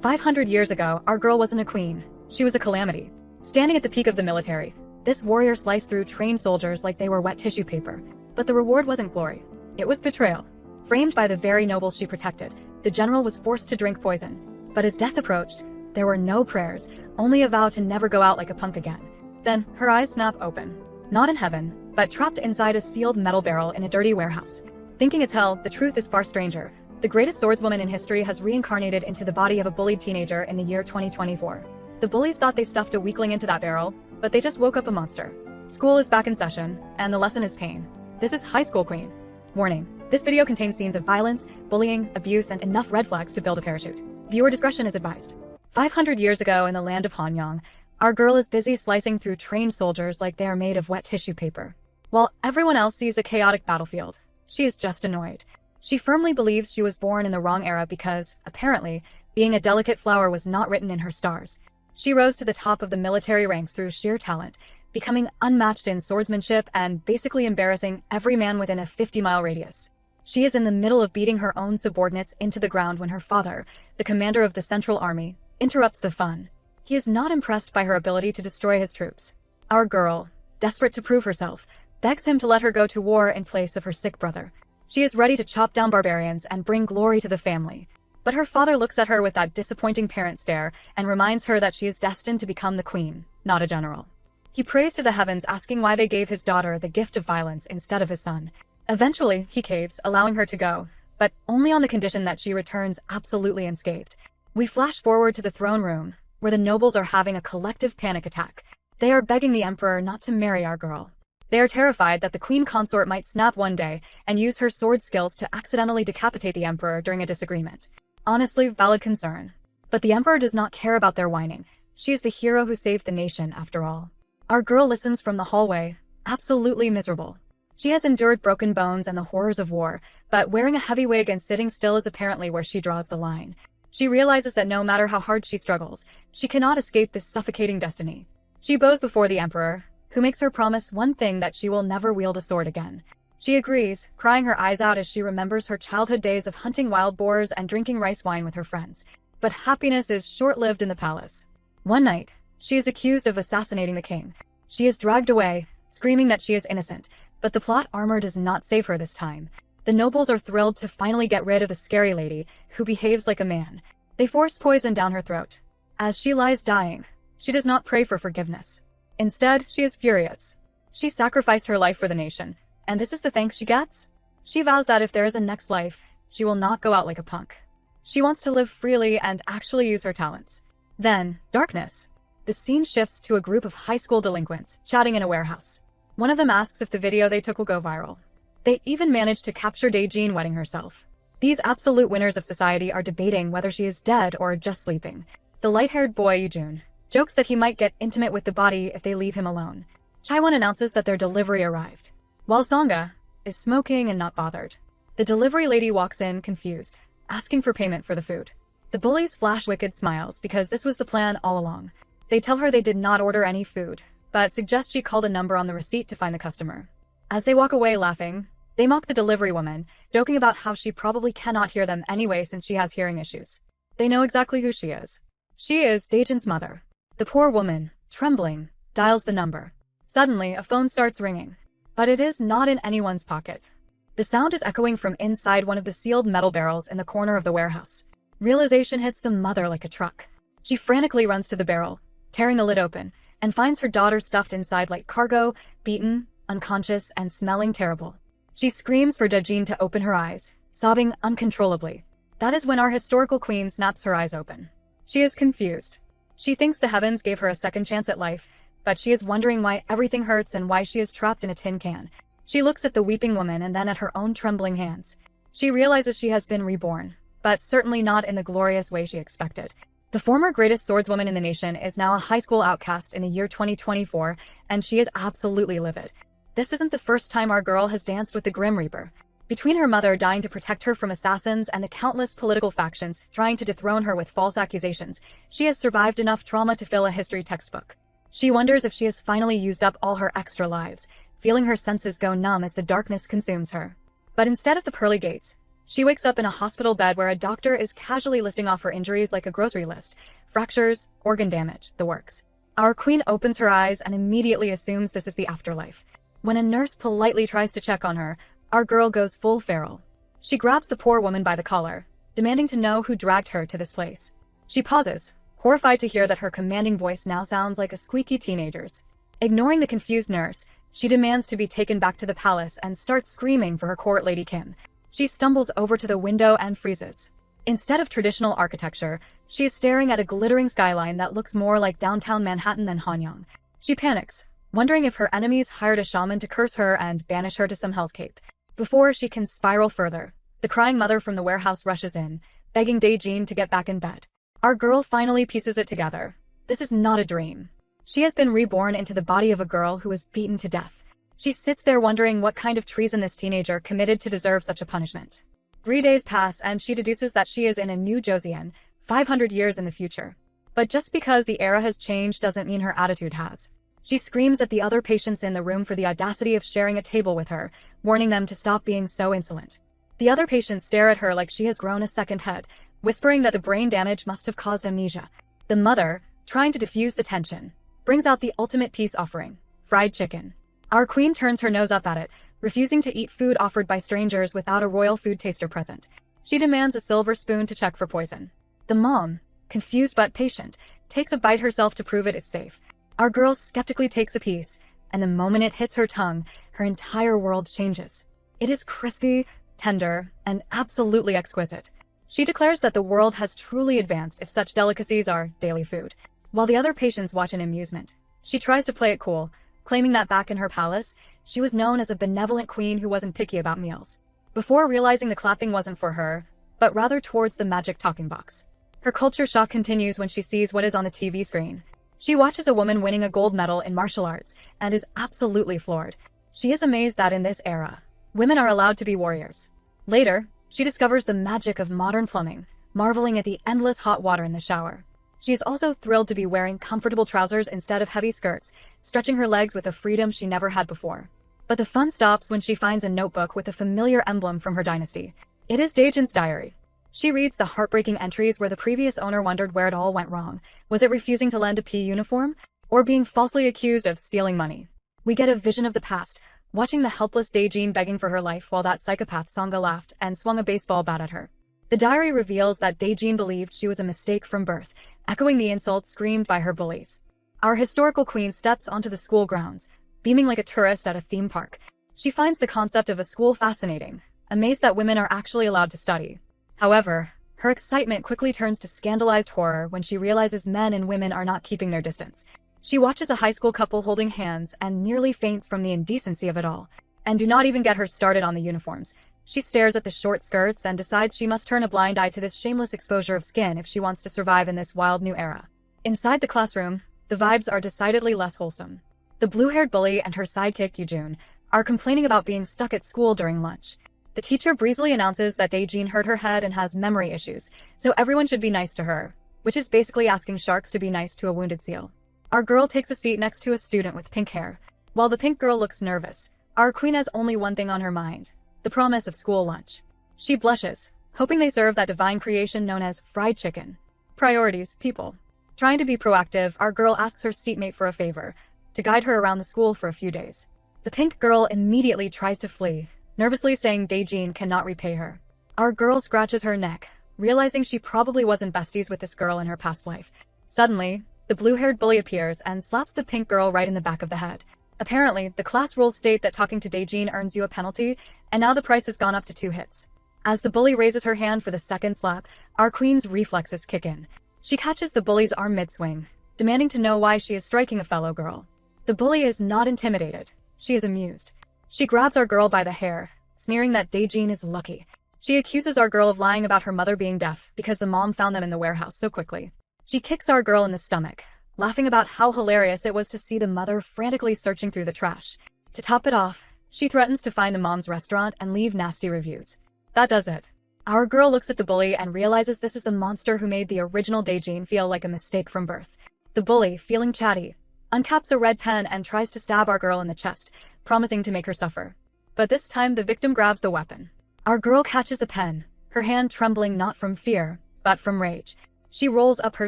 500 years ago, our girl wasn't a queen. She was a calamity. Standing at the peak of the military, this warrior sliced through trained soldiers like they were wet tissue paper. But the reward wasn't glory. It was betrayal. Framed by the very nobles she protected, the general was forced to drink poison. But as death approached, there were no prayers, only a vow to never go out like a punk again. Then, her eyes snap open. Not in heaven, but trapped inside a sealed metal barrel in a dirty warehouse. Thinking it's hell, the truth is far stranger. The greatest swordswoman in history has reincarnated into the body of a bullied teenager in the year 2024. The bullies thought they stuffed a weakling into that barrel, but they just woke up a monster. School is back in session, and the lesson is pain. This is High School Queen. Warning. This video contains scenes of violence, bullying, abuse, and enough red flags to build a parachute. Viewer discretion is advised. 500 years ago in the land of Hanyang, our girl is busy slicing through trained soldiers like they are made of wet tissue paper. While everyone else sees a chaotic battlefield, she is just annoyed. She firmly believes she was born in the wrong era because, apparently, being a delicate flower was not written in her stars. She rose to the top of the military ranks through sheer talent, becoming unmatched in swordsmanship and basically embarrassing every man within a 50-mile radius. She is in the middle of beating her own subordinates into the ground when her father, the commander of the Central Army, interrupts the fun. He is not impressed by her ability to destroy his troops. Our girl, desperate to prove herself, begs him to let her go to war in place of her sick brother. She is ready to chop down barbarians and bring glory to the family. But her father looks at her with that disappointing parent stare and reminds her that she is destined to become the queen, not a general. He prays to the heavens, asking why they gave his daughter the gift of violence instead of his son. Eventually, he caves, allowing her to go, but only on the condition that she returns absolutely unscathed. We flash forward to the throne room, where the nobles are having a collective panic attack. They are begging the emperor not to marry our girl. They are terrified that the queen consort might snap one day and use her sword skills to accidentally decapitate the emperor during a disagreement. Honestly, valid concern. But the emperor does not care about their whining. She is the hero who saved the nation, after all. Our girl listens from the hallway, absolutely miserable. She has endured broken bones and the horrors of war, but wearing a heavy wig and sitting still is apparently where she draws the line. She realizes that no matter how hard she struggles, she cannot escape this suffocating destiny. She bows before the emperor, who makes her promise one thing, that she will never wield a sword again. She agrees, crying her eyes out as she remembers her childhood days of hunting wild boars and drinking rice wine with her friends. But happiness is short-lived in the palace. One night, she is accused of assassinating the king. She is dragged away, screaming that she is innocent, but the plot armor does not save her this time. The nobles are thrilled to finally get rid of the scary lady, who behaves like a man. They force poison down her throat. As she lies dying, she does not pray for forgiveness. Instead, she is furious. She sacrificed her life for the nation, and this is the thanks she gets? She vows that if there is a next life, she will not go out like a punk. She wants to live freely and actually use her talents. Then, darkness. The scene shifts to a group of high school delinquents chatting in a warehouse. One of them asks if the video they took will go viral. They even manage to capture Dae-jin wetting herself. These absolute winners of society are debating whether she is dead or just sleeping. The light-haired boy Yoo-jun jokes that he might get intimate with the body if they leave him alone. Chaewon announces that their delivery arrived, while Songa is smoking and not bothered. The delivery lady walks in confused, asking for payment for the food. The bullies flash wicked smiles because this was the plan all along. They tell her they did not order any food, but suggest she call the number on the receipt to find the customer. As they walk away laughing, they mock the delivery woman, joking about how she probably cannot hear them anyway since she has hearing issues. They know exactly who she is. She is Dae-jin's mother. The poor woman, trembling, dials the number. Suddenly, a phone starts ringing, but it is not in anyone's pocket. The sound is echoing from inside one of the sealed metal barrels in the corner of the warehouse. Realization hits the mother like a truck. She frantically runs to the barrel, tearing the lid open, and finds her daughter stuffed inside like cargo, beaten, unconscious, and smelling terrible. She screams for Dae-jin to open her eyes, sobbing uncontrollably. That is when our historical queen snaps her eyes open. She is confused. She thinks the heavens gave her a second chance at life, but she is wondering why everything hurts and why she is trapped in a tin can. She looks at the weeping woman and then at her own trembling hands. She realizes she has been reborn, but certainly not in the glorious way she expected. The former greatest swordswoman in the nation is now a high school outcast in the year 2024, and she is absolutely livid. This isn't the first time our girl has danced with the Grim Reaper. Between her mother dying to protect her from assassins and the countless political factions trying to dethrone her with false accusations, she has survived enough trauma to fill a history textbook. She wonders if she has finally used up all her extra lives, feeling her senses go numb as the darkness consumes her. But instead of the pearly gates, She wakes up in a hospital bed where a doctor is casually listing off her injuries like a grocery list. Fractures, organ damage, the works. Our queen opens her eyes and immediately assumes this is the afterlife. When a nurse politely tries to check on her, our girl goes full feral. She grabs the poor woman by the collar, demanding to know who dragged her to this place. She pauses, horrified to hear that her commanding voice now sounds like a squeaky teenager's. Ignoring the confused nurse, she demands to be taken back to the palace and starts screaming for her court Lady Kim. She stumbles over to the window and freezes. Instead of traditional architecture, she is staring at a glittering skyline that looks more like downtown Manhattan than Hanyang. She panics, wondering if her enemies hired a shaman to curse her and banish her to some hellscape. Before she can spiral further, the crying mother from the warehouse rushes in, begging Dae-jin to get back in bed. Our girl finally pieces it together. This is not a dream. She has been reborn into the body of a girl who was beaten to death. She sits there wondering what kind of treason this teenager committed to deserve such a punishment. 3 days pass and she deduces that she is in a new Joseon, 500 years in the future. But just because the era has changed doesn't mean her attitude has. She screams at the other patients in the room for the audacity of sharing a table with her, warning them to stop being so insolent. The other patients stare at her like she has grown a second head, whispering that the brain damage must have caused amnesia. The mother, trying to diffuse the tension, brings out the ultimate peace offering, fried chicken. Our queen turns her nose up at it, refusing to eat food offered by strangers without a royal food taster present. She demands a silver spoon to check for poison. The mom, confused but patient, takes a bite herself to prove it is safe. Our girl skeptically takes a piece, and the moment it hits her tongue, her entire world changes. It is crispy, tender, and absolutely exquisite. She declares that the world has truly advanced if such delicacies are daily food. While the other patients watch in amusement, she tries to play it cool, claiming that back in her palace, she was known as a benevolent queen who wasn't picky about meals. Before realizing the clapping wasn't for her, but rather towards the magic talking box. Her culture shock continues when she sees what is on the TV screen. She watches a woman winning a gold medal in martial arts and is absolutely floored. She is amazed that in this era, women are allowed to be warriors. Later, she discovers the magic of modern plumbing, marveling at the endless hot water in the shower. She is also thrilled to be wearing comfortable trousers instead of heavy skirts, stretching her legs with a freedom she never had before. But the fun stops when she finds a notebook with a familiar emblem from her dynasty. It is Dae-jin's diary. She reads the heartbreaking entries where the previous owner wondered where it all went wrong. Was it refusing to lend a PE uniform? Or being falsely accused of stealing money? We get a vision of the past, watching the helpless Dae-jin begging for her life while that psychopath Sangha laughed and swung a baseball bat at her. The diary reveals that Dae-jin believed she was a mistake from birth, echoing the insults screamed by her bullies. Our historical queen steps onto the school grounds, beaming like a tourist at a theme park. She finds the concept of a school fascinating, amazed that women are actually allowed to study. However, her excitement quickly turns to scandalized horror when she realizes men and women are not keeping their distance. She watches a high school couple holding hands and nearly faints from the indecency of it all. And do not even get her started on the uniforms. She stares at the short skirts and decides she must turn a blind eye to this shameless exposure of skin if she wants to survive in this wild new era. Inside the classroom, the vibes are decidedly less wholesome. The blue-haired bully and her sidekick Yoojun are complaining about being stuck at school during lunch. The teacher breezily announces that Dae-jin hurt her head and has memory issues, so everyone should be nice to her, which is basically asking sharks to be nice to a wounded seal. Our girl takes a seat next to a student with pink hair. While the pink girl looks nervous, our queen has only one thing on her mind: the promise of school lunch. She blushes, hoping they serve that divine creation known as fried chicken. Priorities, people. Trying to be proactive, our girl asks her seatmate for a favor, to guide her around the school for a few days. The pink girl immediately tries to flee, nervously saying Dae-jin cannot repay her. Our girl scratches her neck, realizing she probably wasn't besties with this girl in her past life. Suddenly, the blue-haired bully appears and slaps the pink girl right in the back of the head. Apparently, the class rules state that talking to Dae-jin earns you a penalty, and now the price has gone up to 2 hits. As the bully raises her hand for the second slap, our queen's reflexes kick in. She catches the bully's arm mid-swing, demanding to know why she is striking a fellow girl. The bully is not intimidated. She is amused. She grabs our girl by the hair, sneering that Dae-jin is lucky. She accuses our girl of lying about her mother being deaf because the mom found them in the warehouse so quickly. She kicks our girl in the stomach, laughing about how hilarious it was to see the mother frantically searching through the trash. To top it off, she threatens to find the mom's restaurant and leave nasty reviews. That does it. Our girl looks at the bully and realizes this is the monster who made the original Dae-jin feel like a mistake from birth. The bully, feeling chatty, uncaps a red pen and tries to stab our girl in the chest, promising to make her suffer. But this time the victim grabs the weapon. Our girl catches the pen, her hand trembling not from fear, but from rage. She rolls up her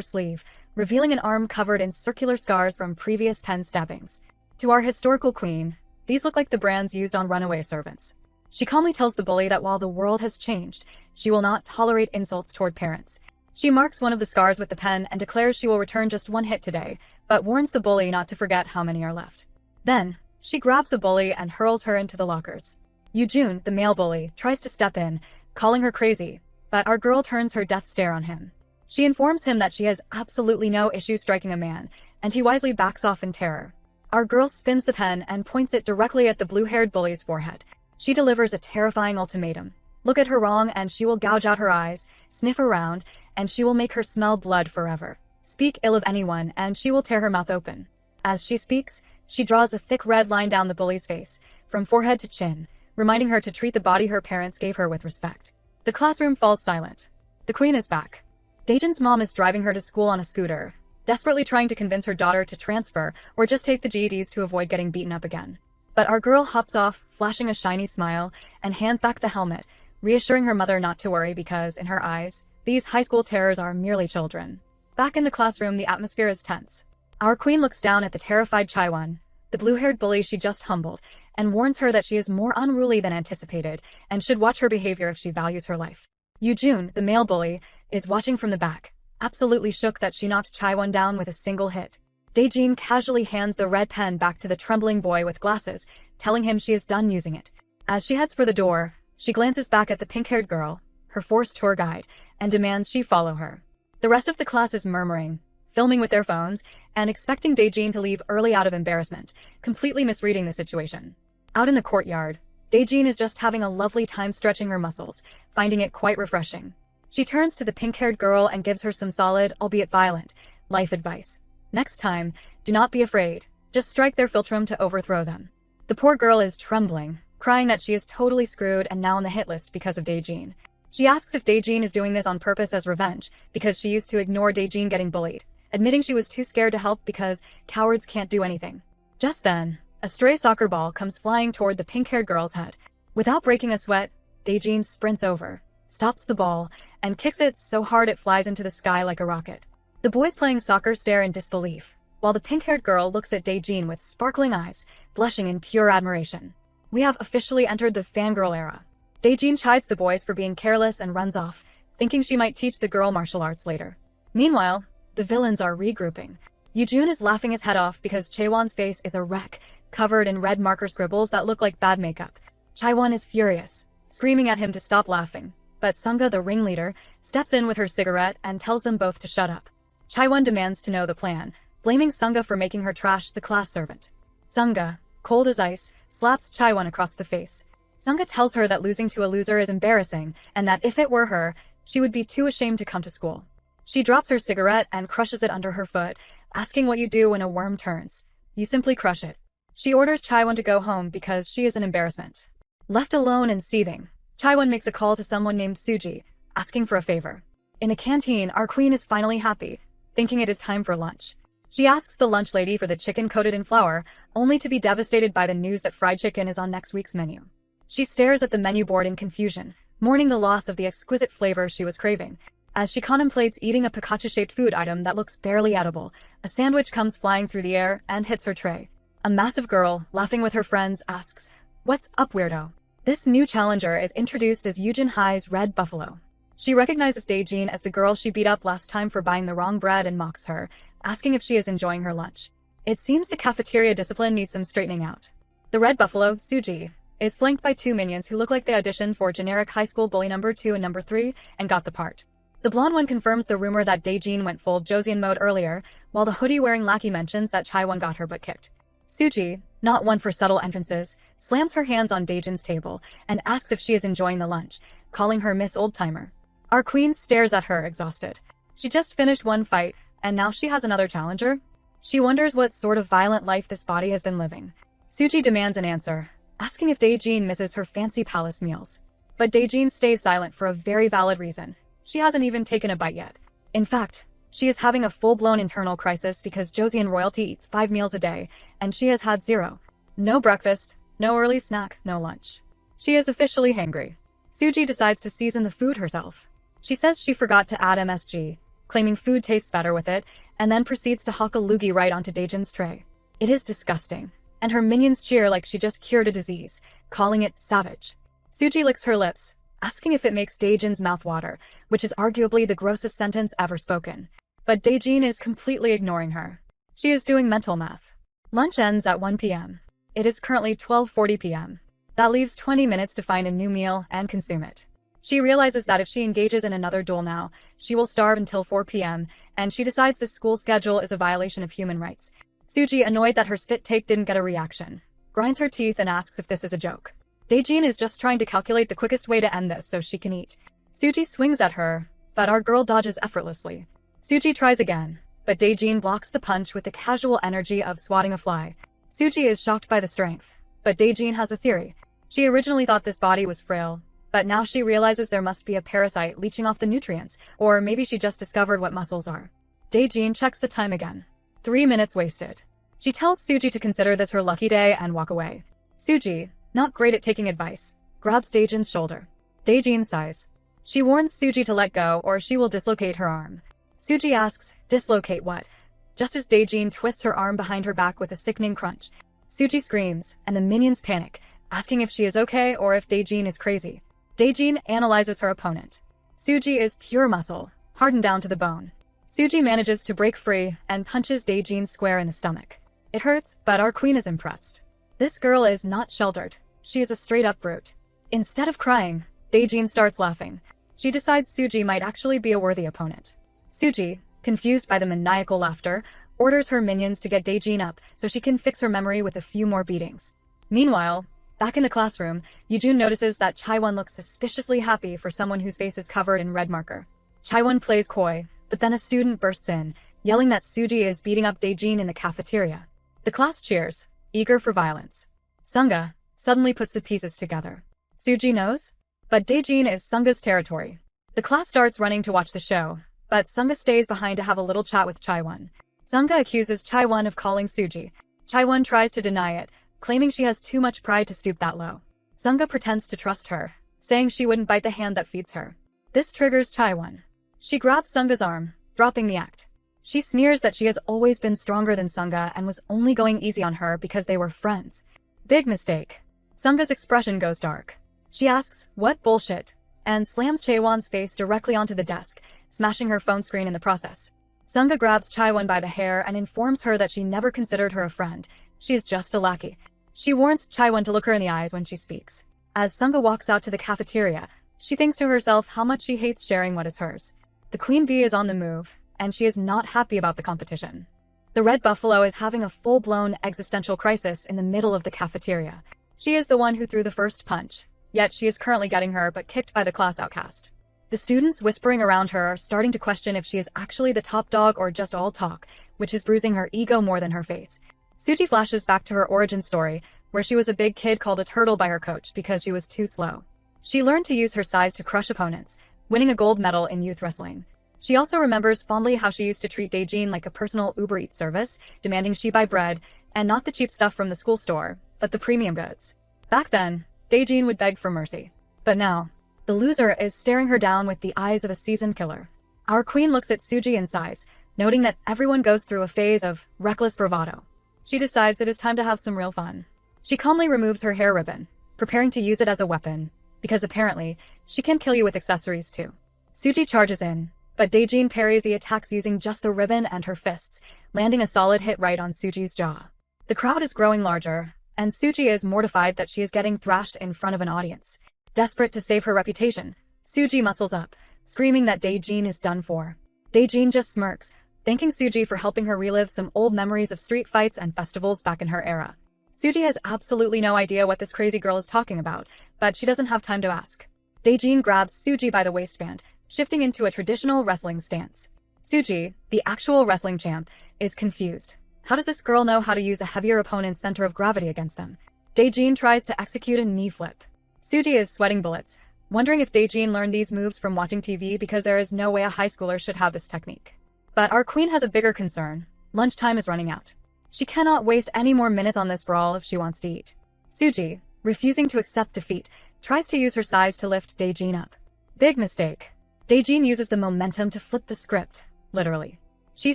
sleeve, revealing an arm covered in circular scars from previous pen stabbings. To our historical queen, these look like the brands used on runaway servants. She calmly tells the bully that while the world has changed, she will not tolerate insults toward parents. She marks one of the scars with the pen and declares she will return just one hit today, but warns the bully not to forget how many are left. Then, she grabs the bully and hurls her into the lockers. Yoojun, the male bully, tries to step in, calling her crazy, but our girl turns her death stare on him. She informs him that she has absolutely no issue striking a man, and he wisely backs off in terror. Our girl spins the pen and points it directly at the blue-haired bully's forehead. She delivers a terrifying ultimatum. Look at her wrong and she will gouge out her eyes, sniff around, and she will make her smell blood forever. Speak ill of anyone and she will tear her mouth open. As she speaks, she draws a thick red line down the bully's face, from forehead to chin, reminding her to treat the body her parents gave her with respect. The classroom falls silent. The queen is back. Daejin's mom is driving her to school on a scooter, desperately trying to convince her daughter to transfer or just take the GEDs to avoid getting beaten up again. But our girl hops off, flashing a shiny smile, and hands back the helmet, reassuring her mother not to worry because, in her eyes, these high school terrors are merely children. Back in the classroom, the atmosphere is tense. Our queen looks down at the terrified Chaiwon, the blue-haired bully she just humbled, and warns her that she is more unruly than anticipated and should watch her behavior if she values her life. Yoojun, the male bully, is watching from the back, absolutely shook that she knocked Chaiwon down with a single hit. Daejin casually hands the red pen back to the trembling boy with glasses, telling him she is done using it. As she heads for the door, she glances back at the pink-haired girl, her forced tour guide, and demands she follow her. The rest of the class is murmuring, filming with their phones, and expecting Daejin to leave early out of embarrassment, completely misreading the situation. Out in the courtyard, Daejin is just having a lovely time stretching her muscles, finding it quite refreshing. She turns to the pink-haired girl and gives her some solid, albeit violent, life advice. Next time, do not be afraid. Just strike their philtrum to overthrow them. The poor girl is trembling, crying that she is totally screwed and now on the hit list because of Daejin. She asks if Daejin is doing this on purpose as revenge, because she used to ignore Daejin getting bullied, admitting she was too scared to help because cowards can't do anything. Just then, a stray soccer ball comes flying toward the pink-haired girl's head. Without breaking a sweat, Daejin sprints over, stops the ball, and kicks it so hard it flies into the sky like a rocket. The boys playing soccer stare in disbelief, while the pink-haired girl looks at Daejin with sparkling eyes, blushing in pure admiration. We have officially entered the fangirl era. Daejin chides the boys for being careless and runs off, thinking she might teach the girl martial arts later. Meanwhile, the villains are regrouping. Yoojun is laughing his head off because Chaewon's face is a wreck, covered in red marker scribbles that look like bad makeup. Chaewon is furious, screaming at him to stop laughing, but Sunga, the ringleader, steps in with her cigarette and tells them both to shut up. Chaewon demands to know the plan, blaming Sunga for making her trash the class servant. Sunga, cold as ice, slaps Chaewon across the face. Sunga tells her that losing to a loser is embarrassing and that if it were her, she would be too ashamed to come to school. She drops her cigarette and crushes it under her foot, asking what you do when a worm turns. You simply crush it. She orders Chaewon to go home because she is an embarrassment. Left alone and seething, Chaewon makes a call to someone named Suji, asking for a favor. In the canteen, our queen is finally happy, thinking it is time for lunch. She asks the lunch lady for the chicken coated in flour, only to be devastated by the news that fried chicken is on next week's menu. She stares at the menu board in confusion, mourning the loss of the exquisite flavor she was craving. As she contemplates eating a Pikachu-shaped food item that looks barely edible, a sandwich comes flying through the air and hits her tray. A massive girl, laughing with her friends, asks, "What's up, weirdo?" This new challenger is introduced as Yujin Hai's Red Buffalo. She recognizes Daejin as the girl she beat up last time for buying the wrong bread and mocks her, asking if she is enjoying her lunch. It seems the cafeteria discipline needs some straightening out. The Red Buffalo, Suji, is flanked by two minions who look like they auditioned for generic high school bully number 2 and number 3 and got the part. The blonde one confirms the rumor that Daejin went full Josian mode earlier, while the hoodie-wearing lackey mentions that Chaewon got her butt kicked. Suji, not one for subtle entrances, slams her hands on Daejin's table and asks if she is enjoying the lunch, calling her Miss Old-Timer. Our queen stares at her, exhausted. She just finished one fight, and now she has another challenger? She wonders what sort of violent life this body has been living. Suji demands an answer, asking if Daejin misses her fancy palace meals. But Daejin stays silent for a very valid reason. She hasn't even taken a bite yet. In fact, she is having a full-blown internal crisis because Josian royalty eats 5 meals a day, and she has had 0. No breakfast, no early snack, no lunch. She is officially hangry. Suji decides to season the food herself. She says she forgot to add MSG, claiming food tastes better with it, and then proceeds to huck a loogie right onto Daejin's tray. It is disgusting, and her minions cheer like she just cured a disease, calling it savage. Suji licks her lips, asking if it makes Daejin's mouth water, which is arguably the grossest sentence ever spoken. But Daejin is completely ignoring her. She is doing mental math. Lunch ends at 1 p.m. It is currently 12:40 p.m. That leaves 20 minutes to find a new meal and consume it. She realizes that if she engages in another duel now, she will starve until 4 p.m., and she decides this school schedule is a violation of human rights. Suji, annoyed that her spit take didn't get a reaction, grinds her teeth and asks if this is a joke. Daejin is just trying to calculate the quickest way to end this so she can eat. Suji swings at her, but our girl dodges effortlessly. Suji tries again, but Daejin blocks the punch with the casual energy of swatting a fly. Suji is shocked by the strength, but Daejin has a theory. She originally thought this body was frail, but now she realizes there must be a parasite leeching off the nutrients, or maybe she just discovered what muscles are. Daejin checks the time again. 3 minutes wasted. She tells Suji to consider this her lucky day and walk away. Suji, not great at taking advice, grabs Daejin's shoulder. Daejin sighs. She warns Suji to let go or she will dislocate her arm. Suji asks, dislocate what? Just as Daejin twists her arm behind her back with a sickening crunch. Suji screams, and the minions panic, asking if she is okay or if Daejin is crazy. Daejin analyzes her opponent. Suji is pure muscle, hardened down to the bone. Suji manages to break free and punches Daejin square in the stomach. It hurts, but our queen is impressed. This girl is not sheltered. She is a straight-up brute. Instead of crying, Daejin starts laughing. She decides Suji might actually be a worthy opponent. Suji, confused by the maniacal laughter, orders her minions to get Daejin up so she can fix her memory with a few more beatings. Meanwhile, back in the classroom, Yujun notices that Chaiwon looks suspiciously happy for someone whose face is covered in red marker. Chaiwon plays coy, but then a student bursts in, yelling that Suji is beating up Daejin in the cafeteria. The class cheers, eager for violence. Sunga suddenly puts the pieces together. Suji knows? But Daejin is Sunga's territory. The class starts running to watch the show, but Sunga stays behind to have a little chat with Chaiwon. Sunga accuses Chaiwon of calling Suji. Chaiwon tries to deny it, claiming she has too much pride to stoop that low. Sunga pretends to trust her, saying she wouldn't bite the hand that feeds her. This triggers Chaiwon. She grabs Sunga's arm, dropping the act. She sneers that she has always been stronger than Sunga and was only going easy on her because they were friends. Big mistake. Sunga's expression goes dark. She asks, "What bullshit?" and slams Chaiwon's face directly onto the desk, smashing her phone screen in the process. Sunga grabs Chaiwon by the hair and informs her that she never considered her a friend. She is just a lackey. She warns Chaiwon to look her in the eyes when she speaks. As Sunga walks out to the cafeteria, she thinks to herself how much she hates sharing what is hers. The queen bee is on the move, and she is not happy about the competition. The red buffalo is having a full-blown existential crisis in the middle of the cafeteria. She is the one who threw the first punch, yet she is currently getting her but kicked by the class outcast. The students whispering around her are starting to question if she is actually the top dog or just all talk, which is bruising her ego more than her face. Suji flashes back to her origin story, where she was a big kid called a turtle by her coach because she was too slow. She learned to use her size to crush opponents, winning a gold medal in youth wrestling. She also remembers fondly how she used to treat Daejin like a personal Uber Eats service, demanding she buy bread, and not the cheap stuff from the school store, but the premium goods. Back then, Daejin would beg for mercy. But now, the loser is staring her down with the eyes of a seasoned killer. Our queen looks at Suji and sighs, noting that everyone goes through a phase of reckless bravado. She decides it is time to have some real fun. She calmly removes her hair ribbon, preparing to use it as a weapon, because apparently, she can kill you with accessories too. Suji charges in, but Daejin parries the attacks using just the ribbon and her fists, landing a solid hit right on Suji's jaw. The crowd is growing larger, and Suji is mortified that she is getting thrashed in front of an audience. Desperate to save her reputation, Suji muscles up, screaming that Daejin is done for. Daejin just smirks, thanking Suji for helping her relive some old memories of street fights and festivals back in her era. Suji has absolutely no idea what this crazy girl is talking about, but she doesn't have time to ask. Daejin grabs Suji by the waistband, shifting into a traditional wrestling stance. Suji, the actual wrestling champ, is confused. How does this girl know how to use a heavier opponent's center of gravity against them? Daejin tries to execute a knee flip. Suji is sweating bullets, wondering if Daejin learned these moves from watching TV because there is no way a high schooler should have this technique. But our queen has a bigger concern. Lunchtime is running out. She cannot waste any more minutes on this brawl if she wants to eat. Suji, refusing to accept defeat, tries to use her size to lift Daejin up. Big mistake. Daejin uses the momentum to flip the script, literally. She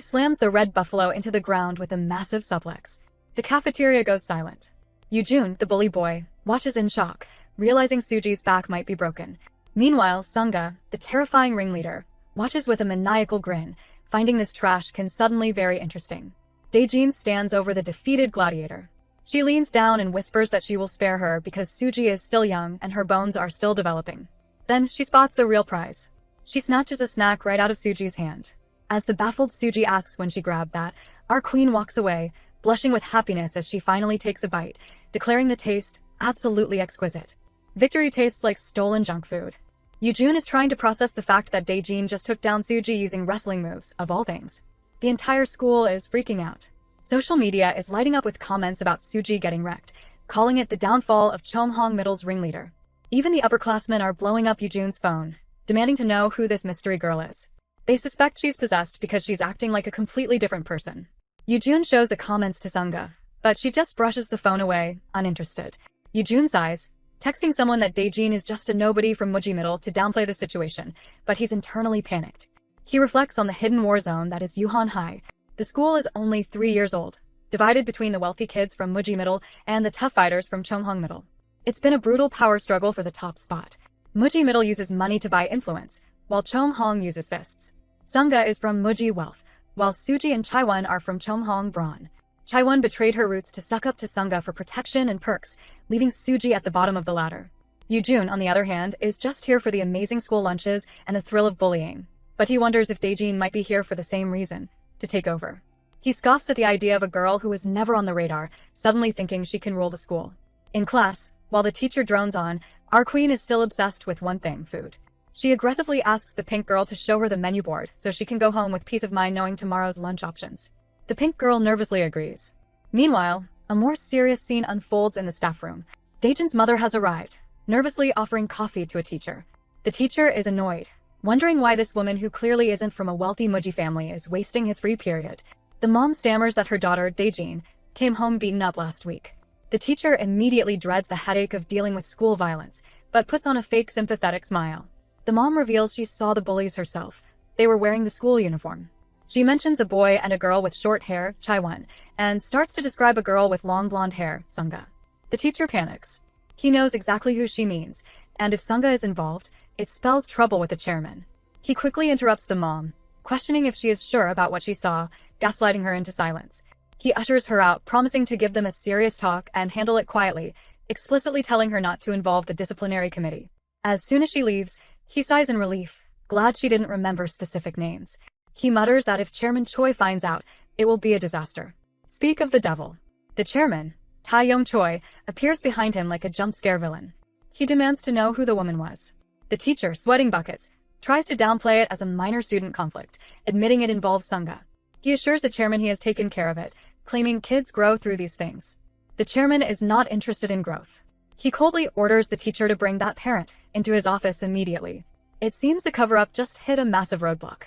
slams the red buffalo into the ground with a massive suplex. The cafeteria goes silent. Yoojun, the bully boy, watches in shock, realizing Suji's back might be broken. Meanwhile, Sunga, the terrifying ringleader, watches with a maniacal grin, finding this trash can suddenly very interesting. Daejin stands over the defeated gladiator. She leans down and whispers that she will spare her because Suji is still young and her bones are still developing. Then she spots the real prize. She snatches a snack right out of Suji's hand. As the baffled Suji asks when she grabbed that, our queen walks away, blushing with happiness as she finally takes a bite, declaring the taste absolutely exquisite. Victory tastes like stolen junk food. Yoojun is trying to process the fact that Daejin just took down Suji using wrestling moves, of all things. The entire school is freaking out. Social media is lighting up with comments about Suji getting wrecked, calling it the downfall of Chonghong Middle's ringleader. Even the upperclassmen are blowing up Yoojun's phone, demanding to know who this mystery girl is. They suspect she's possessed because she's acting like a completely different person. Yoojun shows the comments to Sunga, but she just brushes the phone away, uninterested. Yoojun sighs, texting someone that Daejin is just a nobody from Muji Middle to downplay the situation, but he's internally panicked. He reflects on the hidden war zone that is Yuhan High. The school is only 3 years old, divided between the wealthy kids from Muji Middle and the tough fighters from Chonghong Middle. It's been a brutal power struggle for the top spot. Muji Middle uses money to buy influence, while Chonghong uses fists. Sunga is from Muji Wealth, while Suji and Chaiwon are from Chonghong Brawn. Chaiwon betrayed her roots to suck up to Sunga for protection and perks, leaving Suji at the bottom of the ladder. Yoojun, on the other hand, is just here for the amazing school lunches and the thrill of bullying. But he wonders if Daejin might be here for the same reason, to take over. He scoffs at the idea of a girl who was never on the radar, suddenly thinking she can rule the school. In class, while the teacher drones on, our queen is still obsessed with one thing: food. She aggressively asks the pink girl to show her the menu board so she can go home with peace of mind knowing tomorrow's lunch options. The pink girl nervously agrees. Meanwhile, a more serious scene unfolds in the staff room. Daejin's mother has arrived, nervously offering coffee to a teacher. The teacher is annoyed, wondering why this woman who clearly isn't from a wealthy Muji family is wasting his free period. The mom stammers that her daughter, Daejin, came home beaten up last week. The teacher immediately dreads the headache of dealing with school violence, but puts on a fake sympathetic smile. The mom reveals she saw the bullies herself. They were wearing the school uniform. She mentions a boy and a girl with short hair, Chaiwon, and starts to describe a girl with long blonde hair, Sunga. The teacher panics. He knows exactly who she means, and if Sunga is involved, it spells trouble with the chairman. He quickly interrupts the mom, questioning if she is sure about what she saw, gaslighting her into silence. He ushers her out, promising to give them a serious talk and handle it quietly, explicitly telling her not to involve the disciplinary committee. As soon as she leaves, he sighs in relief, glad she didn't remember specific names. He mutters that if Chairman Choi finds out, it will be a disaster. Speak of the devil. The chairman, Tae-yong Choi, appears behind him like a jump-scare villain. He demands to know who the woman was. The teacher, sweating buckets, tries to downplay it as a minor student conflict, admitting it involves Sunga. He assures the chairman he has taken care of it, claiming kids grow through these things. The chairman is not interested in growth. He coldly orders the teacher to bring that parent into his office immediately. It seems the cover-up just hit a massive roadblock.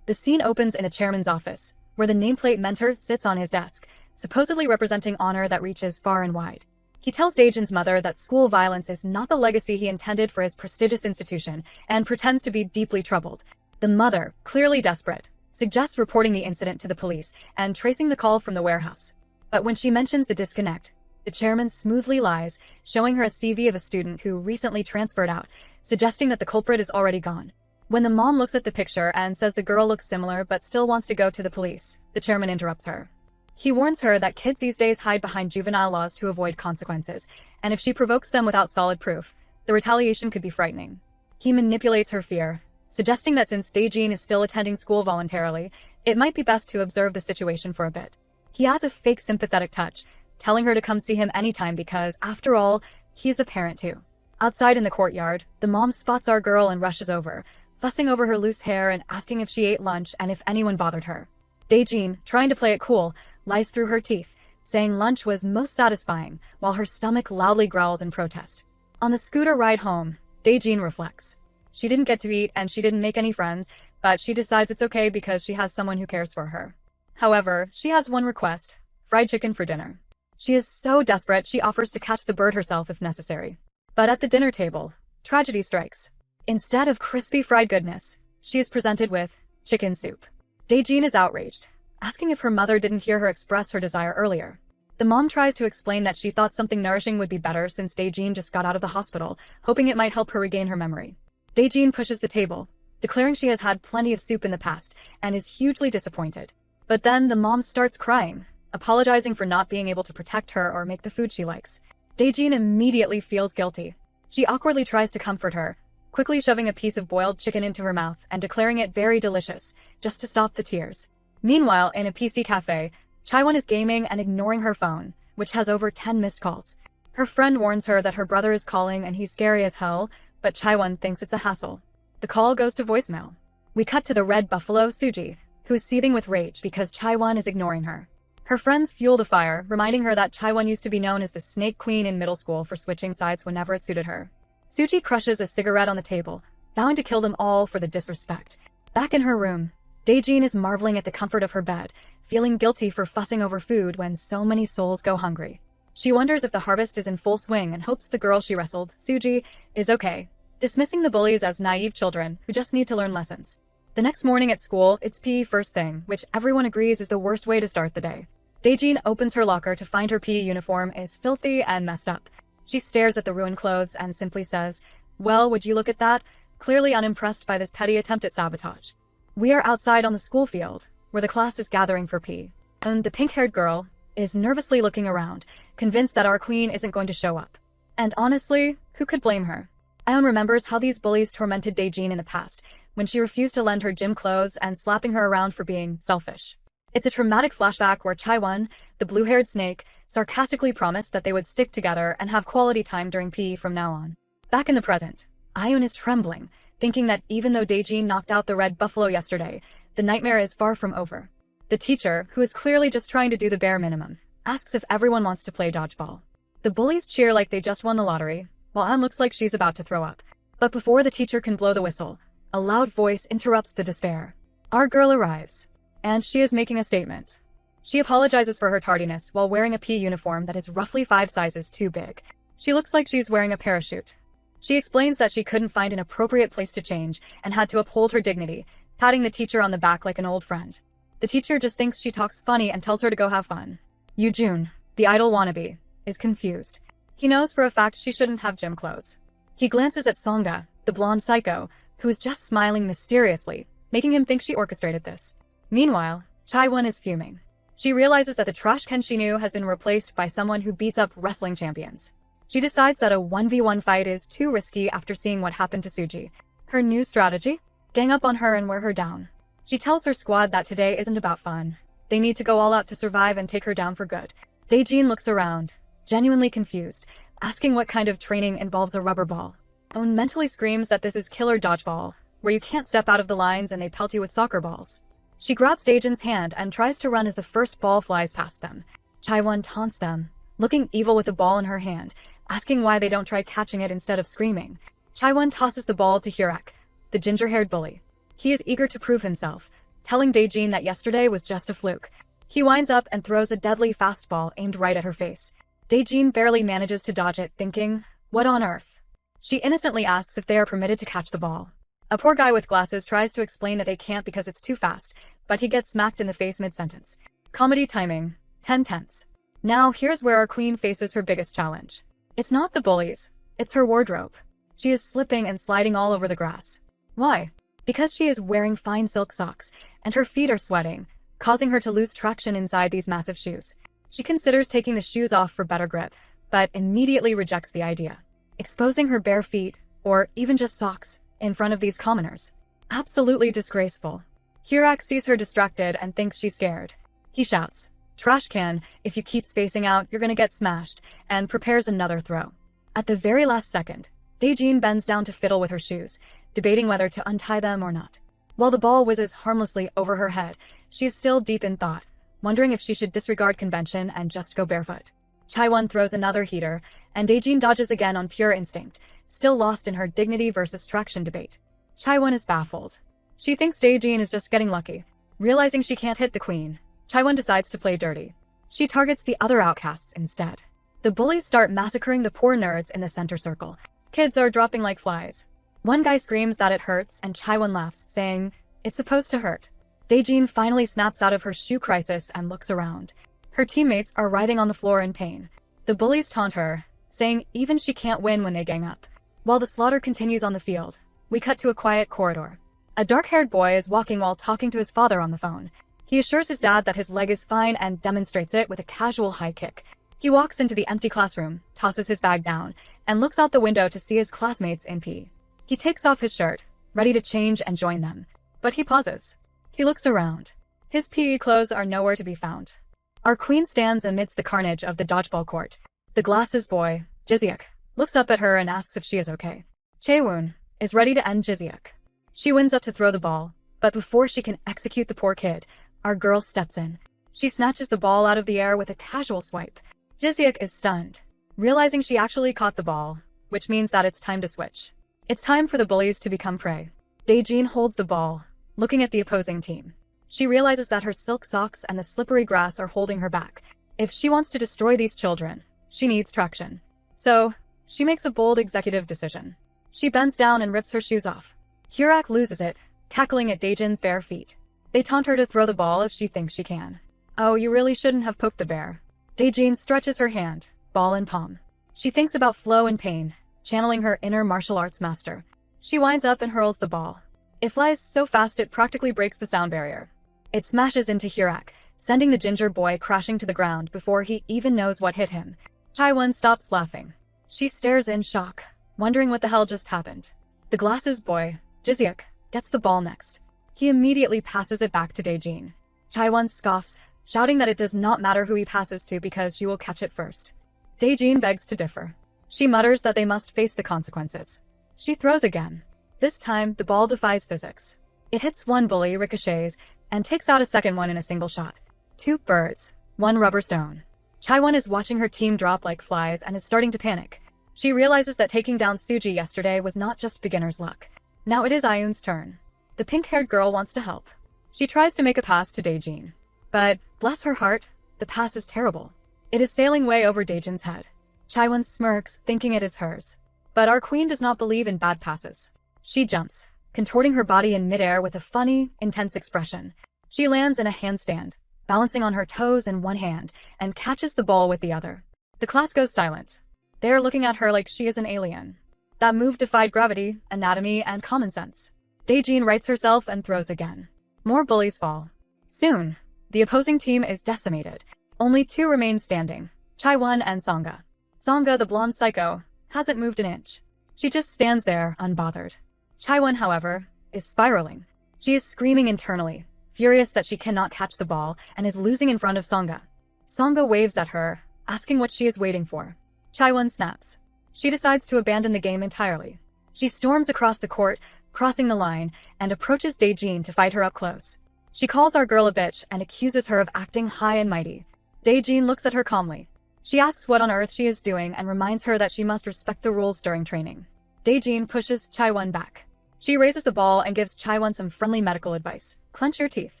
The scene opens in the chairman's office, where the nameplate mentor sits on his desk, supposedly representing honor that reaches far and wide. He tells Daejin's mother that school violence is not the legacy he intended for his prestigious institution, and pretends to be deeply troubled. The mother, clearly desperate, suggests reporting the incident to the police and tracing the call from the warehouse. But when she mentions the disconnect, the chairman smoothly lies, showing her a CV of a student who recently transferred out, suggesting that the culprit is already gone. When the mom looks at the picture and says the girl looks similar but still wants to go to the police, the chairman interrupts her. He warns her that kids these days hide behind juvenile laws to avoid consequences, and if she provokes them without solid proof, the retaliation could be frightening. He manipulates her fear, suggesting that since Daejin is still attending school voluntarily, it might be best to observe the situation for a bit. He adds a fake sympathetic touch, telling her to come see him anytime because, after all, he is a parent too. Outside in the courtyard, the mom spots our girl and rushes over, fussing over her loose hair and asking if she ate lunch and if anyone bothered her. Daejin, trying to play it cool, lies through her teeth, saying lunch was most satisfying, while her stomach loudly growls in protest. On the scooter ride home, Daejin reflects. She didn't get to eat and she didn't make any friends, but she decides it's okay because she has someone who cares for her. However, she has one request: fried chicken for dinner. She is so desperate she offers to catch the bird herself if necessary. But at the dinner table, tragedy strikes. Instead of crispy fried goodness, she is presented with chicken soup. Daejin is outraged, asking if her mother didn't hear her express her desire earlier. The mom tries to explain that she thought something nourishing would be better since Daejin just got out of the hospital, hoping it might help her regain her memory. Daejin pushes the table, declaring she has had plenty of soup in the past and is hugely disappointed. But then the mom starts crying, apologizing for not being able to protect her or make the food she likes. Daejin immediately feels guilty. She awkwardly tries to comfort her, quickly shoving a piece of boiled chicken into her mouth and declaring it very delicious, just to stop the tears. Meanwhile, in a PC cafe, Chaiwon is gaming and ignoring her phone, which has over 10 missed calls. Her friend warns her that her brother is calling and he's scary as hell, but Chaiwon thinks it's a hassle. The call goes to voicemail. We cut to the red buffalo, Suji, who is seething with rage because Chaiwon is ignoring her. Her friends fuel the fire, reminding her that Chaiwon used to be known as the Snake Queen in middle school for switching sides whenever it suited her. Suji crushes a cigarette on the table, vowing to kill them all for the disrespect. Back in her room, Daejin is marveling at the comfort of her bed, feeling guilty for fussing over food when so many souls go hungry. She wonders if the harvest is in full swing and hopes the girl she wrestled, Suji, is okay, dismissing the bullies as naive children who just need to learn lessons. The next morning at school, it's PE first thing, which everyone agrees is the worst way to start the day. Daejin opens her locker to find her PE uniform is filthy and messed up. She stares at the ruined clothes and simply says, "Well, would you look at that?" clearly unimpressed by this petty attempt at sabotage. We are outside on the school field, where the class is gathering for PE, and the pink-haired girl is nervously looking around, convinced that our queen isn't going to show up. And honestly, who could blame her? Aeon remembers how these bullies tormented Daejin in the past, when she refused to lend her gym clothes and slapping her around for being selfish. It's a traumatic flashback where Chaiwon, the blue-haired snake, sarcastically promised that they would stick together and have quality time during PE from now on. Back in the present, Aeon is trembling, thinking that even though Daejin knocked out the red buffalo yesterday, the nightmare is far from over. The teacher, who is clearly just trying to do the bare minimum, asks if everyone wants to play dodgeball. The bullies cheer like they just won the lottery, while Aeon looks like she's about to throw up. But before the teacher can blow the whistle, a loud voice interrupts the despair. Our girl arrives, and she is making a statement. She apologizes for her tardiness while wearing a PE uniform that is roughly 5 sizes too big. She looks like she's wearing a parachute. She explains that she couldn't find an appropriate place to change and had to uphold her dignity, patting the teacher on the back like an old friend. The teacher just thinks she talks funny and tells her to go have fun. Yoo-jun, the idol wannabe, is confused. He knows for a fact she shouldn't have gym clothes. He glances at Songa, the blonde psycho, who is just smiling mysteriously, making him think she orchestrated this. Meanwhile, Chaiwon is fuming. She realizes that the trash can she knew has been replaced by someone who beats up wrestling champions. She decides that a 1v1 fight is too risky after seeing what happened to Suji. Her new strategy? Gang up on her and wear her down. She tells her squad that today isn't about fun. They need to go all out to survive and take her down for good. Daejin looks around, genuinely confused, asking what kind of training involves a rubber ball. Aeon mentally screams that this is killer dodgeball, where you can't step out of the lines and they pelt you with soccer balls. She grabs Daejin's hand and tries to run as the first ball flies past them. Chaiwon taunts them, looking evil with the ball in her hand, asking why they don't try catching it instead of screaming. Chaiwon tosses the ball to Hirek, the ginger-haired bully. He is eager to prove himself, telling Daejin that yesterday was just a fluke. He winds up and throws a deadly fastball aimed right at her face. Daejin barely manages to dodge it, thinking, what on earth? She innocently asks if they are permitted to catch the ball. A poor guy with glasses tries to explain that they can't because it's too fast, but he gets smacked in the face mid-sentence. Comedy timing, 10 tenths. Now here's where our queen faces her biggest challenge. It's not the bullies, it's her wardrobe. She is slipping and sliding all over the grass. Why? Because she is wearing fine silk socks, and her feet are sweating, causing her to lose traction inside these massive shoes. She considers taking the shoes off for better grip, but immediately rejects the idea. Exposing her bare feet, or even just socks, in front of these commoners. Absolutely disgraceful. Hirek sees her distracted and thinks she's scared. He shouts, "Trash can, if you keep spacing out, you're gonna get smashed," and prepares another throw. At the very last second, Daejin bends down to fiddle with her shoes, debating whether to untie them or not. While the ball whizzes harmlessly over her head, she is still deep in thought, wondering if she should disregard convention and just go barefoot. Chaiwon throws another heater, and Daejin dodges again on pure instinct, still lost in her dignity versus traction debate. Chaiwon is baffled. She thinks Daejin is just getting lucky. Realizing she can't hit the queen, Chaiwon decides to play dirty. She targets the other outcasts instead. The bullies start massacring the poor nerds in the center circle. Kids are dropping like flies. One guy screams that it hurts, and Chaiwon laughs, saying, "It's supposed to hurt." Daejin finally snaps out of her shoe crisis and looks around. Her teammates are writhing on the floor in pain. The bullies taunt her, saying even she can't win when they gang up. While the slaughter continues on the field, we cut to a quiet corridor. A dark-haired boy is walking while talking to his father on the phone. He assures his dad that his leg is fine and demonstrates it with a casual high kick. He walks into the empty classroom, tosses his bag down, and looks out the window to see his classmates in PE. He takes off his shirt, ready to change and join them. But he pauses. He looks around. His PE clothes are nowhere to be found. Our queen stands amidst the carnage of the dodgeball court. The glasses boy, Jiseok, looks up at her and asks if she is okay. Chaewon is ready to end Jiseok. She winds up to throw the ball, but before she can execute the poor kid, our girl steps in. She snatches the ball out of the air with a casual swipe. Jiseok is stunned, realizing she actually caught the ball, which means that it's time to switch. It's time for the bullies to become prey. Daejin holds the ball, looking at the opposing team. She realizes that her silk socks and the slippery grass are holding her back. If she wants to destroy these children, she needs traction. So, she makes a bold executive decision. She bends down and rips her shoes off. Hurak loses it, cackling at Daejin's bare feet. They taunt her to throw the ball if she thinks she can. "Oh, you really shouldn't have poked the bear." Daejin stretches her hand, ball in palm. She thinks about flow and pain, channeling her inner martial arts master. She winds up and hurls the ball. It flies so fast it practically breaks the sound barrier. It smashes into Hurak, sending the ginger boy crashing to the ground before he even knows what hit him. Chaewon stops laughing. She stares in shock, wondering what the hell just happened. The glasses boy, Jiseok, gets the ball next. He immediately passes it back to Daejin. Chaewon scoffs, shouting that it does not matter who he passes to because she will catch it first. Daejin begs to differ. She mutters that they must face the consequences. She throws again. This time, the ball defies physics. It hits one bully, ricochets, and takes out a second one in a single shot. 2 birds, 1 rubber stone. Chaewon is watching her team drop like flies and is starting to panic. She realizes that taking down Suji yesterday was not just beginner's luck. Now it is Ayun's turn. The pink-haired girl wants to help. She tries to make a pass to Daejin. But, bless her heart, the pass is terrible. It is sailing way over Daejin's head. Chaewon smirks, thinking it is hers. But our queen does not believe in bad passes. She jumps, contorting her body in midair with a funny, intense expression. She lands in a handstand, balancing on her toes in one hand, and catches the ball with the other. The class goes silent. They are looking at her like she is an alien. That move defied gravity, anatomy, and common sense. Daejin rights herself and throws again. More bullies fall. Soon, the opposing team is decimated. Only 2 remain standing, Chaewon and Sangha. Sangha, the blonde psycho, hasn't moved an inch. She just stands there, unbothered. Chaewon, however, is spiraling. She is screaming internally, furious that she cannot catch the ball, and is losing in front of Sangha. Sangha waves at her, asking what she is waiting for. Chaewon snaps. She decides to abandon the game entirely. She storms across the court, crossing the line, and approaches Daejin to fight her up close. She calls our girl a bitch and accuses her of acting high and mighty. Daejin looks at her calmly. She asks what on earth she is doing and reminds her that she must respect the rules during training. Daejin pushes Chaewon back. She raises the ball and gives Chaewon some friendly medical advice. Clench your teeth.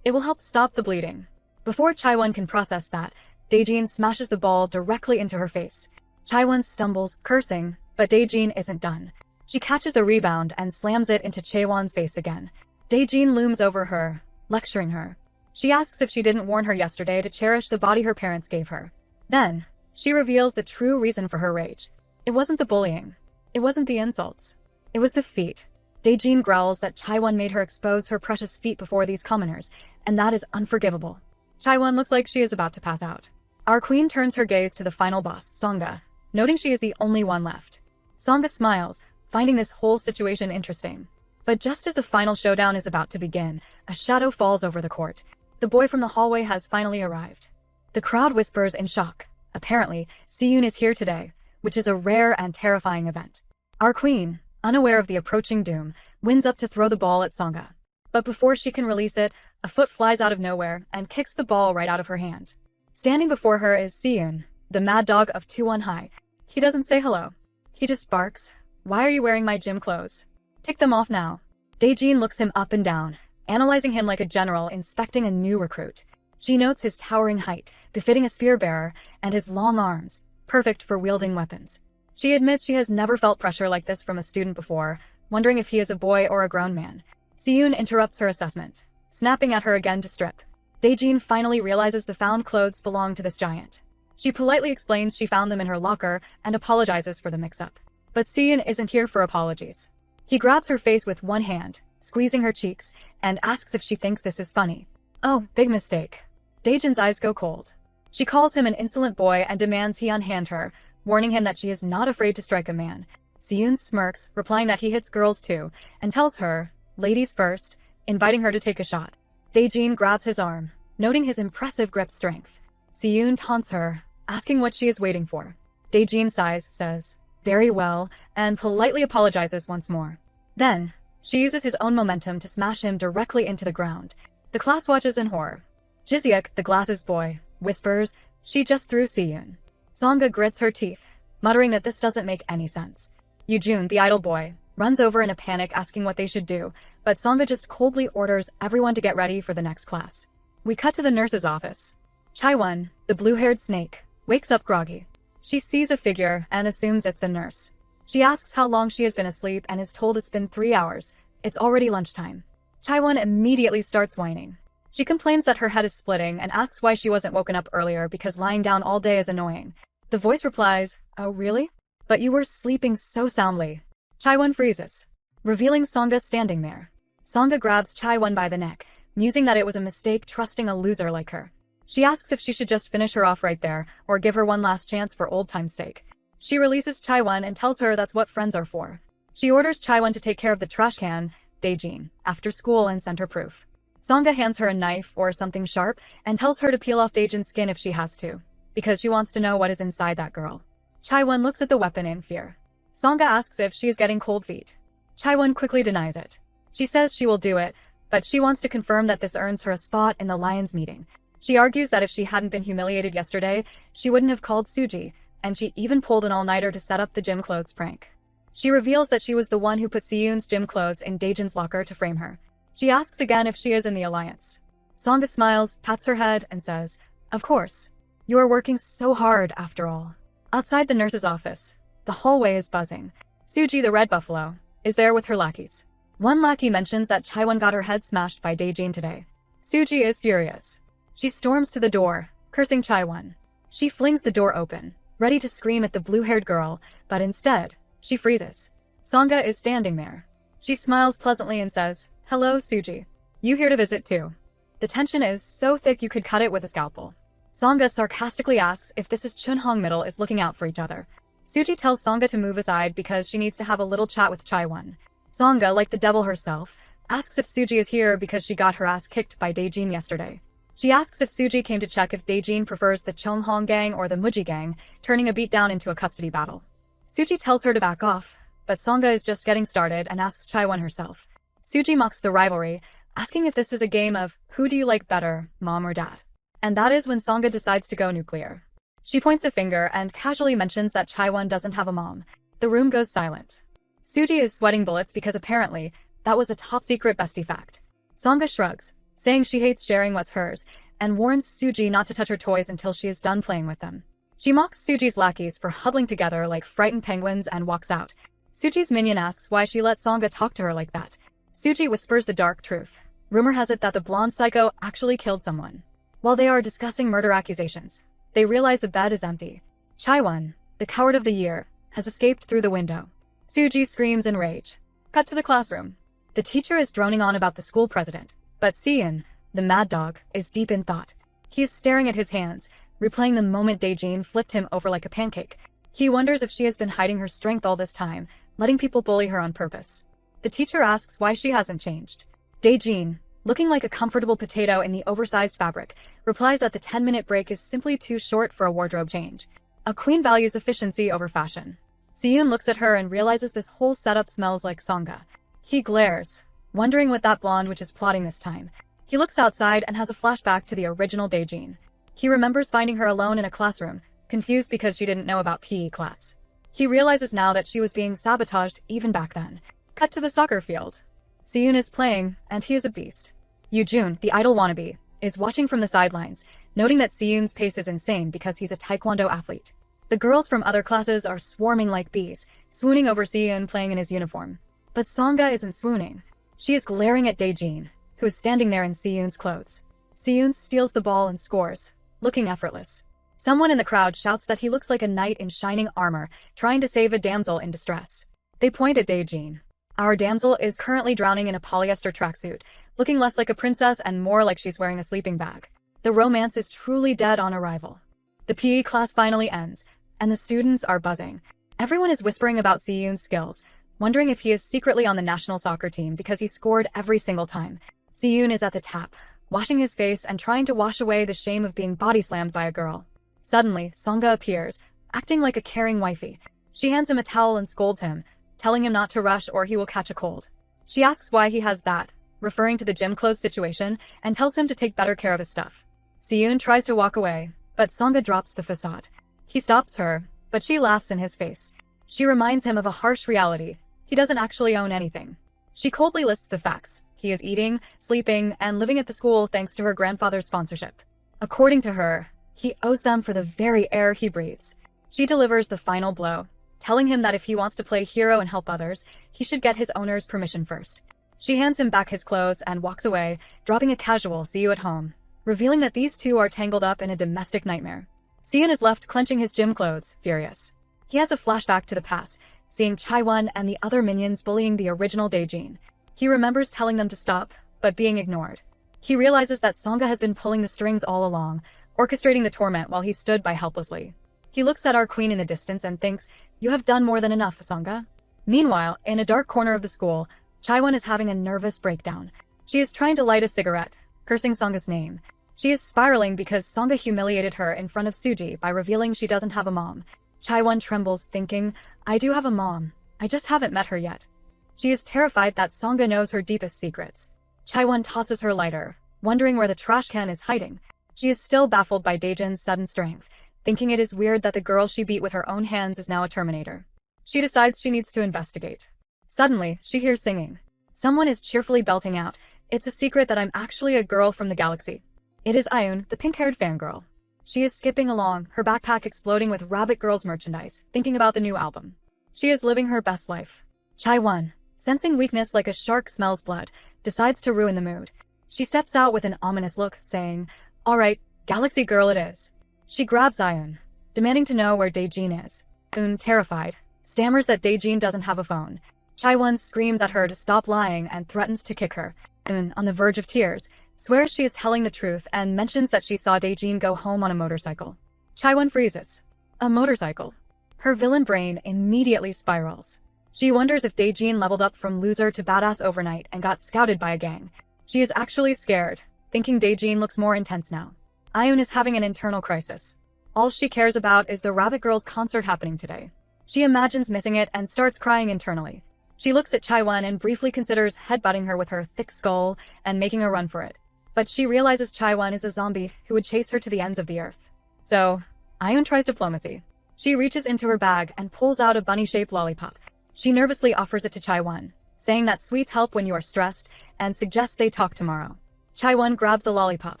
It will help stop the bleeding. Before Chaewon can process that, Daejin smashes the ball directly into her face. Chaewon stumbles, cursing, but Daejin isn't done. She catches the rebound and slams it into Chaewon's face again. Daejin looms over her, lecturing her. She asks if she didn't warn her yesterday to cherish the body her parents gave her. Then, she reveals the true reason for her rage. It wasn't the bullying. It wasn't the insults. It was the feet. Daejin growls that Chaewon made her expose her precious feet before these commoners, and that is unforgivable. Chaewon looks like she is about to pass out. Our queen turns her gaze to the final boss, Sangha, noting she is the only one left. Sangha smiles, finding this whole situation interesting. But just as the final showdown is about to begin, a shadow falls over the court. The boy from the hallway has finally arrived. The crowd whispers in shock. Apparently, Siyun is here today, which is a rare and terrifying event. Our queen, unaware of the approaching doom, winds up to throw the ball at Sangha. But before she can release it, a foot flies out of nowhere and kicks the ball right out of her hand. Standing before her is Siyun, the mad dog of 2-1 high. He doesn't say hello. He just barks. "Why are you wearing my gym clothes? Take them off now." Daejin looks him up and down, analyzing him like a general inspecting a new recruit. She notes his towering height, befitting a spear bearer, and his long arms, perfect for wielding weapons. She admits she has never felt pressure like this from a student before, wondering if he is a boy or a grown man. Siyun interrupts her assessment, snapping at her again to strip. Daejin finally realizes the found clothes belong to this giant. She politely explains she found them in her locker and apologizes for the mix-up. But Siyun isn't here for apologies. He grabs her face with one hand, squeezing her cheeks, and asks if she thinks this is funny. Oh, big mistake. Daejin's eyes go cold. She calls him an insolent boy and demands he unhand her, warning him that she is not afraid to strike a man. Siyun smirks, replying that he hits girls too, and tells her, ladies first, inviting her to take a shot. Daejin grabs his arm, noting his impressive grip strength. Siyun taunts her, asking what she is waiting for. Daejin sighs, says, very well, and politely apologizes once more. Then, she uses his own momentum to smash him directly into the ground. The class watches in horror. Jiseok, the glasses boy, whispers, she just threw Siyun. Songa grits her teeth, muttering that this doesn't make any sense. Yujun, the idol boy, runs over in a panic asking what they should do, but Songa just coldly orders everyone to get ready for the next class. We cut to the nurse's office. Chaiwon, the blue-haired snake, wakes up groggy. She sees a figure and assumes it's the nurse. She asks how long she has been asleep and is told it's been 3 hours. It's already lunchtime. Chaiwon immediately starts whining. She complains that her head is splitting and asks why she wasn't woken up earlier because lying down all day is annoying. The voice replies, oh really? But you were sleeping so soundly. Chaiwon freezes, revealing Songa standing there. Songa grabs Chaiwon by the neck, musing that it was a mistake trusting a loser like her. She asks if she should just finish her off right there, or give her one last chance for old time's sake. She releases Chaiwon and tells her that's what friends are for. She orders Chaiwon to take care of the trash can, Daejin, after school and send her proof. Songa hands her a knife or something sharp and tells her to peel off Daejin's skin if she has to, because she wants to know what is inside that girl. Chaiwon looks at the weapon in fear. Songa asks if she is getting cold feet. Chaiwon quickly denies it. She says she will do it, but she wants to confirm that this earns her a spot in the Lions meeting. She argues that if she hadn't been humiliated yesterday, she wouldn't have called Suji, and she even pulled an all-nighter to set up the gym clothes prank. She reveals that she was the one who put Siyun's gym clothes in Daejin's locker to frame her. She asks again if she is in the alliance. Songa smiles, pats her head, and says, of course. You are working so hard, after all. Outside the nurse's office, the hallway is buzzing. Suji, the red buffalo, is there with her lackeys. One lackey mentions that Chaiwon got her head smashed by Daejin today. Suji is furious. She storms to the door, cursing Chaiwon. She flings the door open, ready to scream at the blue-haired girl, but instead, she freezes. Songa is standing there. She smiles pleasantly and says, hello, Suji. You here to visit too? The tension is so thick you could cut it with a scalpel. Songa sarcastically asks if this is Chunhong Middle is looking out for each other. Suji tells Songa to move aside because she needs to have a little chat with Chaiwon. Songa, like the devil herself, asks if Suji is here because she got her ass kicked by Daejin yesterday. She asks if Suji came to check if Daejin prefers the Chunhong gang or the Muji gang, turning a beatdown into a custody battle. Suji tells her to back off, but Songa is just getting started and asks Chaiwon herself. Suji mocks the rivalry, asking if this is a game of who do you like better, mom or dad? And that is when Songa decides to go nuclear. She points a finger and casually mentions that Chaiwon doesn't have a mom. The room goes silent. Suji is sweating bullets because apparently, that was a top-secret bestie fact. Songa shrugs, saying she hates sharing what's hers, and warns Suji not to touch her toys until she is done playing with them. She mocks Suji's lackeys for huddling together like frightened penguins and walks out. Suji's minion asks why she let Songa talk to her like that. Suji whispers the dark truth. Rumor has it that the blonde psycho actually killed someone. While they are discussing murder accusations, they realize the bed is empty. Chaiwon, the coward of the year, has escaped through the window. Suji screams in rage. Cut to the classroom. The teacher is droning on about the school president, but Siyun, the mad dog, is deep in thought. He is staring at his hands, replaying the moment Daejin flipped him over like a pancake. He wonders if she has been hiding her strength all this time, letting people bully her on purpose. The teacher asks why she hasn't changed. Daejin, looking like a comfortable potato in the oversized fabric, replies that the 10-minute break is simply too short for a wardrobe change. A queen values efficiency over fashion. Siyun looks at her and realizes this whole setup smells like Songa. He glares, wondering what that blonde witch is plotting this time. He looks outside and has a flashback to the original Daejin. He remembers finding her alone in a classroom, confused because she didn't know about PE class. He realizes now that she was being sabotaged even back then. Cut to the soccer field. Siyun is playing, and he is a beast. Yujun, the idol wannabe, is watching from the sidelines, noting that Siyun's pace is insane because he's a taekwondo athlete. The girls from other classes are swarming like bees, swooning over Siyun playing in his uniform. But Sangha isn't swooning. She is glaring at Daejin, who is standing there in Siyun's clothes. Siyun steals the ball and scores, looking effortless. Someone in the crowd shouts that he looks like a knight in shining armor, trying to save a damsel in distress. They point at Daejin. Our damsel is currently drowning in a polyester tracksuit, looking less like a princess and more like she's wearing a sleeping bag. The romance is truly dead on arrival. The PE class finally ends, and the students are buzzing. Everyone is whispering about Siyun's skills, wondering if he is secretly on the national soccer team because he scored every single time. Siyun is at the tap, washing his face and trying to wash away the shame of being body-slammed by a girl. Suddenly, Sangha appears, acting like a caring wifey. She hands him a towel and scolds him, telling him not to rush or he will catch a cold. She asks why he has that, referring to the gym clothes situation, and tells him to take better care of his stuff. Siyun tries to walk away, but Sangha drops the facade. He stops her, but she laughs in his face. She reminds him of a harsh reality. He doesn't actually own anything. She coldly lists the facts. He is eating, sleeping, and living at the school thanks to her grandfather's sponsorship. According to her, he owes them for the very air he breathes. She delivers the final blow, telling him that if he wants to play hero and help others, he should get his owner's permission first. She hands him back his clothes and walks away, dropping a casual "see you at home," revealing that these two are tangled up in a domestic nightmare. Siyun is left clenching his gym clothes, furious. He has a flashback to the past, seeing Chaiwon and the other minions bullying the original Daejin. He remembers telling them to stop, but being ignored. He realizes that Sangha has been pulling the strings all along, orchestrating the torment while he stood by helplessly. He looks at our queen in the distance and thinks, "You have done more than enough, Sangha." Meanwhile, in a dark corner of the school, Chaiwon is having a nervous breakdown. She is trying to light a cigarette, cursing Sangha's name. She is spiraling because Sangha humiliated her in front of Suji by revealing she doesn't have a mom. Chaiwon trembles, thinking, "I do have a mom. I just haven't met her yet." She is terrified that Sangha knows her deepest secrets. Chaiwon tosses her lighter, wondering where the trash can is hiding. She is still baffled by Daejin's sudden strength, thinking it is weird that the girl she beat with her own hands is now a Terminator. She decides she needs to investigate. Suddenly, she hears singing. Someone is cheerfully belting out, "It's a secret that I'm actually a girl from the galaxy." It is Ayun, the pink-haired fangirl. She is skipping along, her backpack exploding with Rabbit Girls merchandise, thinking about the new album. She is living her best life. Chaiwon, sensing weakness like a shark smells blood, decides to ruin the mood. She steps out with an ominous look, saying, "All right, Galaxy Girl it is." She grabs Ayun, demanding to know where Daejin is. Ayun, terrified, stammers that Daejin doesn't have a phone. Chaiwon screams at her to stop lying and threatens to kick her. Ayun, on the verge of tears, swears she is telling the truth and mentions that she saw Daejin go home on a motorcycle. Chaiwon freezes. A motorcycle. Her villain brain immediately spirals. She wonders if Daejin leveled up from loser to badass overnight and got scouted by a gang. She is actually scared, thinking Daejin looks more intense now. Ayun is having an internal crisis. All she cares about is the Rabbit Girls concert happening today. She imagines missing it and starts crying internally. She looks at Chaiwon and briefly considers headbutting her with her thick skull and making a run for it. But she realizes Chaiwon is a zombie who would chase her to the ends of the earth. So, Ayun tries diplomacy. She reaches into her bag and pulls out a bunny-shaped lollipop. She nervously offers it to Chaiwon, saying that sweets help when you are stressed and suggests they talk tomorrow. Chaiwon grabs the lollipop,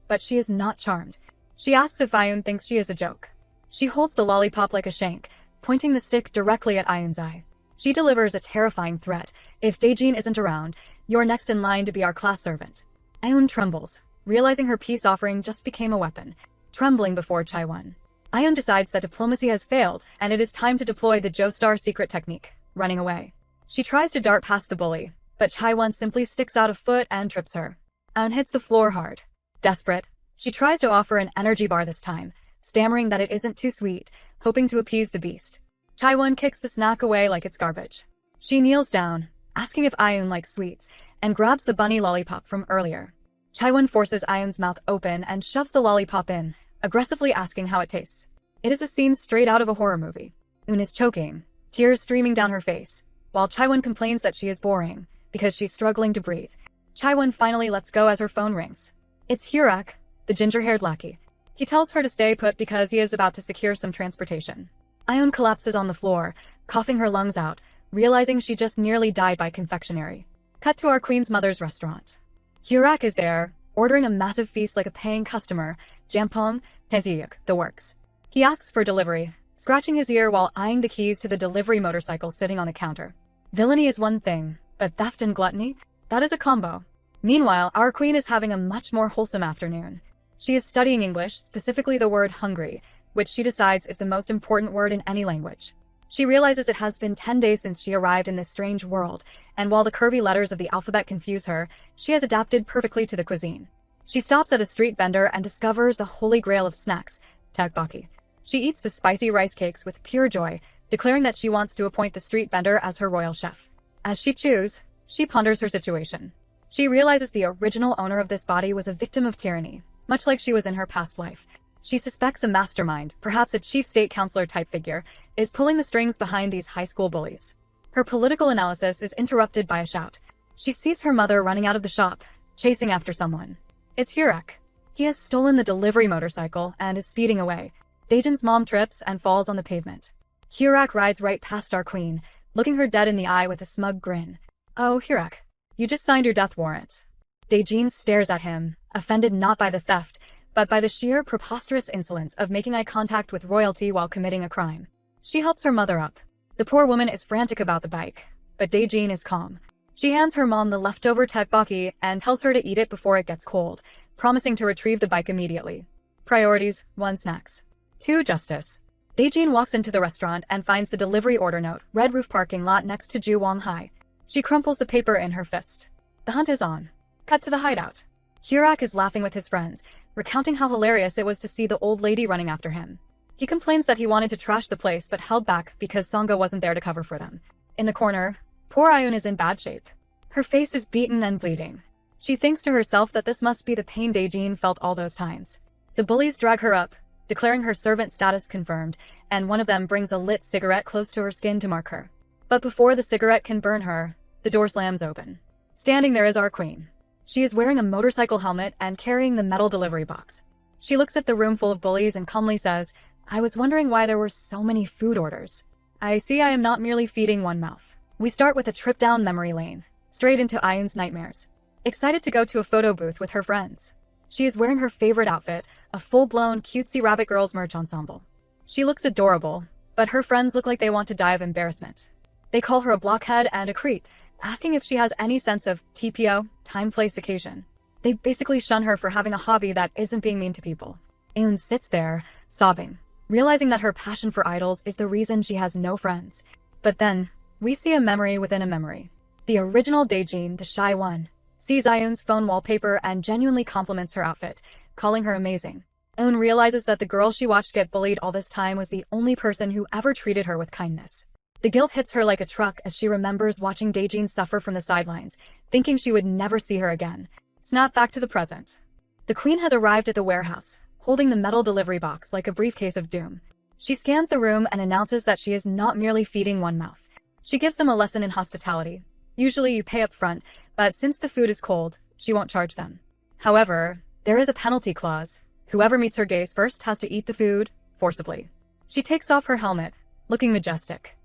but she is not charmed. She asks if Ayun thinks she is a joke. She holds the lollipop like a shank, pointing the stick directly at Ayun's eye. She delivers a terrifying threat. "If Daejin isn't around, you're next in line to be our class servant." Ayun trembles, realizing her peace offering just became a weapon, trembling before Chaiwon. Ayun decides that diplomacy has failed, and it is time to deploy the Joestar secret technique, running away. She tries to dart past the bully, but Chaiwon simply sticks out a foot and trips her. Ayun hits the floor hard. Desperate, she tries to offer an energy bar this time, stammering that it isn't too sweet, hoping to appease the beast. Chaiwon kicks the snack away like it's garbage. She kneels down, asking if Ayun likes sweets, and grabs the bunny lollipop from earlier. Chaiwon forces Ayun's mouth open and shoves the lollipop in, aggressively asking how it tastes. It is a scene straight out of a horror movie. Ayun is choking, tears streaming down her face, while Chaiwon complains that she is boring, because she's struggling to breathe. Chaiwon finally lets go as her phone rings. It's Heroine, the ginger-haired lackey. He tells her to stay put because he is about to secure some transportation. Ayun collapses on the floor, coughing her lungs out, realizing she just nearly died by confectionery. Cut to our queen's mother's restaurant. Heroine is there, ordering a massive feast like a paying customer, jampong, tteokguk, the works. He asks for delivery, scratching his ear while eyeing the keys to the delivery motorcycle sitting on the counter. Villainy is one thing, but theft and gluttony? That is a combo. Meanwhile, our queen is having a much more wholesome afternoon. She is studying English, specifically the word hungry, which she decides is the most important word in any language. She realizes it has been 10 days since she arrived in this strange world, and while the curvy letters of the alphabet confuse her, she has adapted perfectly to the cuisine. She stops at a street vendor and discovers the holy grail of snacks, tteokbokki. She eats the spicy rice cakes with pure joy, declaring that she wants to appoint the street vendor as her royal chef. As she chews, she ponders her situation. She realizes the original owner of this body was a victim of tyranny, much like she was in her past life. She suspects a mastermind, perhaps a chief state counselor type figure, is pulling the strings behind these high school bullies. Her political analysis is interrupted by a shout. She sees her mother running out of the shop, chasing after someone. It's Heroine. He has stolen the delivery motorcycle and is speeding away. Daejin's mom trips and falls on the pavement. Heroine rides right past our queen, looking her dead in the eye with a smug grin. Oh, Heroine, you just signed your death warrant. Daejin stares at him, offended not by the theft, but by the sheer preposterous insolence of making eye contact with royalty while committing a crime. She helps her mother up. The poor woman is frantic about the bike, but Daejin is calm. She hands her mom the leftover tteokbokki and tells her to eat it before it gets cold, promising to retrieve the bike immediately. Priorities: 1. Snacks. 2. Justice. Daejin walks into the restaurant and finds the delivery order note, red roof parking lot next to Juwang High. She crumples the paper in her fist. The hunt is on. Cut to the hideout. Heroine is laughing with his friends, recounting how hilarious it was to see the old lady running after him. He complains that he wanted to trash the place but held back because Sangha wasn't there to cover for them. In the corner, poor Ayun is in bad shape. Her face is beaten and bleeding. She thinks to herself that this must be the pain Daejin felt all those times. The bullies drag her up, declaring her servant status confirmed, and one of them brings a lit cigarette close to her skin to mark her. But before the cigarette can burn her, the door slams open. Standing there is our queen. She is wearing a motorcycle helmet and carrying the metal delivery box. She looks at the room full of bullies and calmly says, "I was wondering why there were so many food orders. I see I am not merely feeding one mouth." We start with a trip down memory lane, straight into Ayun's nightmares. Excited to go to a photo booth with her friends. She is wearing her favorite outfit, a full-blown cutesy rabbit girls merch ensemble. She looks adorable, but her friends look like they want to die of embarrassment. They call her a blockhead and a creep, asking if she has any sense of TPO, time, place, occasion. They basically shun her for having a hobby that isn't being mean to people. Ayun sits there, sobbing, realizing that her passion for idols is the reason she has no friends. But then, we see a memory within a memory. The original Daejin, the shy one, sees Ayun's phone wallpaper and genuinely compliments her outfit, calling her amazing. Ayun realizes that the girl she watched get bullied all this time was the only person who ever treated her with kindness. The guilt hits her like a truck as she remembers watching Daejin suffer from the sidelines, thinking she would never see her again. Snap back to the present. The queen has arrived at the warehouse, holding the metal delivery box like a briefcase of doom. She scans the room and announces that she is not merely feeding one mouth. She gives them a lesson in hospitality. Usually you pay up front, but since the food is cold, she won't charge them. However, there is a penalty clause. Whoever meets her gaze first has to eat the food, forcibly. She takes off her helmet, looking majestic.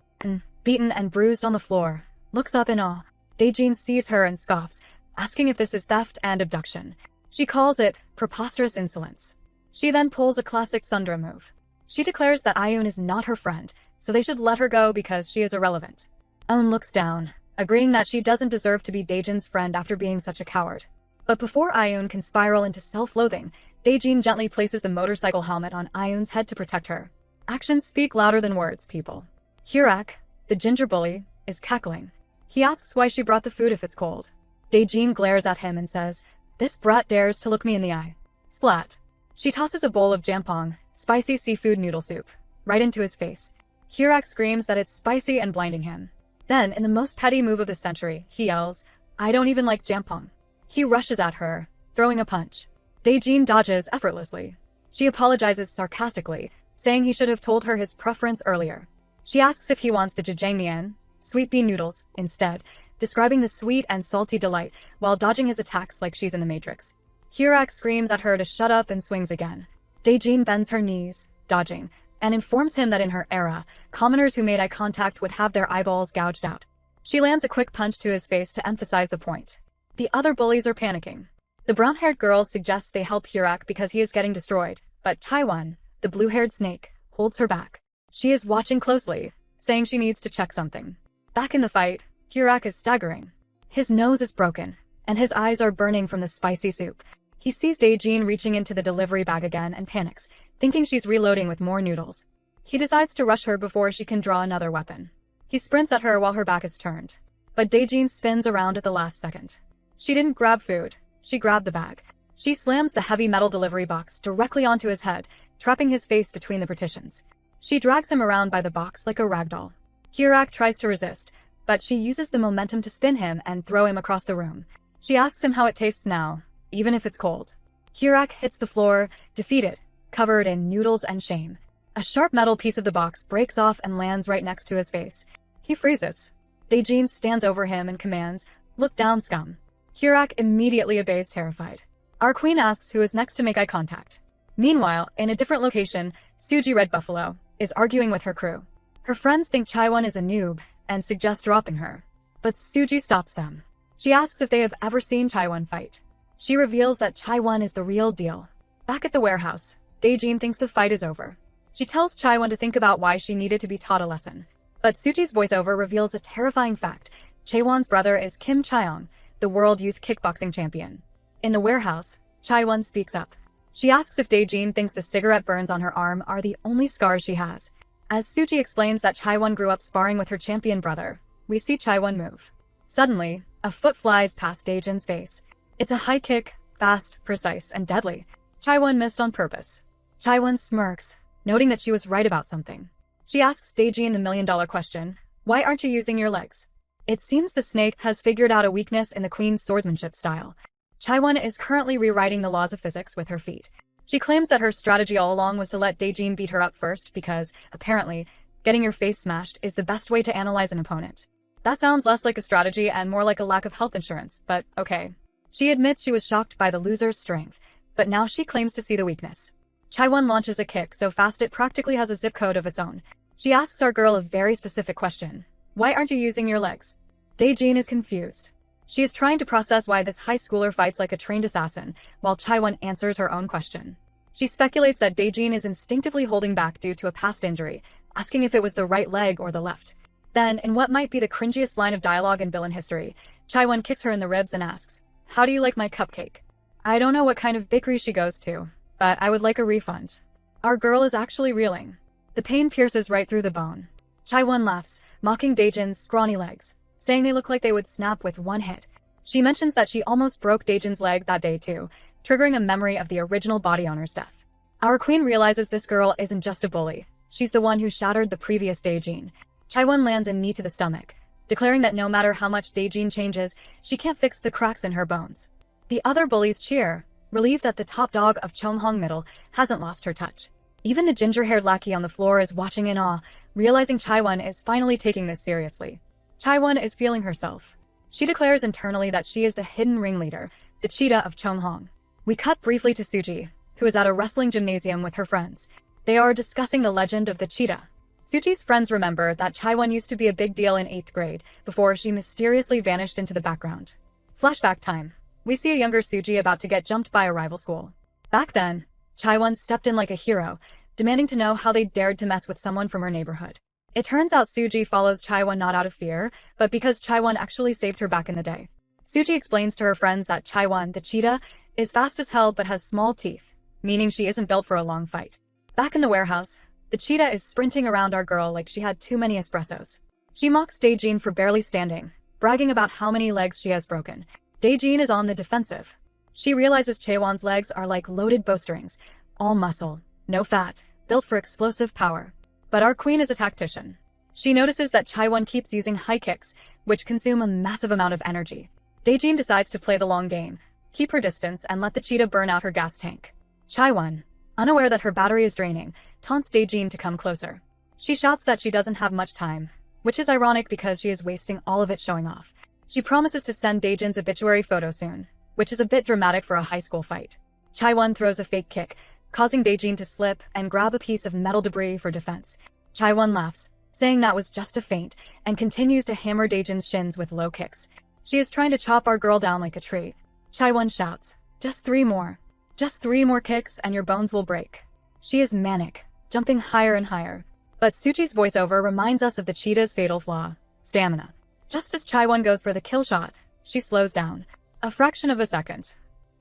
Beaten and bruised on the floor, looks up in awe. Daejin sees her and scoffs, asking if this is theft and abduction. She calls it preposterous insolence. She then pulls a classic Sundra move. She declares that Ayun is not her friend, so they should let her go because she is irrelevant. Ayun looks down, agreeing that she doesn't deserve to be Daejin's friend after being such a coward. But before Ayun can spiral into self-loathing, Daejin gently places the motorcycle helmet on Ayun's head to protect her. Actions speak louder than words, people. Heroine, the ginger bully, is cackling. He asks why she brought the food if it's cold. Daejin glares at him and says, "This brat dares to look me in the eye." Splat. She tosses a bowl of jampong, spicy seafood noodle soup, right into his face. Heroine screams that it's spicy and blinding him. Then, in the most petty move of the century, he yells, "I don't even like jampong." He rushes at her, throwing a punch. Daejin dodges effortlessly. She apologizes sarcastically, saying he should have told her his preference earlier. She asks if he wants the jjajangmyeon, sweet bean noodles, instead, describing the sweet and salty delight while dodging his attacks like she's in the Matrix. Heroine screams at her to shut up and swings again. Daejin bends her knees, dodging, and informs him that in her era, commoners who made eye contact would have their eyeballs gouged out. She lands a quick punch to his face to emphasize the point. The other bullies are panicking. The brown-haired girl suggests they help Heroine because he is getting destroyed, but Taiwan, the blue-haired snake, holds her back. She is watching closely, saying she needs to check something. Back in the fight, Heroine is staggering. His nose is broken, and his eyes are burning from the spicy soup. He sees Dae-jin reaching into the delivery bag again and panics, thinking she's reloading with more noodles. He decides to rush her before she can draw another weapon. He sprints at her while her back is turned. But Dae-jin spins around at the last second. She didn't grab food, she grabbed the bag. She slams the heavy metal delivery box directly onto his head, trapping his face between the partitions. She drags him around by the box like a ragdoll. Heroine tries to resist, but she uses the momentum to spin him and throw him across the room. She asks him how it tastes now, even if it's cold. Heroine hits the floor, defeated, covered in noodles and shame. A sharp metal piece of the box breaks off and lands right next to his face. He freezes. Dae-jin stands over him and commands, "Look down, scum." Heroine immediately obeys, terrified. Our queen asks who is next to make eye contact. Meanwhile, in a different location, Suji Red Buffalo is arguing with her crew. Her friends think Chaiwon is a noob and suggest dropping her. But Suji stops them. She asks if they have ever seen Chaiwon fight. She reveals that Chaiwon is the real deal. Back at the warehouse, Dae-jin thinks the fight is over. She tells Chaiwon to think about why she needed to be taught a lesson. But Suji's voiceover reveals a terrifying fact. Chaiwon's brother is Kim Chaeyoung, the world youth kickboxing champion. In the warehouse, Chaiwon speaks up. She asks if Dae-jin thinks the cigarette burns on her arm are the only scars she has. As Suji explains that Chaiwon grew up sparring with her champion brother, we see Chaiwon move. Suddenly, a foot flies past Dae-jin's face. It's a high kick, fast, precise, and deadly. Chaiwon missed on purpose. Chaiwon smirks, noting that she was right about something. She asks Dae-jin the million-dollar question, "Why aren't you using your legs?" It seems the snake has figured out a weakness in the queen's swordsmanship style. Chaiwon is currently rewriting the laws of physics with her feet. She claims that her strategy all along was to let Dae-jin beat her up first because, apparently, getting your face smashed is the best way to analyze an opponent. That sounds less like a strategy and more like a lack of health insurance, but okay. She admits she was shocked by the loser's strength, but now she claims to see the weakness. Chaiwon launches a kick so fast it practically has a zip code of its own. She asks our girl a very specific question. "Why aren't you using your legs?" Dae-jin is confused. She is trying to process why this high schooler fights like a trained assassin, while Chaiwon answers her own question. She speculates that Dae-jin is instinctively holding back due to a past injury, asking if it was the right leg or the left. Then, in what might be the cringiest line of dialogue in villain history, Chaiwon kicks her in the ribs and asks, "How do you like my cupcake?" I don't know what kind of bakery she goes to, but I would like a refund. Our girl is actually reeling. The pain pierces right through the bone. Chaiwon laughs, mocking Dae-jin's scrawny legs, saying they look like they would snap with one hit. She mentions that she almost broke Dae-jin's leg that day too, triggering a memory of the original body owner's death. Our queen realizes this girl isn't just a bully. She's the one who shattered the previous Dae-jin. Chaiwon lands a knee to the stomach, declaring that no matter how much Dae-jin changes, she can't fix the cracks in her bones. The other bullies cheer, relieved that the top dog of Chomhong Middle hasn't lost her touch. Even the ginger-haired lackey on the floor is watching in awe, realizing Chaiwon is finally taking this seriously. Chaiwon is feeling herself. She declares internally that she is the hidden ringleader, the cheetah of Chomhong. We cut briefly to Suji, who is at a wrestling gymnasium with her friends. They are discussing the legend of the cheetah. Suji's friends remember that Chaiwon used to be a big deal in 8th grade, before she mysteriously vanished into the background. Flashback time. We see a younger Suji about to get jumped by a rival school. Back then, Chaiwon stepped in like a hero, demanding to know how they dared to mess with someone from her neighborhood. It turns out Suji follows Chaiwon not out of fear, but because Chaiwon actually saved her back in the day. Suji explains to her friends that Chaiwon, the cheetah, is fast as hell but has small teeth, meaning she isn't built for a long fight. Back in the warehouse, the cheetah is sprinting around our girl like she had too many espressos. She mocks Dae-jin for barely standing, bragging about how many legs she has broken. Dae-jin is on the defensive. She realizes Chaiwon's legs are like loaded bowstrings, all muscle, no fat, built for explosive power. But our queen is a tactician. She notices that Chaiwon keeps using high kicks, which consume a massive amount of energy. Dae-jin decides to play the long game, keep her distance, and let the cheetah burn out her gas tank. Chaiwon, unaware that her battery is draining, taunts Dae-jin to come closer. She shouts that she doesn't have much time, which is ironic because she is wasting all of it showing off. She promises to send Dae-jin's obituary photo soon, which is a bit dramatic for a high school fight. Chaiwon throws a fake kick, causing Dae-jin to slip and grab a piece of metal debris for defense. Chaiwon laughs, saying that was just a feint, and continues to hammer Dae-jin's shins with low kicks. She is trying to chop our girl down like a tree. Chaiwon shouts, "Just 3 more. Just 3 more kicks and your bones will break." She is manic, jumping higher and higher. But Suchi's voiceover reminds us of the cheetah's fatal flaw: stamina. Just as Chaiwon goes for the kill shot, she slows down. A fraction of a second.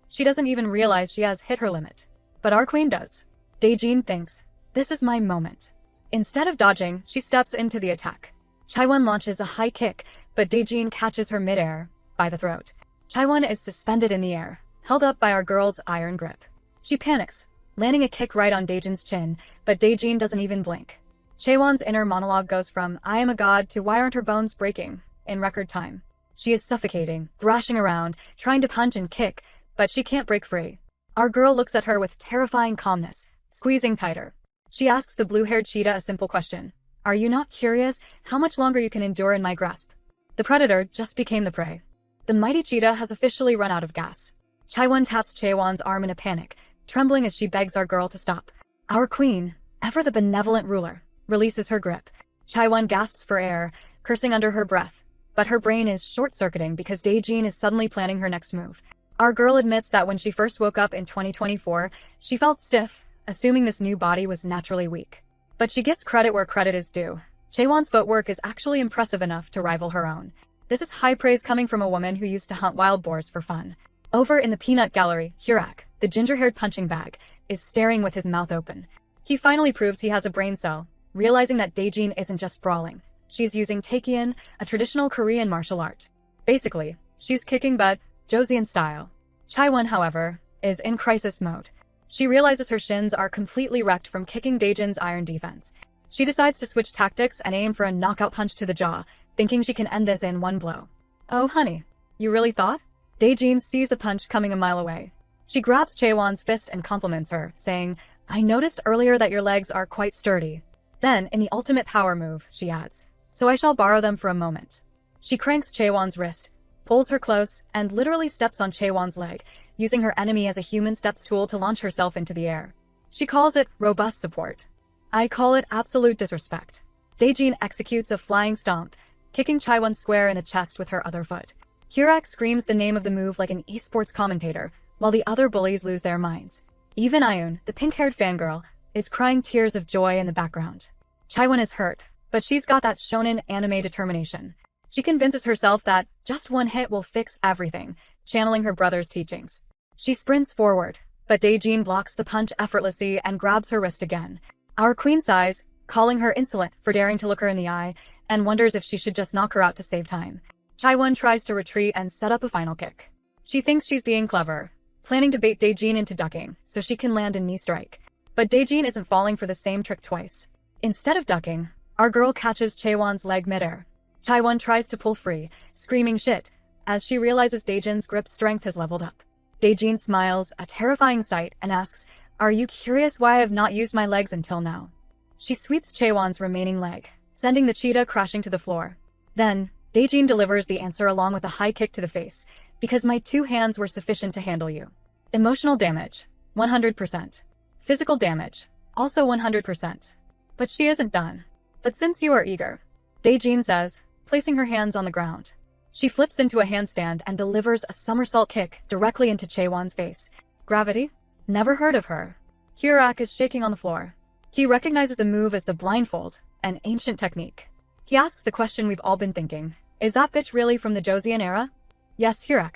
She doesn't even realize she has hit her limit. But our queen does. Daejin thinks, this is my moment. Instead of dodging, she steps into the attack. Chaiwon launches a high kick, but Daejin catches her midair, by the throat. Chaiwon is suspended in the air, held up by our girl's iron grip. She panics, landing a kick right on Daejin's chin, but Daejin doesn't even blink. Chaiwon's inner monologue goes from "I am a god" to "Why aren't her bones breaking?" in record time. She is suffocating, thrashing around, trying to punch and kick, but she can't break free. Our girl looks at her with terrifying calmness, squeezing tighter. She asks the blue-haired cheetah a simple question. Are you not curious how much longer you can endure in my grasp? The predator just became the prey. The mighty cheetah has officially run out of gas. Chaiwon taps Chaiwon's arm in a panic, trembling as she begs our girl to stop. Our queen, ever the benevolent ruler, releases her grip. Chaiwon gasps for air, cursing under her breath. But her brain is short-circuiting because Daejin is suddenly planning her next move. Our girl admits that when she first woke up in 2024, she felt stiff, assuming this new body was naturally weak. But she gives credit where credit is due. Chaiwon's footwork is actually impressive enough to rival her own. This is high praise coming from a woman who used to hunt wild boars for fun. Over in the peanut gallery, Heroine, the ginger-haired punching bag, is staring with his mouth open. He finally proves he has a brain cell, realizing that Daejin isn't just brawling. She's using Taekyon, a traditional Korean martial art. Basically, she's kicking butt, Joseon style. Chaiwon, however, is in crisis mode. She realizes her shins are completely wrecked from kicking Daejin's iron defense. She decides to switch tactics and aim for a knockout punch to the jaw, thinking she can end this in one blow. Oh honey, you really thought? Daejin sees the punch coming a mile away. She grabs Chaiwon's fist and compliments her, saying, I noticed earlier that your legs are quite sturdy. Then, in the ultimate power move, she adds, so I shall borrow them for a moment. She cranks Chaiwon's wrist, pulls her close, and literally steps on Chaiwon's leg, using her enemy as a human steps tool to launch herself into the air. She calls it robust support. I call it absolute disrespect. Daejin executes a flying stomp, kicking Chaiwon square in the chest with her other foot. Heroine screams the name of the move like an esports commentator, while the other bullies lose their minds. Even Ayun, the pink-haired fangirl, is crying tears of joy in the background. Chaiwon is hurt, but she's got that shonen anime determination. She convinces herself that just one hit will fix everything, channeling her brother's teachings. She sprints forward, but Daejin blocks the punch effortlessly and grabs her wrist again. Our queen sighs, calling her insolent for daring to look her in the eye, and wonders if she should just knock her out to save time. Chaiwon tries to retreat and set up a final kick. She thinks she's being clever, planning to bait Daejin into ducking so she can land a knee strike. But Daejin isn't falling for the same trick twice. Instead of ducking, our girl catches Chaiwon's leg midair. Chaiwon tries to pull free, screaming shit, as she realizes Daejin's grip strength has leveled up. Daejin smiles, a terrifying sight, and asks, Are you curious why I have not used my legs until now? She sweeps Chaiwon's remaining leg, sending the cheetah crashing to the floor. Then, Daejin delivers the answer along with a high kick to the face, because my 2 hands were sufficient to handle you. Emotional damage, 100%. Physical damage, also 100%. But she isn't done. But since you are eager, Daejin says, placing her hands on the ground. She flips into a handstand and delivers a somersault kick directly into Chaiwon's face. Gravity? Never heard of her. Heroine is shaking on the floor. He recognizes the move as the blindfold, an ancient technique. He asks the question we've all been thinking. Is that bitch really from the Joseon era? Yes, Heroine.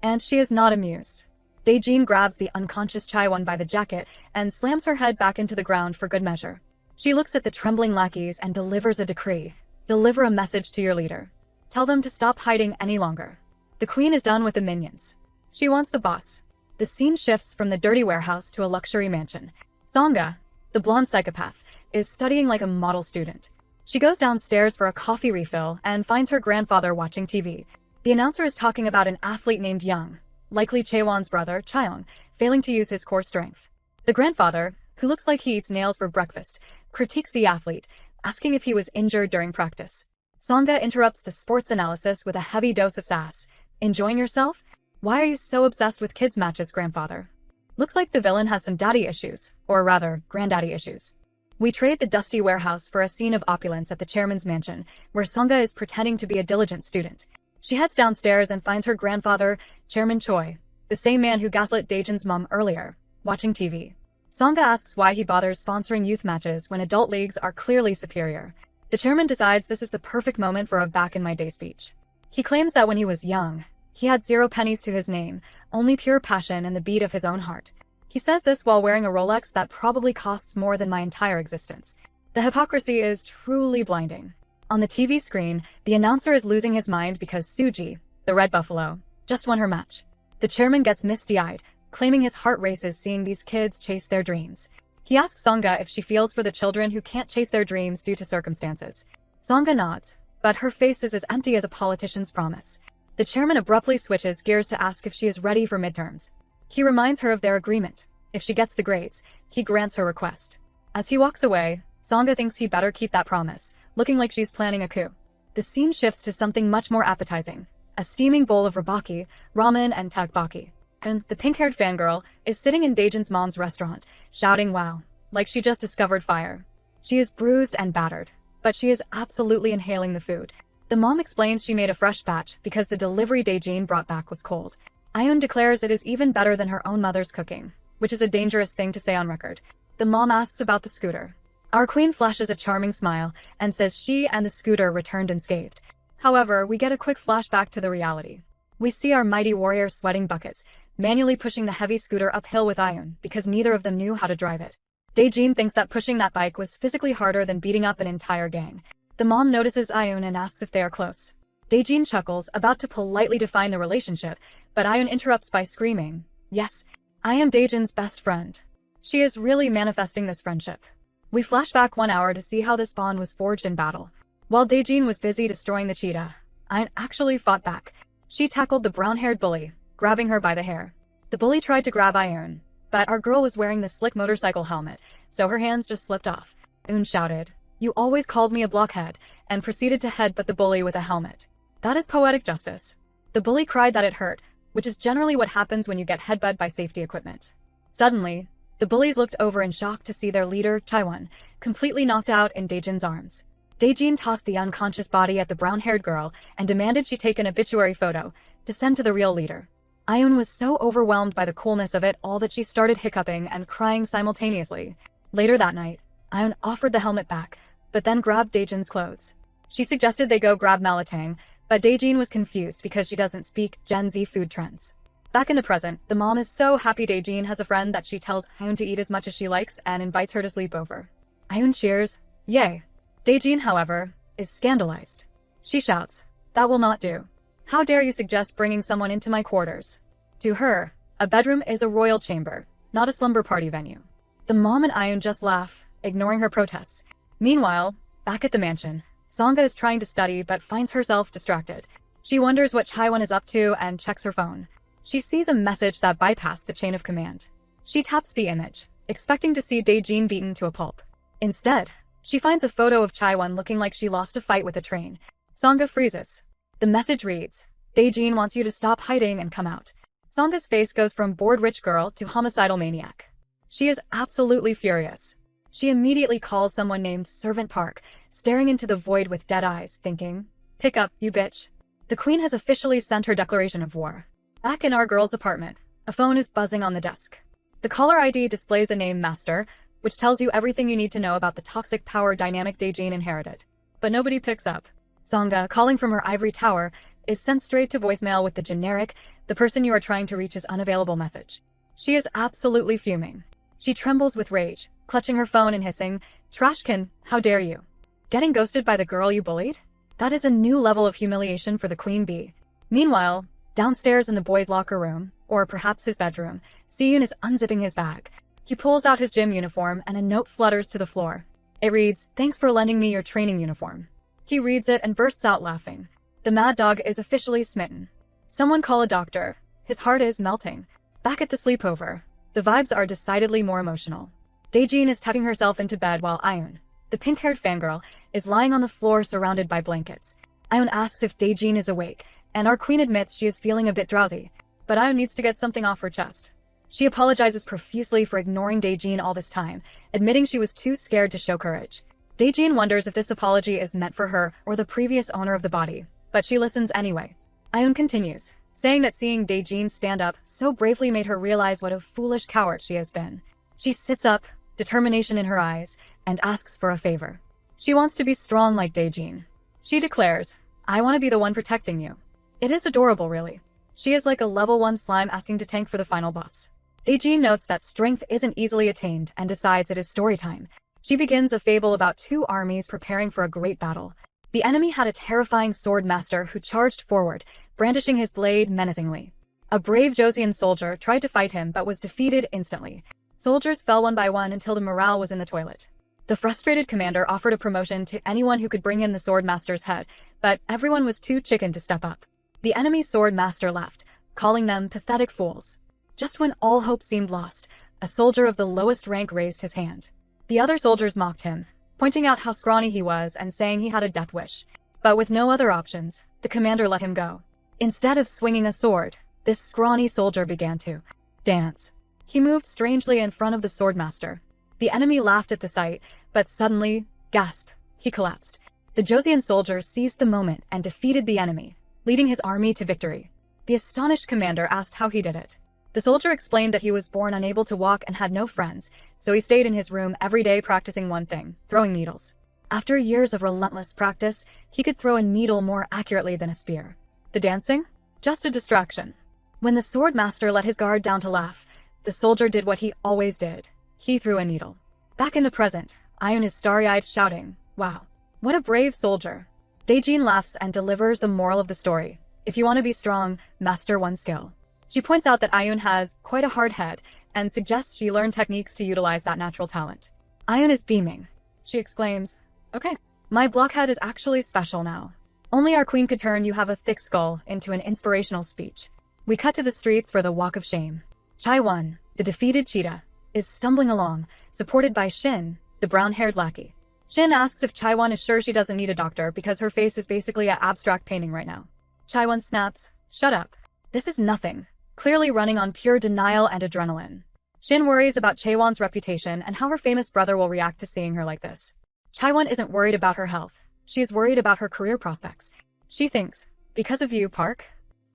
And she is not amused. Daejin grabs the unconscious Chaiwon by the jacket and slams her head back into the ground for good measure. She looks at the trembling lackeys and delivers a decree. Deliver a message to your leader. Tell them to stop hiding any longer. The queen is done with the minions. She wants the boss. The scene shifts from the dirty warehouse to a luxury mansion. Songa, the blonde psychopath, is studying like a model student. She goes downstairs for a coffee refill and finds her grandfather watching TV. The announcer is talking about an athlete named Young, likely Chaewon's brother, Chaeyoung, failing to use his core strength. The grandfather, who looks like he eats nails for breakfast, critiques the athlete, asking if he was injured during practice. Songa interrupts the sports analysis with a heavy dose of sass. Enjoying yourself? Why are you so obsessed with kids' matches, grandfather? Looks like the villain has some daddy issues, or rather, granddaddy issues. We trade the dusty warehouse for a scene of opulence at the chairman's mansion, where Songa is pretending to be a diligent student. She heads downstairs and finds her grandfather, Chairman Choi, the same man who gaslit Daejin's mom earlier, watching TV. Sangha asks why he bothers sponsoring youth matches when adult leagues are clearly superior. The chairman decides this is the perfect moment for a back-in-my-day speech. He claims that when he was young, he had 0 pennies to his name, only pure passion and the beat of his own heart. He says this while wearing a Rolex that probably costs more than my entire existence. The hypocrisy is truly blinding. On the TV screen, the announcer is losing his mind because Suji, the red buffalo, just won her match. The chairman gets misty-eyed, claiming his heart races seeing these kids chase their dreams. He asks Sangha if she feels for the children who can't chase their dreams due to circumstances. Sangha nods, but her face is as empty as a politician's promise. The chairman abruptly switches gears to ask if she is ready for midterms. He reminds her of their agreement. If she gets the grades, he grants her request. As he walks away, Sangha thinks he better keep that promise, looking like she's planning a coup. The scene shifts to something much more appetizing. A steaming bowl of rabaki, ramen, and tteokbokki. And the pink-haired fangirl is sitting in Daejin's mom's restaurant, shouting wow, like she just discovered fire. She is bruised and battered, but she is absolutely inhaling the food. The mom explains she made a fresh batch because the delivery Daejin brought back was cold. Ayun declares it is even better than her own mother's cooking, which is a dangerous thing to say on record. The mom asks about the scooter. Our queen flashes a charming smile and says she and the scooter returned unscathed. However, we get a quick flashback to the reality. We see our mighty warriors sweating buckets, manually pushing the heavy scooter uphill with Ayun because neither of them knew how to drive it. Daejin thinks that pushing that bike was physically harder than beating up an entire gang. The mom notices Ayun and asks if they are close. Daejin chuckles, about to politely define the relationship, but Ayun interrupts by screaming, "Yes, I am Daejin's best friend." She is really manifesting this friendship. We flash back 1 hour to see how this bond was forged in battle. While Daejin was busy destroying the cheetah, Ayun actually fought back. She tackled the brown-haired bully, grabbing her by the hair. The bully tried to grab Ayun, but our girl was wearing the slick motorcycle helmet, so her hands just slipped off. Ayun shouted, "You always called me a blockhead," and proceeded to headbutt the bully with a helmet. That is poetic justice. The bully cried that it hurt, which is generally what happens when you get headbutted by safety equipment. Suddenly, the bullies looked over in shock to see their leader, Chaiwon, completely knocked out in Daejin's arms. Daejin tossed the unconscious body at the brown-haired girl and demanded she take an obituary photo to send to the real leader. Ayun was so overwhelmed by the coolness of it all that she started hiccuping and crying simultaneously. Later that night, Ayun offered the helmet back, but then grabbed Daejin's clothes. She suggested they go grab Malatang, but Daejin was confused because she doesn't speak Gen Z food trends. Back in the present, the mom is so happy Daejin has a friend that she tells Ayun to eat as much as she likes and invites her to sleep over. Ayun cheers, yay. Daejin, however, is scandalized. She shouts, "That will not do. How dare you suggest bringing someone into my quarters?" To her, a bedroom is a royal chamber, not a slumber party venue. The mom and Ayun just laugh, ignoring her protests. Meanwhile, back at the mansion, Sangha is trying to study but finds herself distracted. She wonders what Chaiwon is up to and checks her phone. She sees a message that bypassed the chain of command. She taps the image, expecting to see Daejin beaten to a pulp. Instead, she finds a photo of Chaiwon looking like she lost a fight with a train. Sangha freezes. The message reads, "Daejin wants you to stop hiding and come out." Sangha's face goes from bored rich girl to homicidal maniac. She is absolutely furious. She immediately calls someone named Servant Park, staring into the void with dead eyes, thinking, "Pick up, you bitch." The queen has officially sent her declaration of war. Back in our girl's apartment, a phone is buzzing on the desk. The caller ID displays the name Master, which tells you everything you need to know about the toxic power dynamic Daejin inherited. But nobody picks up. Sangha, calling from her ivory tower, is sent straight to voicemail with the generic, "The person you are trying to reach is unavailable" message. She is absolutely fuming. She trembles with rage, clutching her phone and hissing, "Trashkin, how dare you? Getting ghosted by the girl you bullied? That is a new level of humiliation for the queen bee." Meanwhile, downstairs in the boys' locker room, or perhaps his bedroom, Seyun is unzipping his bag. He pulls out his gym uniform and a note flutters to the floor. It reads, "Thanks for lending me your training uniform." He reads it and bursts out laughing. The mad dog is officially smitten. Someone call a doctor. His heart is melting. Back at the sleepover, the vibes are decidedly more emotional. Daejin is tucking herself into bed while Ayun, the pink-haired fangirl, is lying on the floor surrounded by blankets. Ayun asks if Daejin is awake, and our queen admits she is feeling a bit drowsy, but Ayun needs to get something off her chest. She apologizes profusely for ignoring Daejin all this time, admitting she was too scared to show courage. Daejin wonders if this apology is meant for her or the previous owner of the body, but she listens anyway. Ayun continues, saying that seeing Daejin stand up so bravely made her realize what a foolish coward she has been. She sits up, determination in her eyes, and asks for a favor. She wants to be strong like Daejin. She declares, I want to be the one protecting you. It is adorable, really. She is like a level 1 slime asking to tank for the final boss. Daejin notes that strength isn't easily attained and decides it is story time. She begins a fable about 2 armies preparing for a great battle. The enemy had a terrifying sword master who charged forward, brandishing his blade menacingly. A brave Joseon soldier tried to fight him but was defeated instantly. Soldiers fell one by one until the morale was in the toilet. The frustrated commander offered a promotion to anyone who could bring him the sword master's head, but everyone was too chicken to step up. The enemy sword master left, calling them pathetic fools. Just when all hope seemed lost, a soldier of the lowest rank raised his hand. The other soldiers mocked him, pointing out how scrawny he was and saying he had a death wish. But with no other options, the commander let him go. Instead of swinging a sword, this scrawny soldier began to dance. He moved strangely in front of the swordmaster. The enemy laughed at the sight, but suddenly, gasp, he collapsed. The Joseon soldier seized the moment and defeated the enemy, leading his army to victory. The astonished commander asked how he did it. The soldier explained that he was born unable to walk and had no friends, so he stayed in his room every day practicing one thing, throwing needles. After years of relentless practice, he could throw a needle more accurately than a spear. The dancing? Just a distraction. When the sword master let his guard down to laugh, the soldier did what he always did. He threw a needle. Back in the present, Ayun is starry-eyed shouting, wow, what a brave soldier. Daejin laughs and delivers the moral of the story. If you want to be strong, master one skill. She points out that Ayun has quite a hard head and suggests she learn techniques to utilize that natural talent. Ayun is beaming. She exclaims, okay, my blockhead is actually special now. Only our queen could turn you have a thick skull into an inspirational speech. We cut to the streets for the walk of shame. Chaiwon, the defeated cheetah, is stumbling along, supported by Shin, the brown-haired lackey. Shin asks if Chaiwon is sure she doesn't need a doctor because her face is basically an abstract painting right now. Chaiwon snaps, shut up. This is nothing. Clearly running on pure denial and adrenaline. Shin worries about Chaiwon's reputation and how her famous brother will react to seeing her like this. Chaiwon isn't worried about her health. She is worried about her career prospects. She thinks, because of you, Park,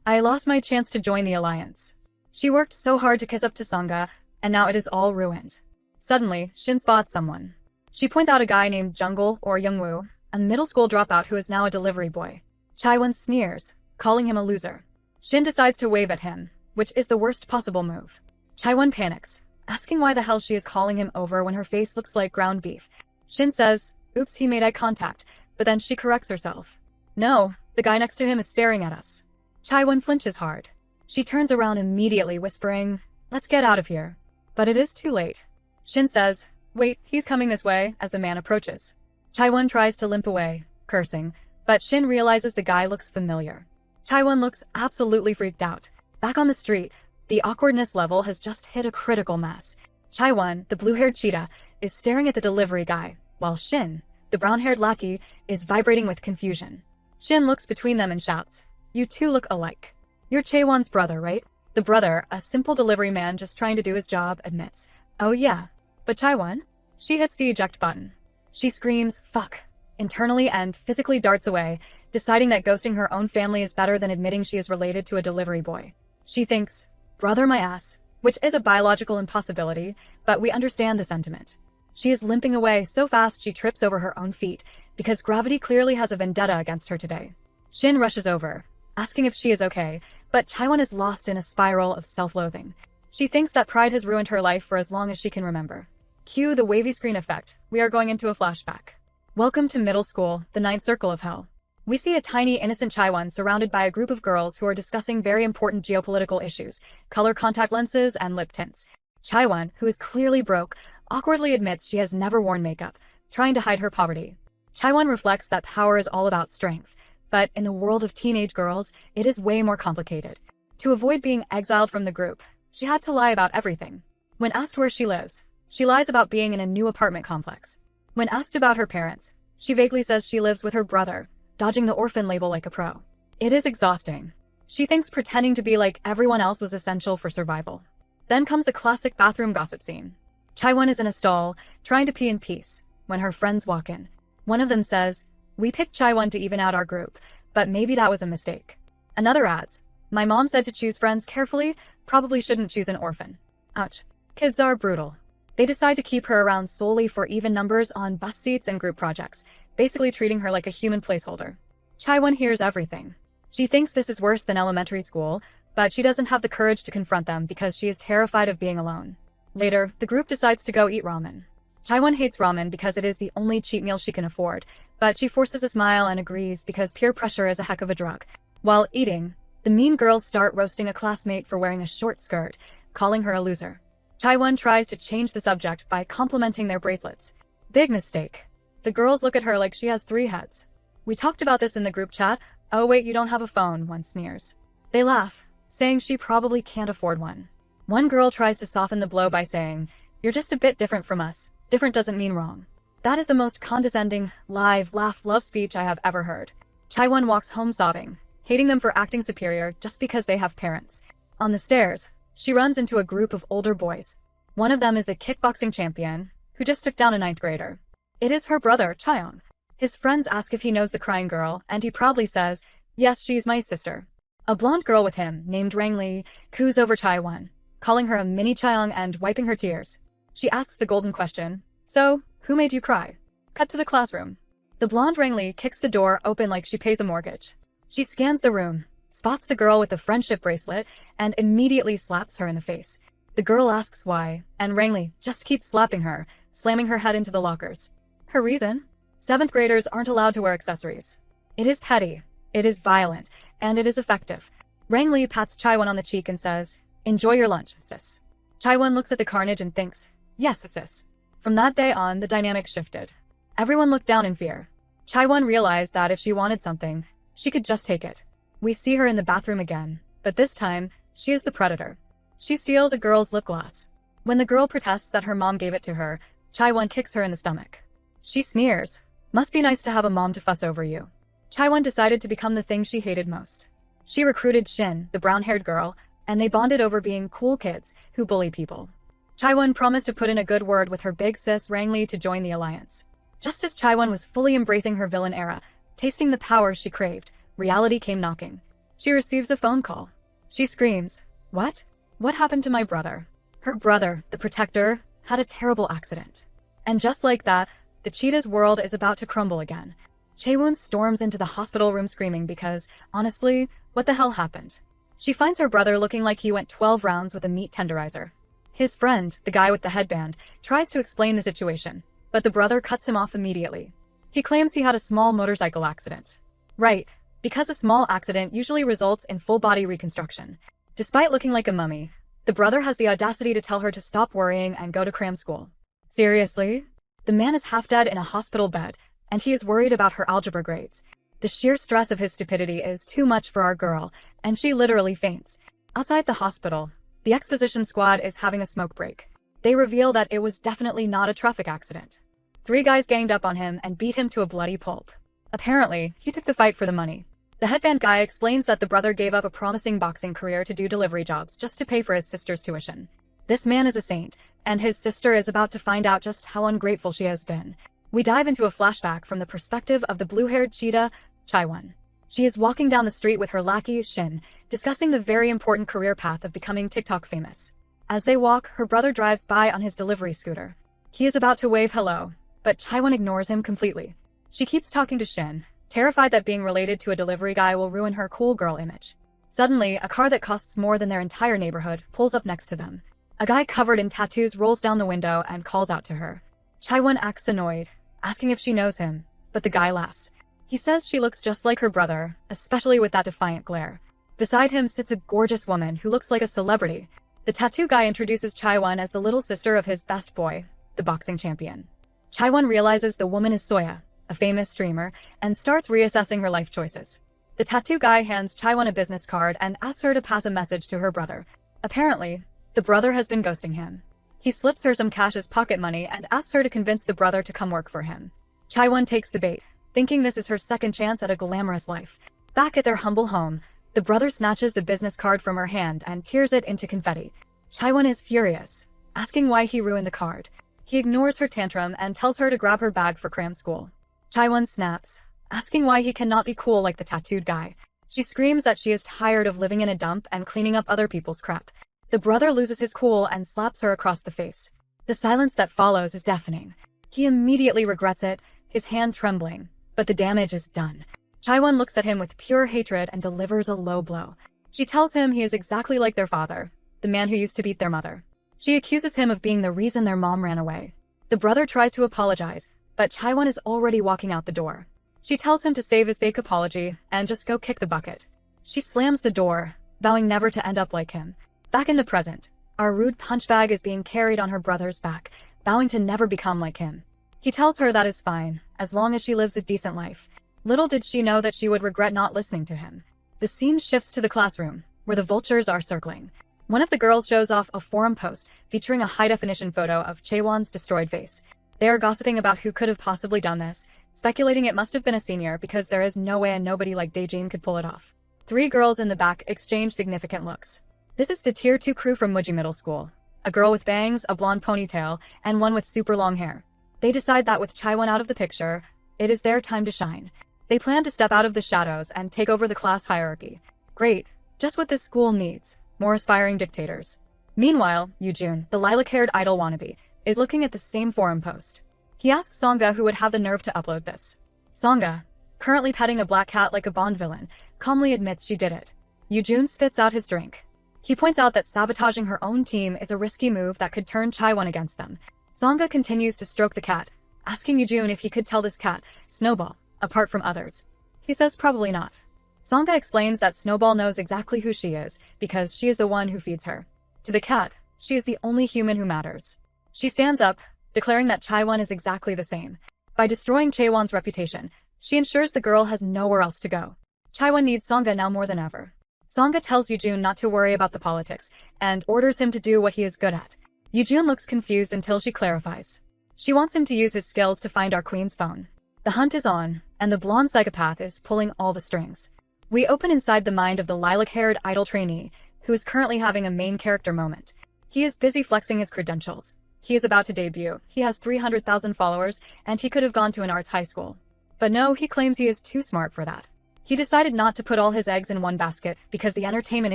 I lost my chance to join the alliance. She worked so hard to kiss up to Sangha, and now it is all ruined. Suddenly, Shin spots someone. She points out a guy named Jungle or Youngwoo, a middle school dropout who is now a delivery boy. Chaiwon sneers, calling him a loser. Shin decides to wave at him, which is the worst possible move. Chaiwon panics, asking why the hell she is calling him over when her face looks like ground beef. Shin says, oops, he made eye contact, but then she corrects herself. No, the guy next to him is staring at us. Chaiwon flinches hard. She turns around immediately, whispering, let's get out of here. But it is too late. Shin says, wait, he's coming this way, as the man approaches. Chaiwon tries to limp away, cursing, but Shin realizes the guy looks familiar. Chaiwon looks absolutely freaked out. Back on the street, the awkwardness level has just hit a critical mass. Chaiwon, the blue-haired cheetah, is staring at the delivery guy, while Shin, the brown-haired lackey, is vibrating with confusion. Shin looks between them and shouts, you two look alike. You're Chaiwon's brother, right? The brother, a simple delivery man just trying to do his job, admits, oh yeah. But Chaiwon? She hits the eject button. She screams, fuck, internally and physically darts away, deciding that ghosting her own family is better than admitting she is related to a delivery boy. She thinks, brother my ass, which is a biological impossibility, but we understand the sentiment. She is limping away so fast she trips over her own feet, because gravity clearly has a vendetta against her today. Shin rushes over, asking if she is okay, but Chaiwon is lost in a spiral of self-loathing. She thinks that pride has ruined her life for as long as she can remember. Cue the wavy screen effect. We are going into a flashback. Welcome to middle school, the 9th circle of hell. We see a tiny innocent Chaiwon surrounded by a group of girls who are discussing very important geopolitical issues, color contact lenses and lip tints. Chaiwon, who is clearly broke, awkwardly admits she has never worn makeup, trying to hide her poverty. Chaiwon reflects that power is all about strength, but in the world of teenage girls, it is way more complicated. To avoid being exiled from the group, she had to lie about everything. When asked where she lives, she lies about being in a new apartment complex. When asked about her parents, she vaguely says she lives with her brother, dodging the orphan label like a pro. It is exhausting. She thinks pretending to be like everyone else was essential for survival. Then comes the classic bathroom gossip scene. Chaiwon is in a stall, trying to pee in peace, when her friends walk in. One of them says, we picked Chaiwon to even out our group, but maybe that was a mistake. Another adds, my mom said to choose friends carefully, probably shouldn't choose an orphan. Ouch. Kids are brutal. They decide to keep her around solely for even numbers on bus seats and group projects, basically treating her like a human placeholder. Chaiwon hears everything. She thinks this is worse than elementary school, but she doesn't have the courage to confront them because she is terrified of being alone. Later, the group decides to go eat ramen. Chaiwon hates ramen because it is the only cheat meal she can afford, but she forces a smile and agrees because peer pressure is a heck of a drug. While eating, the mean girls start roasting a classmate for wearing a short skirt, calling her a loser. Chaiwon tries to change the subject by complimenting their bracelets. Big mistake. The girls look at her like she has 3 heads. We talked about this in the group chat. Oh wait, you don't have a phone, one sneers. They laugh, saying she probably can't afford one. One girl tries to soften the blow by saying, "You're just a bit different from us. Different doesn't mean wrong." That is the most condescending, live, love speech I have ever heard. Chaiwon walks home sobbing, hating them for acting superior just because they have parents. On the stairs, she runs into a group of older boys. One of them is the kickboxing champion, who just took down a 9th grader. It is her brother, Chaeyoung. His friends ask if he knows the crying girl, and he proudly says, "Yes, she's my sister." A blonde girl with him, named Rangli, coos over Chaiwon, calling her a mini Chaeyoung and wiping her tears. She asks the golden question, "So, who made you cry?" Cut to the classroom. The blonde Rangli kicks the door open like she pays the mortgage. She scans the room, spots the girl with the friendship bracelet, and immediately slaps her in the face. The girl asks why, and Rangli just keeps slapping her, slamming her head into the lockers. Her reason? 7th graders aren't allowed to wear accessories. It is petty, it is violent, and it is effective. Rangli pats Chaiwon on the cheek and says, "Enjoy your lunch, sis." Chaiwon looks at the carnage and thinks, "Yes, sis." From that day on, the dynamic shifted. Everyone looked down in fear. Chaiwon realized that if she wanted something, she could just take it. We see her in the bathroom again, but this time, she is the predator. She steals a girl's lip gloss. When the girl protests that her mom gave it to her, Chaiwon kicks her in the stomach. She sneers. "Must be nice to have a mom to fuss over you." Chaiwon decided to become the thing she hated most. She recruited Shin, the brown-haired girl, and they bonded over being cool kids who bully people. Chaiwon promised to put in a good word with her big sis Rangli to join the alliance. Just as Chaiwon was fully embracing her villain era, tasting the power she craved, reality came knocking. She receives a phone call. She screams, "What? What happened to my brother?" Her brother, the protector, had a terrible accident. And just like that, the cheetah's world is about to crumble again. Chaewon storms into the hospital room screaming because, honestly, what the hell happened? She finds her brother looking like he went 12 rounds with a meat tenderizer. His friend, the guy with the headband, tries to explain the situation, but the brother cuts him off immediately. He claims he had a small motorcycle accident. Right, because a small accident usually results in full-body reconstruction. Despite looking like a mummy, the brother has the audacity to tell her to stop worrying and go to cram school. Seriously? The man is half dead in a hospital bed, and he is worried about her algebra grades. The sheer stress of his stupidity is too much for our girl, and she literally faints. Outside the hospital, the exposition squad is having a smoke break. They reveal that it was definitely not a traffic accident. 3 guys ganged up on him and beat him to a bloody pulp. Apparently, he took the fight for the money. The headband guy explains that the brother gave up a promising boxing career to do delivery jobs just to pay for his sister's tuition. This man is a saint, and his sister is about to find out just how ungrateful she has been. We dive into a flashback from the perspective of the blue-haired cheetah, Chaiwon. She is walking down the street with her lackey, Shin, discussing the very important career path of becoming TikTok famous. As they walk, her brother drives by on his delivery scooter. He is about to wave hello, but Chaiwon ignores him completely. She keeps talking to Shin, terrified that being related to a delivery guy will ruin her cool girl image. Suddenly, a car that costs more than their entire neighborhood pulls up next to them. A guy covered in tattoos rolls down the window and calls out to her. Chaiwon acts annoyed, asking if she knows him, but the guy laughs. He says she looks just like her brother, especially with that defiant glare. Beside him sits a gorgeous woman who looks like a celebrity. The tattoo guy introduces Chaiwon as the little sister of his best boy, the boxing champion. Chaiwon realizes the woman is Soya, a famous streamer, and starts reassessing her life choices. The tattoo guy hands Chaiwon a business card and asks her to pass a message to her brother. Apparently, the brother has been ghosting him. He slips her some cash as pocket money and asks her to convince the brother to come work for him. Chaiwon takes the bait, thinking this is her second chance at a glamorous life. Back at their humble home, the brother snatches the business card from her hand and tears it into confetti. Chaiwon is furious, asking why he ruined the card. He ignores her tantrum and tells her to grab her bag for cram school. Chaiwon snaps, asking why he cannot be cool like the tattooed guy. She screams that she is tired of living in a dump and cleaning up other people's crap. The brother loses his cool and slaps her across the face. The silence that follows is deafening. He immediately regrets it, his hand trembling, but the damage is done. Chaiwon looks at him with pure hatred and delivers a low blow. She tells him he is exactly like their father, the man who used to beat their mother. She accuses him of being the reason their mom ran away. The brother tries to apologize, but Chaiwon is already walking out the door. She tells him to save his fake apology and just go kick the bucket. She slams the door, vowing never to end up like him. Back in the present, our rude punch bag is being carried on her brother's back, vowing to never become like him. He tells her that is fine, as long as she lives a decent life. Little did she know that she would regret not listening to him. The scene shifts to the classroom, where the vultures are circling. One of the girls shows off a forum post featuring a high-definition photo of Chaewon's destroyed face. They are gossiping about who could have possibly done this, speculating it must have been a senior because there is no way a nobody like Daejin could pull it off. 3 girls in the back exchange significant looks. This is the Tier 2 crew from Muji Middle School. A girl with bangs, a blonde ponytail, and one with super long hair. They decide that with Chaiwon out of the picture, it is their time to shine. They plan to step out of the shadows and take over the class hierarchy. Great, just what this school needs. More aspiring dictators. Meanwhile, Yoojun, the lilac-haired idol wannabe, is looking at the same forum post. He asks Songa who would have the nerve to upload this. Songa, currently petting a black cat like a Bond villain, calmly admits she did it. Yoojun spits out his drink. He points out that sabotaging her own team is a risky move that could turn Chaiwon against them. Songa continues to stroke the cat, asking Yoojun if he could tell this cat, Snowball, apart from others. He says probably not. Songa explains that Snowball knows exactly who she is, because she is the one who feeds her. To the cat, she is the only human who matters. She stands up, declaring that Chaiwon is exactly the same. By destroying Chaewon's reputation, she ensures the girl has nowhere else to go. Chaiwon needs Songa now more than ever. Songa tells Yoojun not to worry about the politics, and orders him to do what he is good at. Yoojun looks confused until she clarifies. She wants him to use his skills to find our queen's phone. The hunt is on, and the blonde psychopath is pulling all the strings. We open inside the mind of the lilac-haired idol trainee, who is currently having a main character moment. He is busy flexing his credentials. He is about to debut. He has 300,000 followers, and he could have gone to an arts high school. But no, he claims he is too smart for that. He decided not to put all his eggs in one basket because the entertainment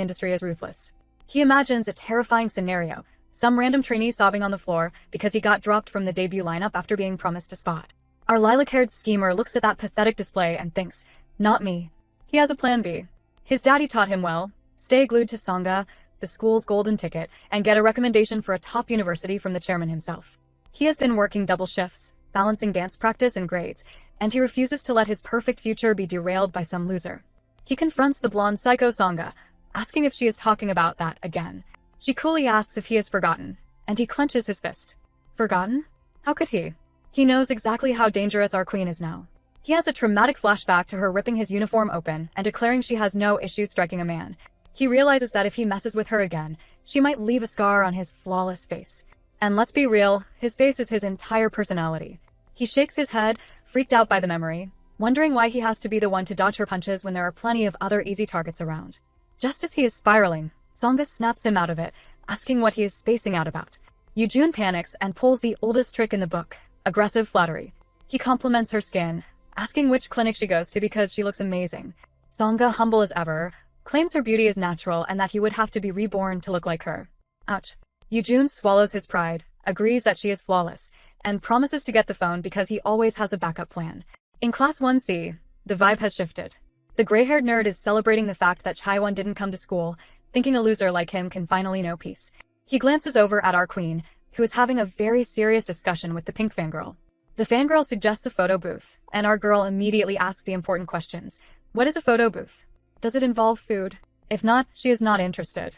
industry is ruthless. He imagines a terrifying scenario, some random trainee sobbing on the floor because he got dropped from the debut lineup after being promised a spot. Our lilac-haired schemer looks at that pathetic display and thinks, not me. He has a plan B. His daddy taught him well, stay glued to Songa, the school's golden ticket, and get a recommendation for a top university from the chairman himself. He has been working double shifts, balancing dance practice and grades, and he refuses to let his perfect future be derailed by some loser. He confronts the blonde psycho Songa, asking if she is talking about that again. She coolly asks if he has forgotten, and he clenches his fist. Forgotten? How could he? He knows exactly how dangerous our queen is now. He has a traumatic flashback to her ripping his uniform open and declaring she has no issues striking a man. He realizes that if he messes with her again, she might leave a scar on his flawless face. And let's be real, his face is his entire personality. He shakes his head, freaked out by the memory, wondering why he has to be the one to dodge her punches when there are plenty of other easy targets around. Just as he is spiraling, Songa snaps him out of it, asking what he is spacing out about. Yoojun panics and pulls the oldest trick in the book, aggressive flattery. He compliments her skin, asking which clinic she goes to because she looks amazing. Songa, humble as ever, claims her beauty is natural and that he would have to be reborn to look like her. Ouch. Yoojun swallows his pride, agrees that she is flawless, and promises to get the phone because he always has a backup plan. In Class 1C, the vibe has shifted. The gray-haired nerd is celebrating the fact that Chaiwon didn't come to school, thinking a loser like him can finally know peace. He glances over at our queen, who is having a very serious discussion with the pink fangirl. The fangirl suggests a photo booth, and our girl immediately asks the important questions. What is a photo booth? Does it involve food? If not, she is not interested.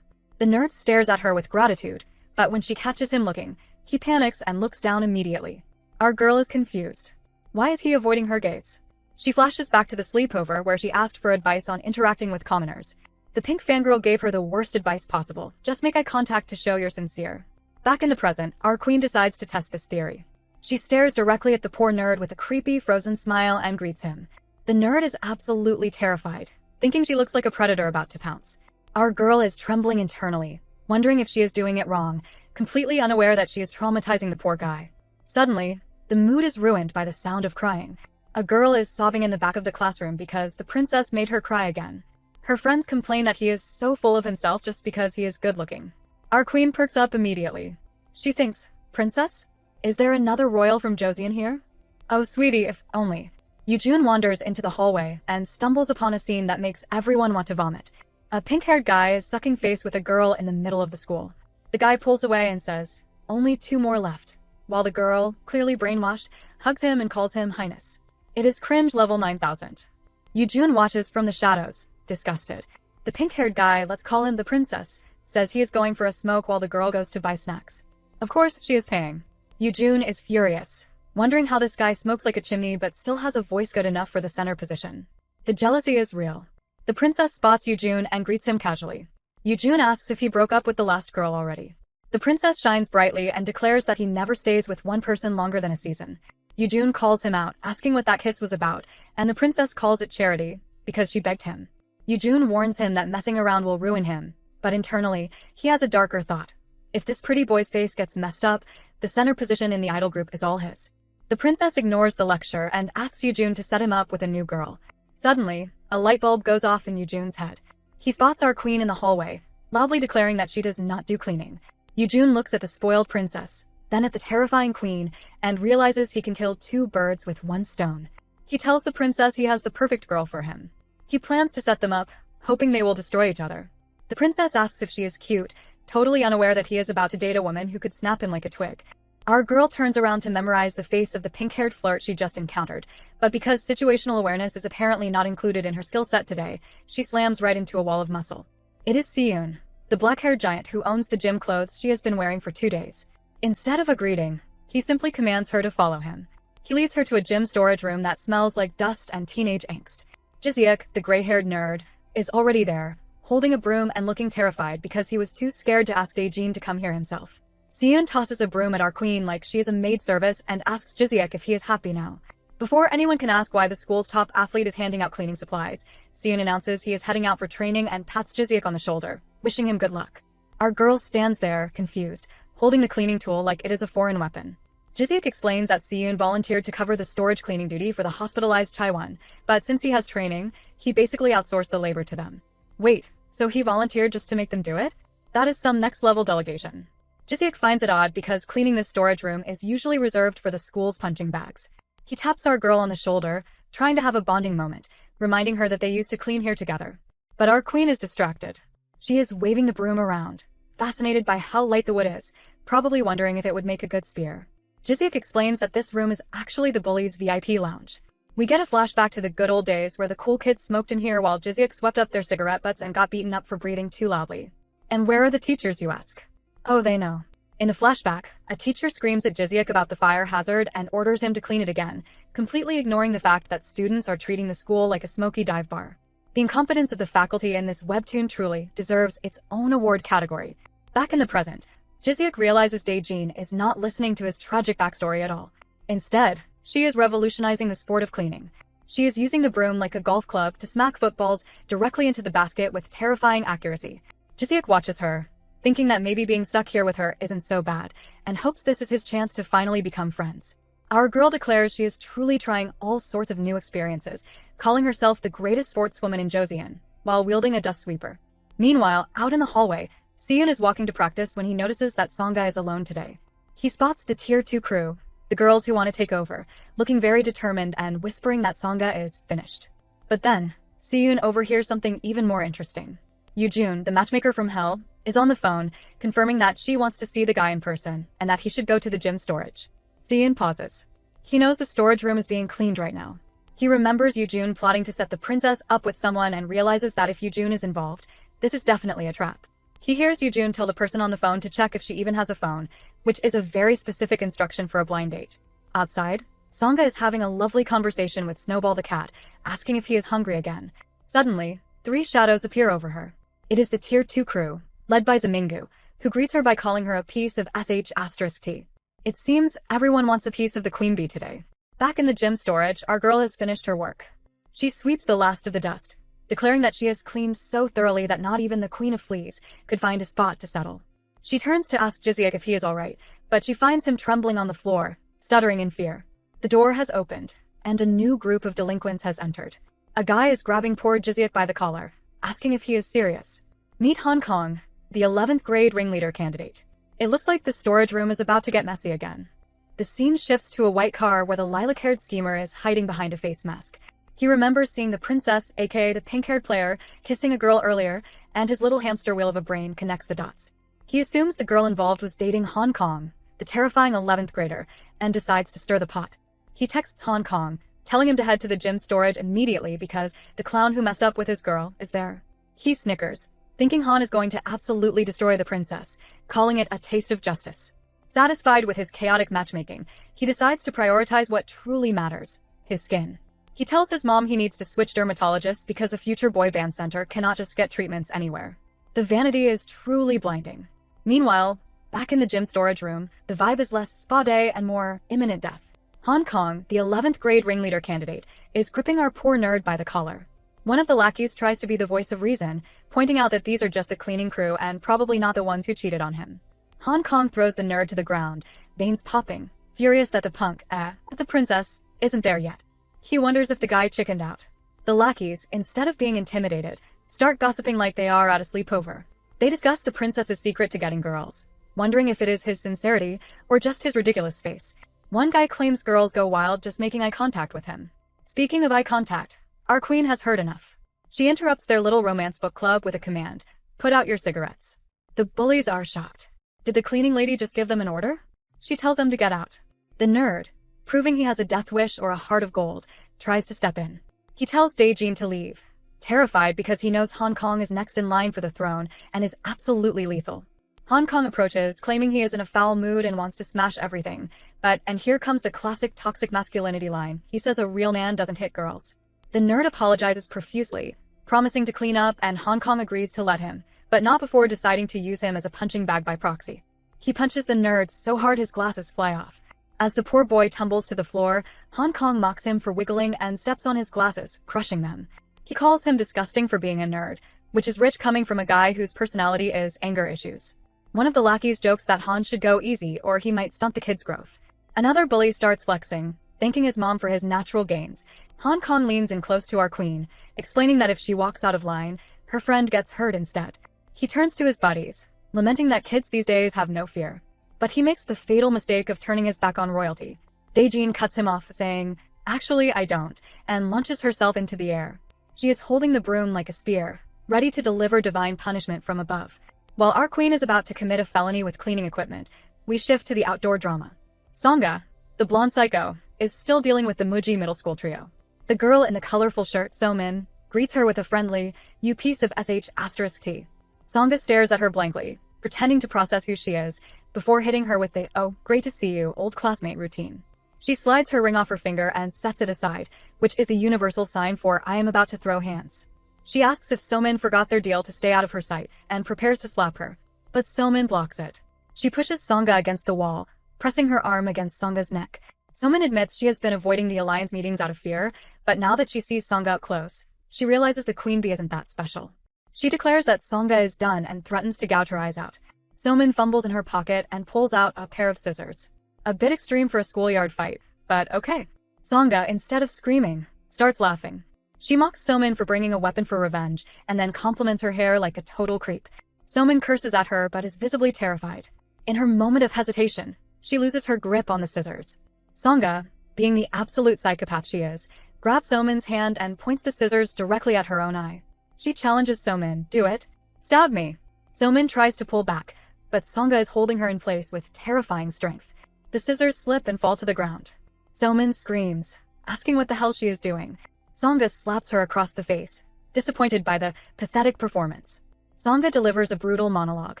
The nerd stares at her with gratitude, but when she catches him looking, he panics and looks down immediately. Our girl is confused. Why is he avoiding her gaze? She flashes back to the sleepover where she asked for advice on interacting with commoners. The pink fangirl gave her the worst advice possible. Just make eye contact to show you're sincere. Back in the present, our queen decides to test this theory. She stares directly at the poor nerd with a creepy, frozen smile and greets him. The nerd is absolutely terrified, thinking she looks like a predator about to pounce. Our girl is trembling internally, wondering if she is doing it wrong, completely unaware that she is traumatizing the poor guy. Suddenly, the mood is ruined by the sound of crying. A girl is sobbing in the back of the classroom because the princess made her cry again. Her friends complain that he is so full of himself just because he is good-looking. Our queen perks up immediately. She thinks, Princess? Is there another royal from Joseon here? Oh, sweetie, if only. Yoojun wanders into the hallway and stumbles upon a scene that makes everyone want to vomit. A pink-haired guy is sucking face with a girl in the middle of the school. The guy pulls away and says, "Only 2 more left," while the girl, clearly brainwashed, hugs him and calls him Highness. It is cringe level 9000. Yoojun watches from the shadows, disgusted. The pink-haired guy, let's call him the princess, says he is going for a smoke while the girl goes to buy snacks. Of course, she is paying. Yoojun is furious, wondering how this guy smokes like a chimney but still has a voice good enough for the center position. The jealousy is real. The princess spots Yoojun and greets him casually. Yoojun asks if he broke up with the last girl already. The princess shines brightly and declares that he never stays with one person longer than a season. Yoojun calls him out, asking what that kiss was about, and the princess calls it charity, because she begged him. Yoojun warns him that messing around will ruin him, but internally, he has a darker thought. If this pretty boy's face gets messed up, the center position in the idol group is all his. The princess ignores the lecture and asks Yoojun to set him up with a new girl. Suddenly, a light bulb goes off in Yoojun's head. He spots our queen in the hallway, loudly declaring that she does not do cleaning. Yoojun looks at the spoiled princess, then at the terrifying queen, and realizes he can kill 2 birds with 1 stone. He tells the princess he has the perfect girl for him. He plans to set them up, hoping they will destroy each other. The princess asks if she is cute, totally unaware that he is about to date a woman who could snap him like a twig. Our girl turns around to memorize the face of the pink-haired flirt she just encountered, but because situational awareness is apparently not included in her skill set today, she slams right into a wall of muscle. It is Seon, the black-haired giant who owns the gym clothes she has been wearing for 2 days. Instead of a greeting, he simply commands her to follow him. He leads her to a gym storage room that smells like dust and teenage angst. Jiseok, the gray-haired nerd, is already there, holding a broom and looking terrified because he was too scared to ask Daejin to come here himself. Seon tosses a broom at our queen like she is a maid service and asks Jiseok if he is happy now. Before anyone can ask why the school's top athlete is handing out cleaning supplies, Seon announces he is heading out for training and pats Jiseok on the shoulder, wishing him good luck. Our girl stands there, confused, holding the cleaning tool like it is a foreign weapon. Jiseok explains that Seon volunteered to cover the storage cleaning duty for the hospitalized Taiwan, but since he has training, he basically outsourced the labor to them. Wait, so he volunteered just to make them do it? That is some next-level delegation. Jiseok finds it odd because cleaning this storage room is usually reserved for the school's punching bags. He taps our girl on the shoulder, trying to have a bonding moment, reminding her that they used to clean here together. But our queen is distracted. She is waving the broom around, fascinated by how light the wood is, probably wondering if it would make a good spear. Jiseok explains that this room is actually the bullies' VIP lounge. We get a flashback to the good old days where the cool kids smoked in here while Jiseok swept up their cigarette butts and got beaten up for breathing too loudly. And where are the teachers, you ask? Oh, they know. In the flashback, a teacher screams at Jiseok about the fire hazard and orders him to clean it again, completely ignoring the fact that students are treating the school like a smoky dive bar. The incompetence of the faculty in this webtoon truly deserves its own award category. Back in the present, Jiseok realizes Daejin is not listening to his tragic backstory at all. Instead, she is revolutionizing the sport of cleaning. She is using the broom like a golf club to smack footballs directly into the basket with terrifying accuracy. Jiseok watches her, thinking that maybe being stuck here with her isn't so bad, and hopes this is his chance to finally become friends. Our girl declares she is truly trying all sorts of new experiences, calling herself the greatest sportswoman in Joseon, while wielding a dust sweeper. Meanwhile, out in the hallway, Seon is walking to practice when he notices that Songa is alone today. He spots the Tier 2 crew, the girls who want to take over, looking very determined and whispering that Songa is finished. But then, Seon overhears something even more interesting. Yoojun, the matchmaker from Hell, is on the phone, confirming that she wants to see the guy in person, and that he should go to the gym storage. Seon pauses. He knows the storage room is being cleaned right now. He remembers Yoojun plotting to set the princess up with someone and realizes that if Yoojun is involved, this is definitely a trap. He hears Yoojun tell the person on the phone to check if she even has a phone, which is a very specific instruction for a blind date. Outside, Songa is having a lovely conversation with Snowball the cat, asking if he is hungry again. Suddenly, 3 shadows appear over her. It is the Tier 2 crew, led by Zamingu, who greets her by calling her a piece of sh*t. It seems everyone wants a piece of the queen bee today. Back in the gym storage, our girl has finished her work. She sweeps the last of the dust, declaring that she has cleaned so thoroughly that not even the queen of fleas could find a spot to settle. She turns to ask Jiseok if he is alright, but she finds him trembling on the floor, stuttering in fear. The door has opened, and a new group of delinquents has entered. A guy is grabbing poor Jiseok by the collar, asking if he is serious. Meet Hong Kong, the 11th grade ringleader candidate. It looks like the storage room is about to get messy again. The scene shifts to a white car where the lilac-haired schemer is hiding behind a face mask. He remembers seeing the princess, aka the pink-haired player, kissing a girl earlier, and his little hamster wheel of a brain connects the dots. He assumes the girl involved was dating Hong Kong, the terrifying 11th grader, and decides to stir the pot. He texts Hong Kong, telling him to head to the gym storage immediately because the clown who messed up with his girl is there. He snickers, thinking Han is going to absolutely destroy the princess, calling it a taste of justice. Satisfied with his chaotic matchmaking, he decides to prioritize what truly matters, his skin. He tells his mom he needs to switch dermatologists because a future boy band center cannot just get treatments anywhere. The vanity is truly blinding. Meanwhile, back in the gym storage room, the vibe is less spa day and more imminent death. Hong Kong, the 11th grade ringleader candidate, is gripping our poor nerd by the collar. One of the lackeys tries to be the voice of reason, pointing out that these are just the cleaning crew and probably not the ones who cheated on him. Hong Kong throws the nerd to the ground, veins popping, furious that the punk, the princess, isn't there yet. He wonders if the guy chickened out. The lackeys, instead of being intimidated, start gossiping like they are at a sleepover. They discuss the princess's secret to getting girls, wondering if it is his sincerity or just his ridiculous face. One guy claims girls go wild just making eye contact with him. Speaking of eye contact, our queen has heard enough. She interrupts their little romance book club with a command, "Put out your cigarettes." The bullies are shocked. Did the cleaning lady just give them an order? She tells them to get out. The nerd, proving he has a death wish or a heart of gold, tries to step in. He tells Dae-jin to leave, terrified because he knows Hong Kong is next in line for the throne and is absolutely lethal. Hong Kong approaches, claiming he is in a foul mood and wants to smash everything. And here comes the classic toxic masculinity line. He says a real man doesn't hit girls. The nerd apologizes profusely, promising to clean up, and Hong Kong agrees to let him, but not before deciding to use him as a punching bag by proxy. He punches the nerd so hard his glasses fly off. As the poor boy tumbles to the floor, Hong Kong mocks him for wiggling and steps on his glasses, crushing them. He calls him disgusting for being a nerd, which is rich coming from a guy whose personality is anger issues. One of the lackeys jokes that Han should go easy or he might stunt the kid's growth. Another bully starts flexing, thanking his mom for his natural gains. Hong Kong leans in close to our queen, explaining that if she walks out of line, her friend gets hurt instead. He turns to his buddies, lamenting that kids these days have no fear. But he makes the fatal mistake of turning his back on royalty. Dae-jin cuts him off, saying, "Actually, I don't," and launches herself into the air. She is holding the broom like a spear, ready to deliver divine punishment from above. While our queen is about to commit a felony with cleaning equipment, we shift to the outdoor drama. Songa, the blonde psycho, is still dealing with the Muji middle school trio. The girl in the colorful shirt, So-min, greets her with a friendly, "You piece of sh*t." Songa stares at her blankly, pretending to process who she is, before hitting her with the "Oh, great to see you, old classmate" routine. She slides her ring off her finger and sets it aside, which is the universal sign for "I am about to throw hands." She asks if So-min forgot their deal to stay out of her sight, and prepares to slap her. But So-min blocks it. She pushes Songa against the wall, pressing her arm against Songa's neck. So-min admits she has been avoiding the alliance meetings out of fear, but now that she sees Songa up close, she realizes the queen bee isn't that special. She declares that Songa is done and threatens to gouge her eyes out. So-min fumbles in her pocket and pulls out a pair of scissors. A bit extreme for a schoolyard fight, but okay. Songa, instead of screaming, starts laughing. She mocks So-min for bringing a weapon for revenge, and then compliments her hair like a total creep. So-min curses at her but is visibly terrified. In her moment of hesitation, she loses her grip on the scissors. Songa, being the absolute psychopath she is, grabs So-min's hand and points the scissors directly at her own eye. She challenges So-min, "Do it. Stab me." So-min tries to pull back, but Songa is holding her in place with terrifying strength. The scissors slip and fall to the ground. So-min screams, asking what the hell she is doing. Songa slaps her across the face, disappointed by the pathetic performance. Songa delivers a brutal monologue,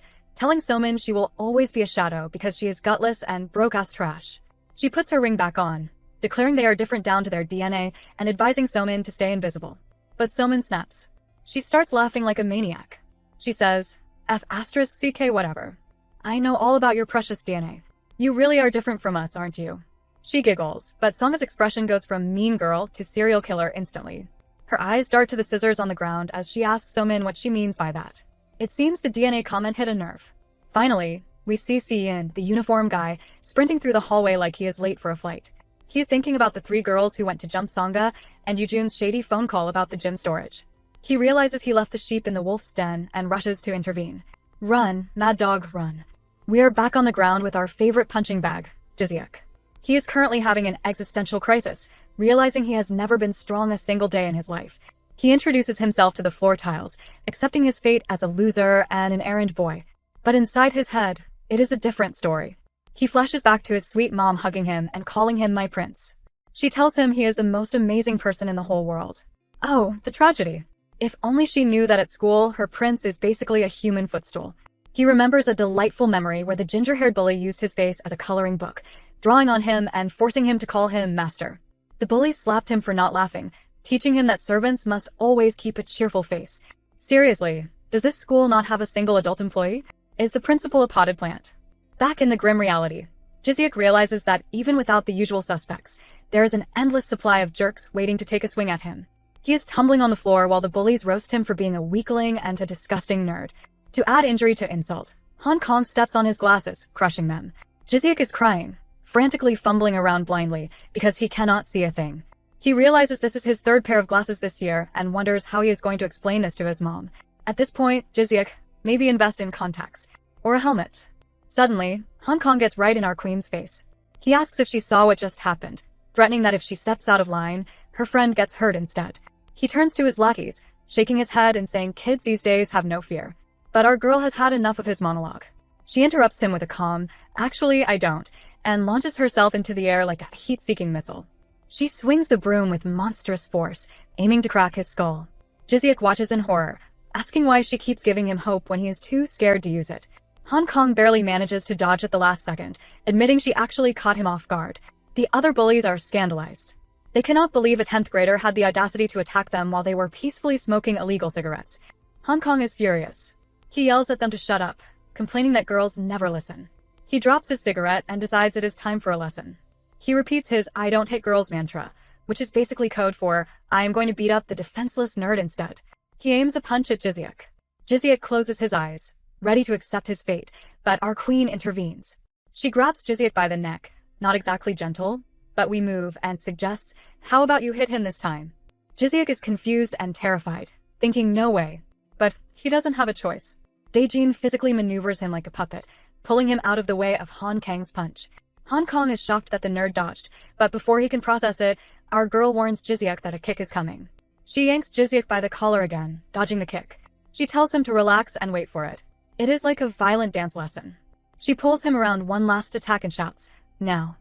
telling So-min she will always be a shadow because she is gutless and broke-ass trash. She puts her ring back on, declaring they are different down to their DNA and advising So-min to stay invisible. But So-min snaps. She starts laughing like a maniac. She says, "F***ck whatever. I know all about your precious DNA. You really are different from us, aren't you?" She giggles, but Songa's expression goes from mean girl to serial killer instantly. Her eyes dart to the scissors on the ground as she asks So-min what she means by that. It seems the DNA comment hit a nerve. Finally, we see Si-yin, the uniform guy, sprinting through the hallway like he is late for a flight. He is thinking about the 3 girls who went to jump Songa and Yoo-jun's shady phone call about the gym storage. He realizes he left the sheep in the wolf's den and rushes to intervene. "Run, mad dog, run." We are back on the ground with our favorite punching bag, Jizyuk. He is currently having an existential crisis, realizing he has never been strong a single day in his life. He introduces himself to the floor tiles, accepting his fate as a loser and an errand boy. But inside his head, it is a different story. He flashes back to his sweet mom hugging him and calling him my prince. She tells him he is the most amazing person in the whole world. Oh, the tragedy. If only she knew that at school, her prince is basically a human footstool. He remembers a delightful memory where the ginger-haired bully used his face as a coloring book, drawing on him and forcing him to call him master. The bully slapped him for not laughing, teaching him that servants must always keep a cheerful face. Seriously, does this school not have a single adult employee? Is the principal a potted plant? Back in the grim reality, Jizyuk realizes that even without the usual suspects, there is an endless supply of jerks waiting to take a swing at him. He is tumbling on the floor while the bullies roast him for being a weakling and a disgusting nerd. To add injury to insult, Hong Kong steps on his glasses, crushing them. Jizyuk is crying, frantically fumbling around blindly because he cannot see a thing. He realizes this is his third pair of glasses this year and wonders how he is going to explain this to his mom. At this point, Jizyuk, maybe invest in contacts. Or a helmet. Suddenly, Hong Kong gets right in our queen's face. He asks if she saw what just happened, threatening that if she steps out of line, her friend gets hurt instead. He turns to his lackeys, shaking his head and saying kids these days have no fear. But our girl has had enough of his monologue. She interrupts him with a calm, "Actually, I don't," and launches herself into the air like a heat-seeking missile. She swings the broom with monstrous force, aiming to crack his skull. Jizyuk watches in horror, asking why she keeps giving him hope when he is too scared to use it. Hong Kong barely manages to dodge at the last second, admitting she actually caught him off guard. The other bullies are scandalized. They cannot believe a 10th grader had the audacity to attack them while they were peacefully smoking illegal cigarettes. Hong Kong is furious. He yells at them to shut up, complaining that girls never listen. He drops his cigarette and decides it is time for a lesson. He repeats his "I don't hit girls" mantra, which is basically code for "I am going to beat up the defenseless nerd instead." He aims a punch at Jizyuk. Jizyuk closes his eyes, ready to accept his fate, but our queen intervenes. She grabs Jizyuk by the neck, not exactly gentle, but we move and suggests, "How about you hit him this time?" Jizyuk is confused and terrified, thinking no way. But he doesn't have a choice. Daejin physically maneuvers him like a puppet, pulling him out of the way of Han Kang's punch. Hong Kong is shocked that the nerd dodged, but before he can process it, our girl warns Jizyuk that a kick is coming. She yanks Jizyuk by the collar again, dodging the kick. She tells him to relax and wait for it. It is like a violent dance lesson. She pulls him around one last attack and shouts, "Now."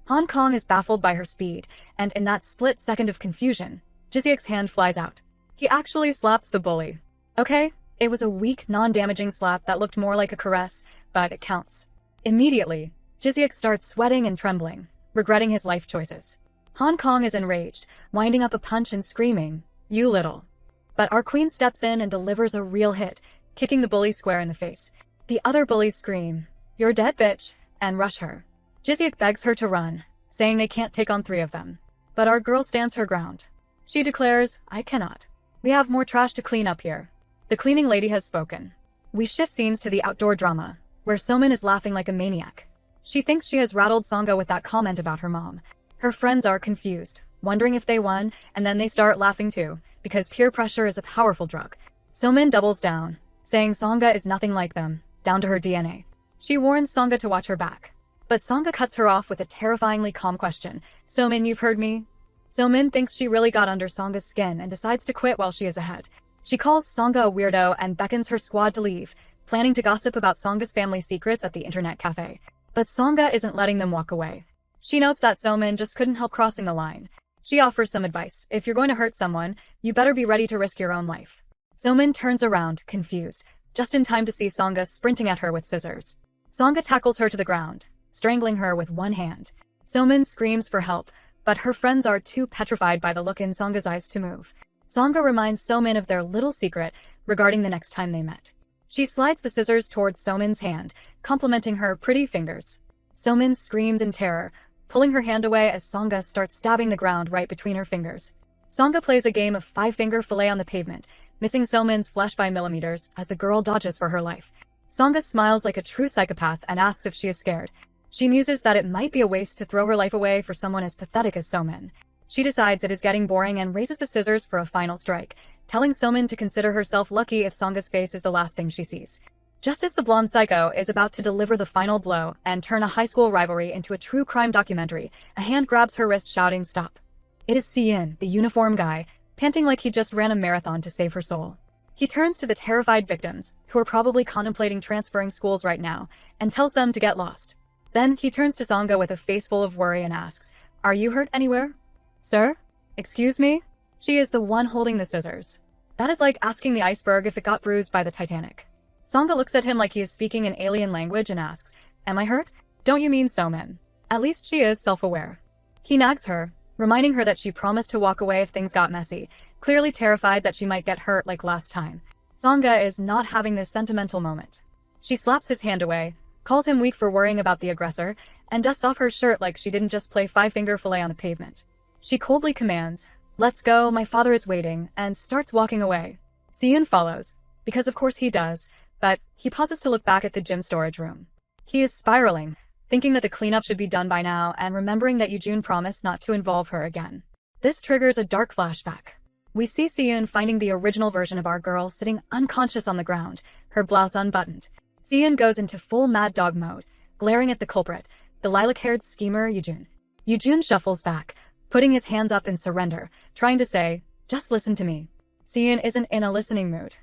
Hong Kong is baffled by her speed, and in that split second of confusion, Jizyuk's hand flies out. He actually slaps the bully. Okay, it was a weak, non-damaging slap that looked more like a caress, but it counts. Immediately, Jizyuk starts sweating and trembling, regretting his life choices. Hong Kong is enraged, winding up a punch and screaming, "You little." But our queen steps in and delivers a real hit, kicking the bully square in the face. The other bullies scream, "You're dead, bitch," and rush her. Jizyuk begs her to run, saying they can't take on 3 of them. But our girl stands her ground. She declares, "I cannot. We have more trash to clean up here." The cleaning lady has spoken. We shift scenes to the outdoor drama, where Somin is laughing like a maniac. She thinks she has rattled Sangha with that comment about her mom. Her friends are confused, wondering if they won, and then they start laughing too, because peer pressure is a powerful drug. Somin doubles down, saying Sangha is nothing like them, down to her DNA. She warns Sangha to watch her back. But Sangha cuts her off with a terrifyingly calm question. "Somin, you've heard me?" Somin thinks she really got under Sangha's skin and decides to quit while she is ahead. She calls Sangha a weirdo and beckons her squad to leave, planning to gossip about Sangha's family secrets at the internet cafe. But Sangha isn't letting them walk away. She notes that Somin just couldn't help crossing the line. She offers some advice. If you're going to hurt someone, you better be ready to risk your own life. Somin turns around, confused, just in time to see Sangha sprinting at her with scissors. Sangha tackles her to the ground, strangling her with one hand. Somin screams for help, but her friends are too petrified by the look in Sangha's eyes to move. Sangha reminds Somin of their little secret regarding the next time they met. She slides the scissors towards Somin's hand, complimenting her pretty fingers. Somin screams in terror, pulling her hand away as Sangha starts stabbing the ground right between her fingers. Sangha plays a game of 5-finger fillet on the pavement, missing Somin's flesh by millimeters as the girl dodges for her life. Sangha smiles like a true psychopath and asks if she is scared. She muses that it might be a waste to throw her life away for someone as pathetic as Somin. She decides it is getting boring and raises the scissors for a final strike, telling Somin to consider herself lucky if Sangha's face is the last thing she sees. Just as the blonde psycho is about to deliver the final blow and turn a high school rivalry into a true crime documentary, a hand grabs her wrist shouting, "Stop." It is Cian, the uniform guy, panting like he just ran a marathon to save her soul. He turns to the terrified victims, who are probably contemplating transferring schools right now, and tells them to get lost. Then he turns to Sangha with a face full of worry and asks, "Are you hurt anywhere?" "Sir? Excuse me?" She is the one holding the scissors. That is like asking the iceberg if it got bruised by the Titanic. Sangha looks at him like he is speaking an alien language and asks, "Am I hurt? Don't you mean Somin?" At least she is self-aware. He nags her, reminding her that she promised to walk away if things got messy, clearly terrified that she might get hurt like last time. Sangha is not having this sentimental moment. She slaps his hand away, calls him weak for worrying about the aggressor, and dusts off her shirt like she didn't just play five-finger fillet on the pavement. She coldly commands, "Let's go, my father is waiting," and starts walking away. Cian follows, because of course he does, but he pauses to look back at the gym storage room. He is spiraling, thinking that the cleanup should be done by now and remembering that Yujun promised not to involve her again. This triggers a dark flashback. We see Cian finding the original version of our girl sitting unconscious on the ground, her blouse unbuttoned. Cian goes into full mad dog mode, glaring at the culprit, the lilac-haired schemer Yujun. Yujun shuffles back, putting his hands up in surrender, trying to say, "Just listen to me." Cian isn't in a listening mood.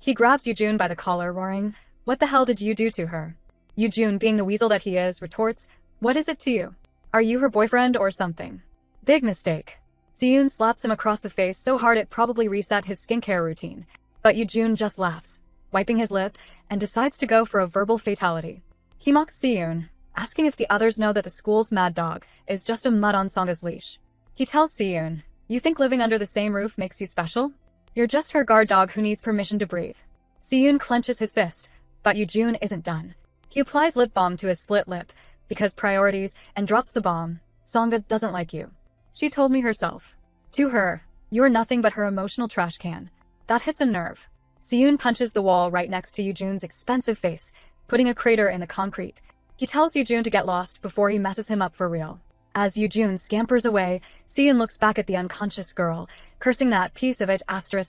He grabs Yujun by the collar, roaring, "What the hell did you do to her?" Yujun, being the weasel that he is, retorts, "What is it to you? Are you her boyfriend or something?" Big mistake. Cian slaps him across the face so hard it probably reset his skincare routine, but Yujun just laughs, wiping his lip, and decides to go for a verbal fatality. He mocks Cian, asking if the others know that the school's mad dog is just a mud on Sangha's leash. He tells Cian, "You think living under the same roof makes you special? You're just her guard dog who needs permission to breathe." Cian clenches his fist, but Yujun isn't done. He applies lip balm to his split lip, because priorities, and drops the bomb. "Sangha doesn't like you. She told me herself." To her, "You're nothing but her emotional trash can." That hits a nerve. Cian punches the wall right next to Yujun's expensive face, putting a crater in the concrete. He tells Yujun to get lost before he messes him up for real. As Yujun scampers away, Cian looks back at the unconscious girl, cursing that piece of it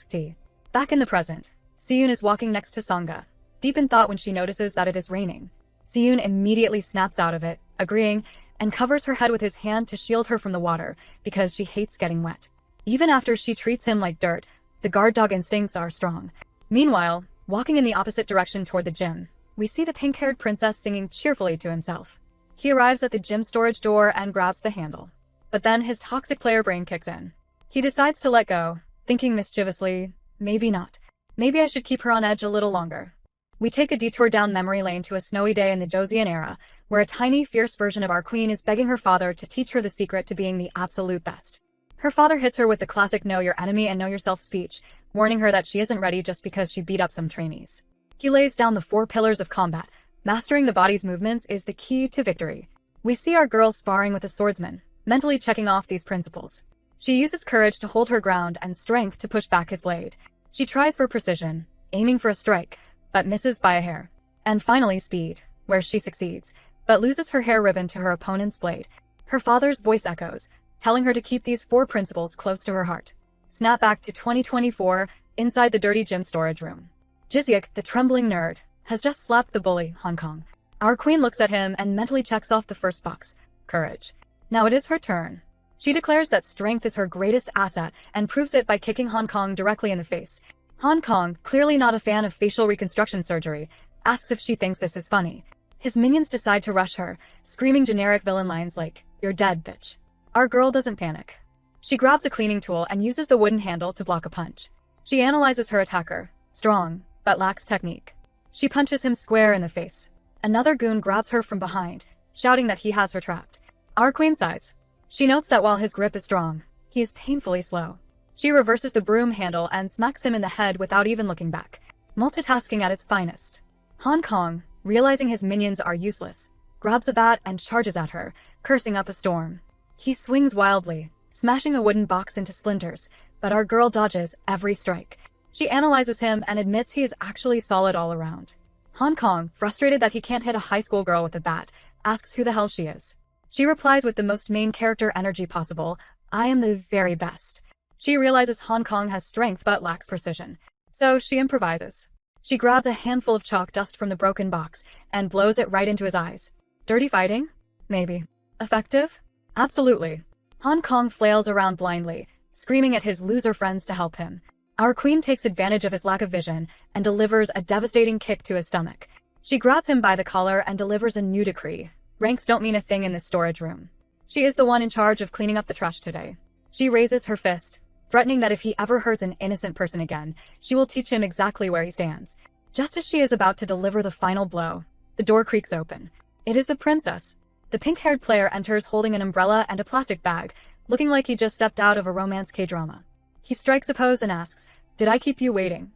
*T. Back in the present, Cian is walking next to Sangha, deep in thought when she notices that it is raining. Cian immediately snaps out of it, agreeing, and covers her head with his hand to shield her from the water, because she hates getting wet. Even after she treats him like dirt, the guard dog instincts are strong. Meanwhile, walking in the opposite direction toward the gym, we see the pink-haired princess singing cheerfully to himself. He arrives at the gym storage door and grabs the handle. But then his toxic player brain kicks in. He decides to let go, thinking mischievously, "Maybe not. Maybe I should keep her on edge a little longer." We take a detour down memory lane to a snowy day in the Joseon era, where a tiny, fierce version of our queen is begging her father to teach her the secret to being the absolute best. Her father hits her with the classic "know your enemy and know yourself" speech, warning her that she isn't ready just because she beat up some trainees. He lays down the 4 pillars of combat. Mastering the body's movements is the key to victory. We see our girl sparring with a swordsman, mentally checking off these principles. She uses courage to hold her ground and strength to push back his blade. She tries for precision, aiming for a strike, but misses by a hair. And finally speed, where she succeeds, but loses her hair ribbon to her opponent's blade. Her father's voice echoes, telling her to keep these 4 principles close to her heart. Snap back to 2024, inside the dirty gym storage room. Jizyuk, the trembling nerd, has just slapped the bully, Hong Kong. Our queen looks at him and mentally checks off the first box, courage. Now it is her turn. She declares that strength is her greatest asset and proves it by kicking Hong Kong directly in the face. Hong Kong, clearly not a fan of facial reconstruction surgery, asks if she thinks this is funny. His minions decide to rush her, screaming generic villain lines like, "You're dead, bitch." Our girl doesn't panic. She grabs a cleaning tool and uses the wooden handle to block a punch. She analyzes her attacker, strong, but lacks technique. She punches him square in the face. Another goon grabs her from behind, shouting that he has her trapped. Our queen sighs. She notes that while his grip is strong, he is painfully slow. She reverses the broom handle and smacks him in the head without even looking back. Multitasking at its finest. Hong Kong, realizing his minions are useless, grabs a bat and charges at her, cursing up a storm. He swings wildly, smashing a wooden box into splinters, but our girl dodges every strike. She analyzes him and admits he is actually solid all around. Hong Kong, frustrated that he can't hit a high school girl with a bat, asks who the hell she is. She replies with the most main character energy possible, "I am the very best." She realizes Hong Kong has strength but lacks precision, so she improvises. She grabs a handful of chalk dust from the broken box and blows it right into his eyes. Dirty fighting? Maybe. Effective? Absolutely. Hong Kong flails around blindly, screaming at his loser friends to help him. Our queen takes advantage of his lack of vision and delivers a devastating kick to his stomach. She grabs him by the collar and delivers a new decree. Ranks don't mean a thing in this storage room. She is the one in charge of cleaning up the trash today. She raises her fist, threatening that if he ever hurts an innocent person again, she will teach him exactly where he stands. Just as she is about to deliver the final blow, the door creaks open. It is the princess. The pink-haired player enters holding an umbrella and a plastic bag, looking like he just stepped out of a romance K-drama. He strikes a pose and asks, "Did I keep you waiting?"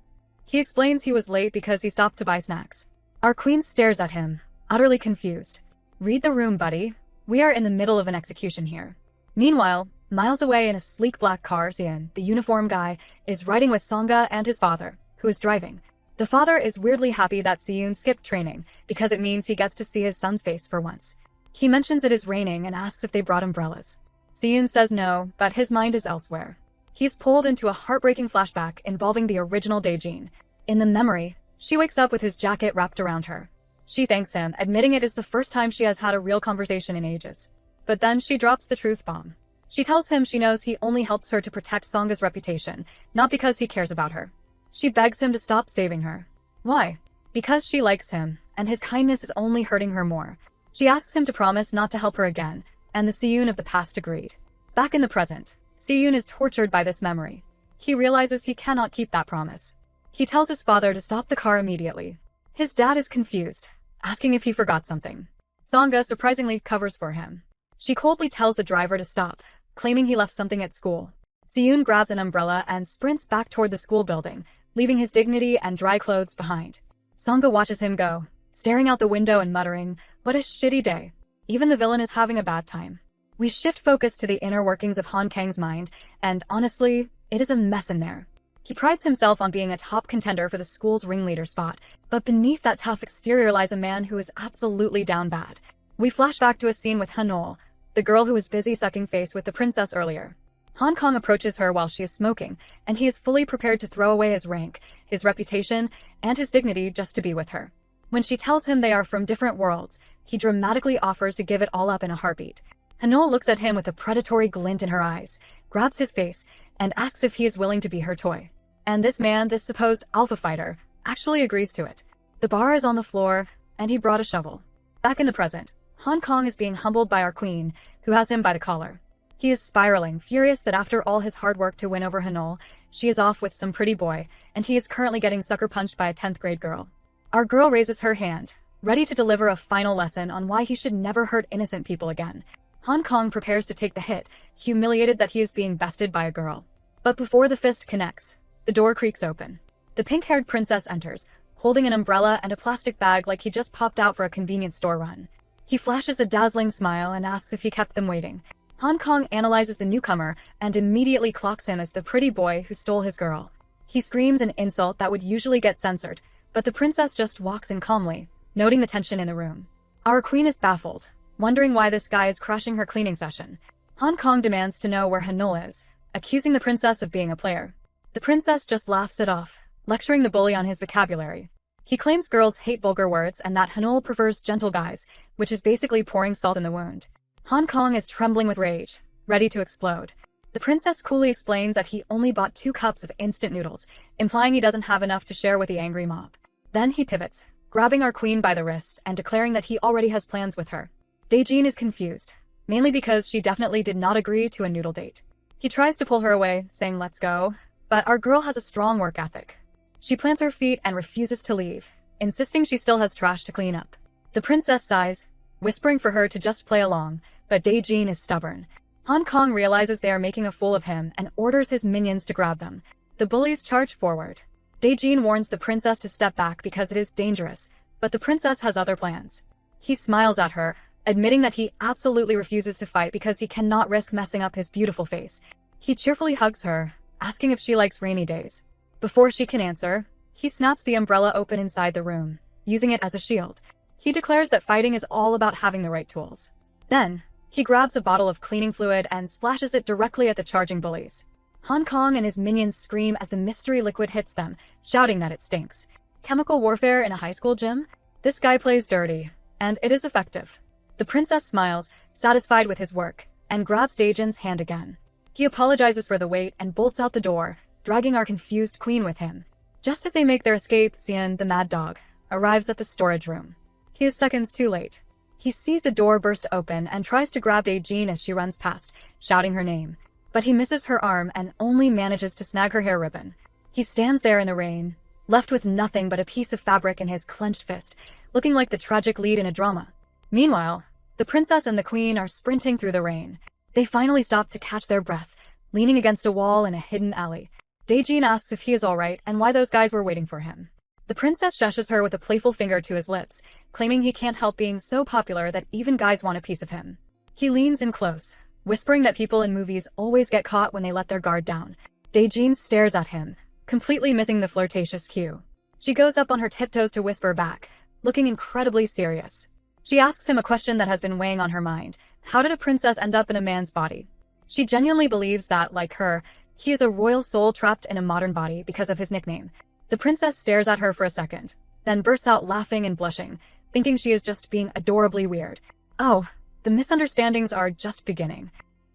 He explains he was late because he stopped to buy snacks. Our queen stares at him, utterly confused. "Read the room, buddy. We are in the middle of an execution here." Meanwhile, miles away in a sleek black car, Sian, the uniform guy, is riding with Songa and his father, who is driving. The father is weirdly happy that Siyun skipped training, because it means he gets to see his son's face for once. He mentions it is raining and asks if they brought umbrellas. Siyun says no, but his mind is elsewhere. He's pulled into a heartbreaking flashback involving the original Daejin. In the memory, she wakes up with his jacket wrapped around her. She thanks him, admitting it is the first time she has had a real conversation in ages. But then she drops the truth bomb. She tells him she knows he only helps her to protect Songa's reputation, not because he cares about her. She begs him to stop saving her. Why? Because she likes him, and his kindness is only hurting her more. She asks him to promise not to help her again, and the Siyun of the past agreed. Back in the present, Siyun is tortured by this memory. He realizes he cannot keep that promise. He tells his father to stop the car immediately. His dad is confused, asking if he forgot something. Songa surprisingly covers for him. She coldly tells the driver to stop, claiming he left something at school. Siyun grabs an umbrella and sprints back toward the school building, leaving his dignity and dry clothes behind. Songa watches him go, staring out the window and muttering, "What a shitty day. Even the villain is having a bad time." We shift focus to the inner workings of Han Kang's mind, and honestly, it is a mess in there. He prides himself on being a top contender for the school's ringleader spot, but beneath that tough exterior lies a man who is absolutely down bad. We flash back to a scene with Hanol, the girl who was busy sucking face with the princess earlier. Hong Kong approaches her while she is smoking, and he is fully prepared to throw away his rank, his reputation, and his dignity just to be with her. When she tells him they are from different worlds, he dramatically offers to give it all up in a heartbeat. Hanol looks at him with a predatory glint in her eyes, grabs his face, and asks if he is willing to be her toy. And this man, this supposed alpha fighter, actually agrees to it. The bar is on the floor, and he brought a shovel. Back in the present, Hong Kong is being humbled by our queen, who has him by the collar. He is spiraling, furious that after all his hard work to win over Hanol, she is off with some pretty boy, and he is currently getting sucker punched by a 10th grade girl. Our girl raises her hand, ready to deliver a final lesson on why he should never hurt innocent people again. Hong Kong prepares to take the hit, humiliated that he is being bested by a girl. But before the fist connects, the door creaks open. The pink-haired princess enters, holding an umbrella and a plastic bag like he just popped out for a convenience store run. He flashes a dazzling smile and asks if he kept them waiting. Hong Kong analyzes the newcomer and immediately clocks him as the pretty boy who stole his girl. He screams an insult that would usually get censored, but the princess just walks in calmly, noting the tension in the room. Our queen is baffled, wondering why this guy is crashing her cleaning session. Hong Kong demands to know where Hanol is, accusing the princess of being a player. The princess just laughs it off, lecturing the bully on his vocabulary. He claims girls hate vulgar words and that Hanol prefers gentle guys, which is basically pouring salt in the wound. Hong Kong is trembling with rage, ready to explode. The princess coolly explains that he only bought 2 cups of instant noodles, implying he doesn't have enough to share with the angry mob. Then he pivots, grabbing our queen by the wrist and declaring that he already has plans with her. Daejin is confused, mainly because she definitely did not agree to a noodle date. He tries to pull her away, saying let's go, but our girl has a strong work ethic. She plants her feet and refuses to leave, insisting she still has trash to clean up. The princess sighs, whispering for her to just play along, but Daejin is stubborn. Hong Kong realizes they are making a fool of him and orders his minions to grab them. The bullies charge forward. Daejin warns the princess to step back because it is dangerous, but the princess has other plans. He smiles at her, admitting that he absolutely refuses to fight because he cannot risk messing up his beautiful face. He cheerfully hugs her, asking if she likes rainy days. Before she can answer, he snaps the umbrella open inside the room, using it as a shield. He declares that fighting is all about having the right tools. Then, he grabs a bottle of cleaning fluid and splashes it directly at the charging bullies. Hong Kong and his minions scream as the mystery liquid hits them, shouting that it stinks. Chemical warfare in a high school gym? This guy plays dirty, and it is effective. The princess smiles, satisfied with his work, and grabs Daejin's hand again. He apologizes for the wait and bolts out the door, dragging our confused queen with him. Just as they make their escape, Xian, the mad dog, arrives at the storage room. He is seconds too late. He sees the door burst open and tries to grab Daejin as she runs past, shouting her name. But he misses her arm and only manages to snag her hair ribbon. He stands there in the rain, left with nothing but a piece of fabric in his clenched fist, looking like the tragic lead in a drama. Meanwhile, the princess and the queen are sprinting through the rain. They finally stop to catch their breath, leaning against a wall in a hidden alley. Daejin asks if he is alright and why those guys were waiting for him. The princess shushes her with a playful finger to his lips, claiming he can't help being so popular that even guys want a piece of him. He leans in close, whispering that people in movies always get caught when they let their guard down. Daejin stares at him, completely missing the flirtatious cue. She goes up on her tiptoes to whisper back, looking incredibly serious. She asks him a question that has been weighing on her mind. How did a princess end up in a man's body? She genuinely believes that, like her, he is a royal soul trapped in a modern body because of his nickname. The princess stares at her for a second, then bursts out laughing and blushing, thinking she is just being adorably weird. Oh, the misunderstandings are just beginning.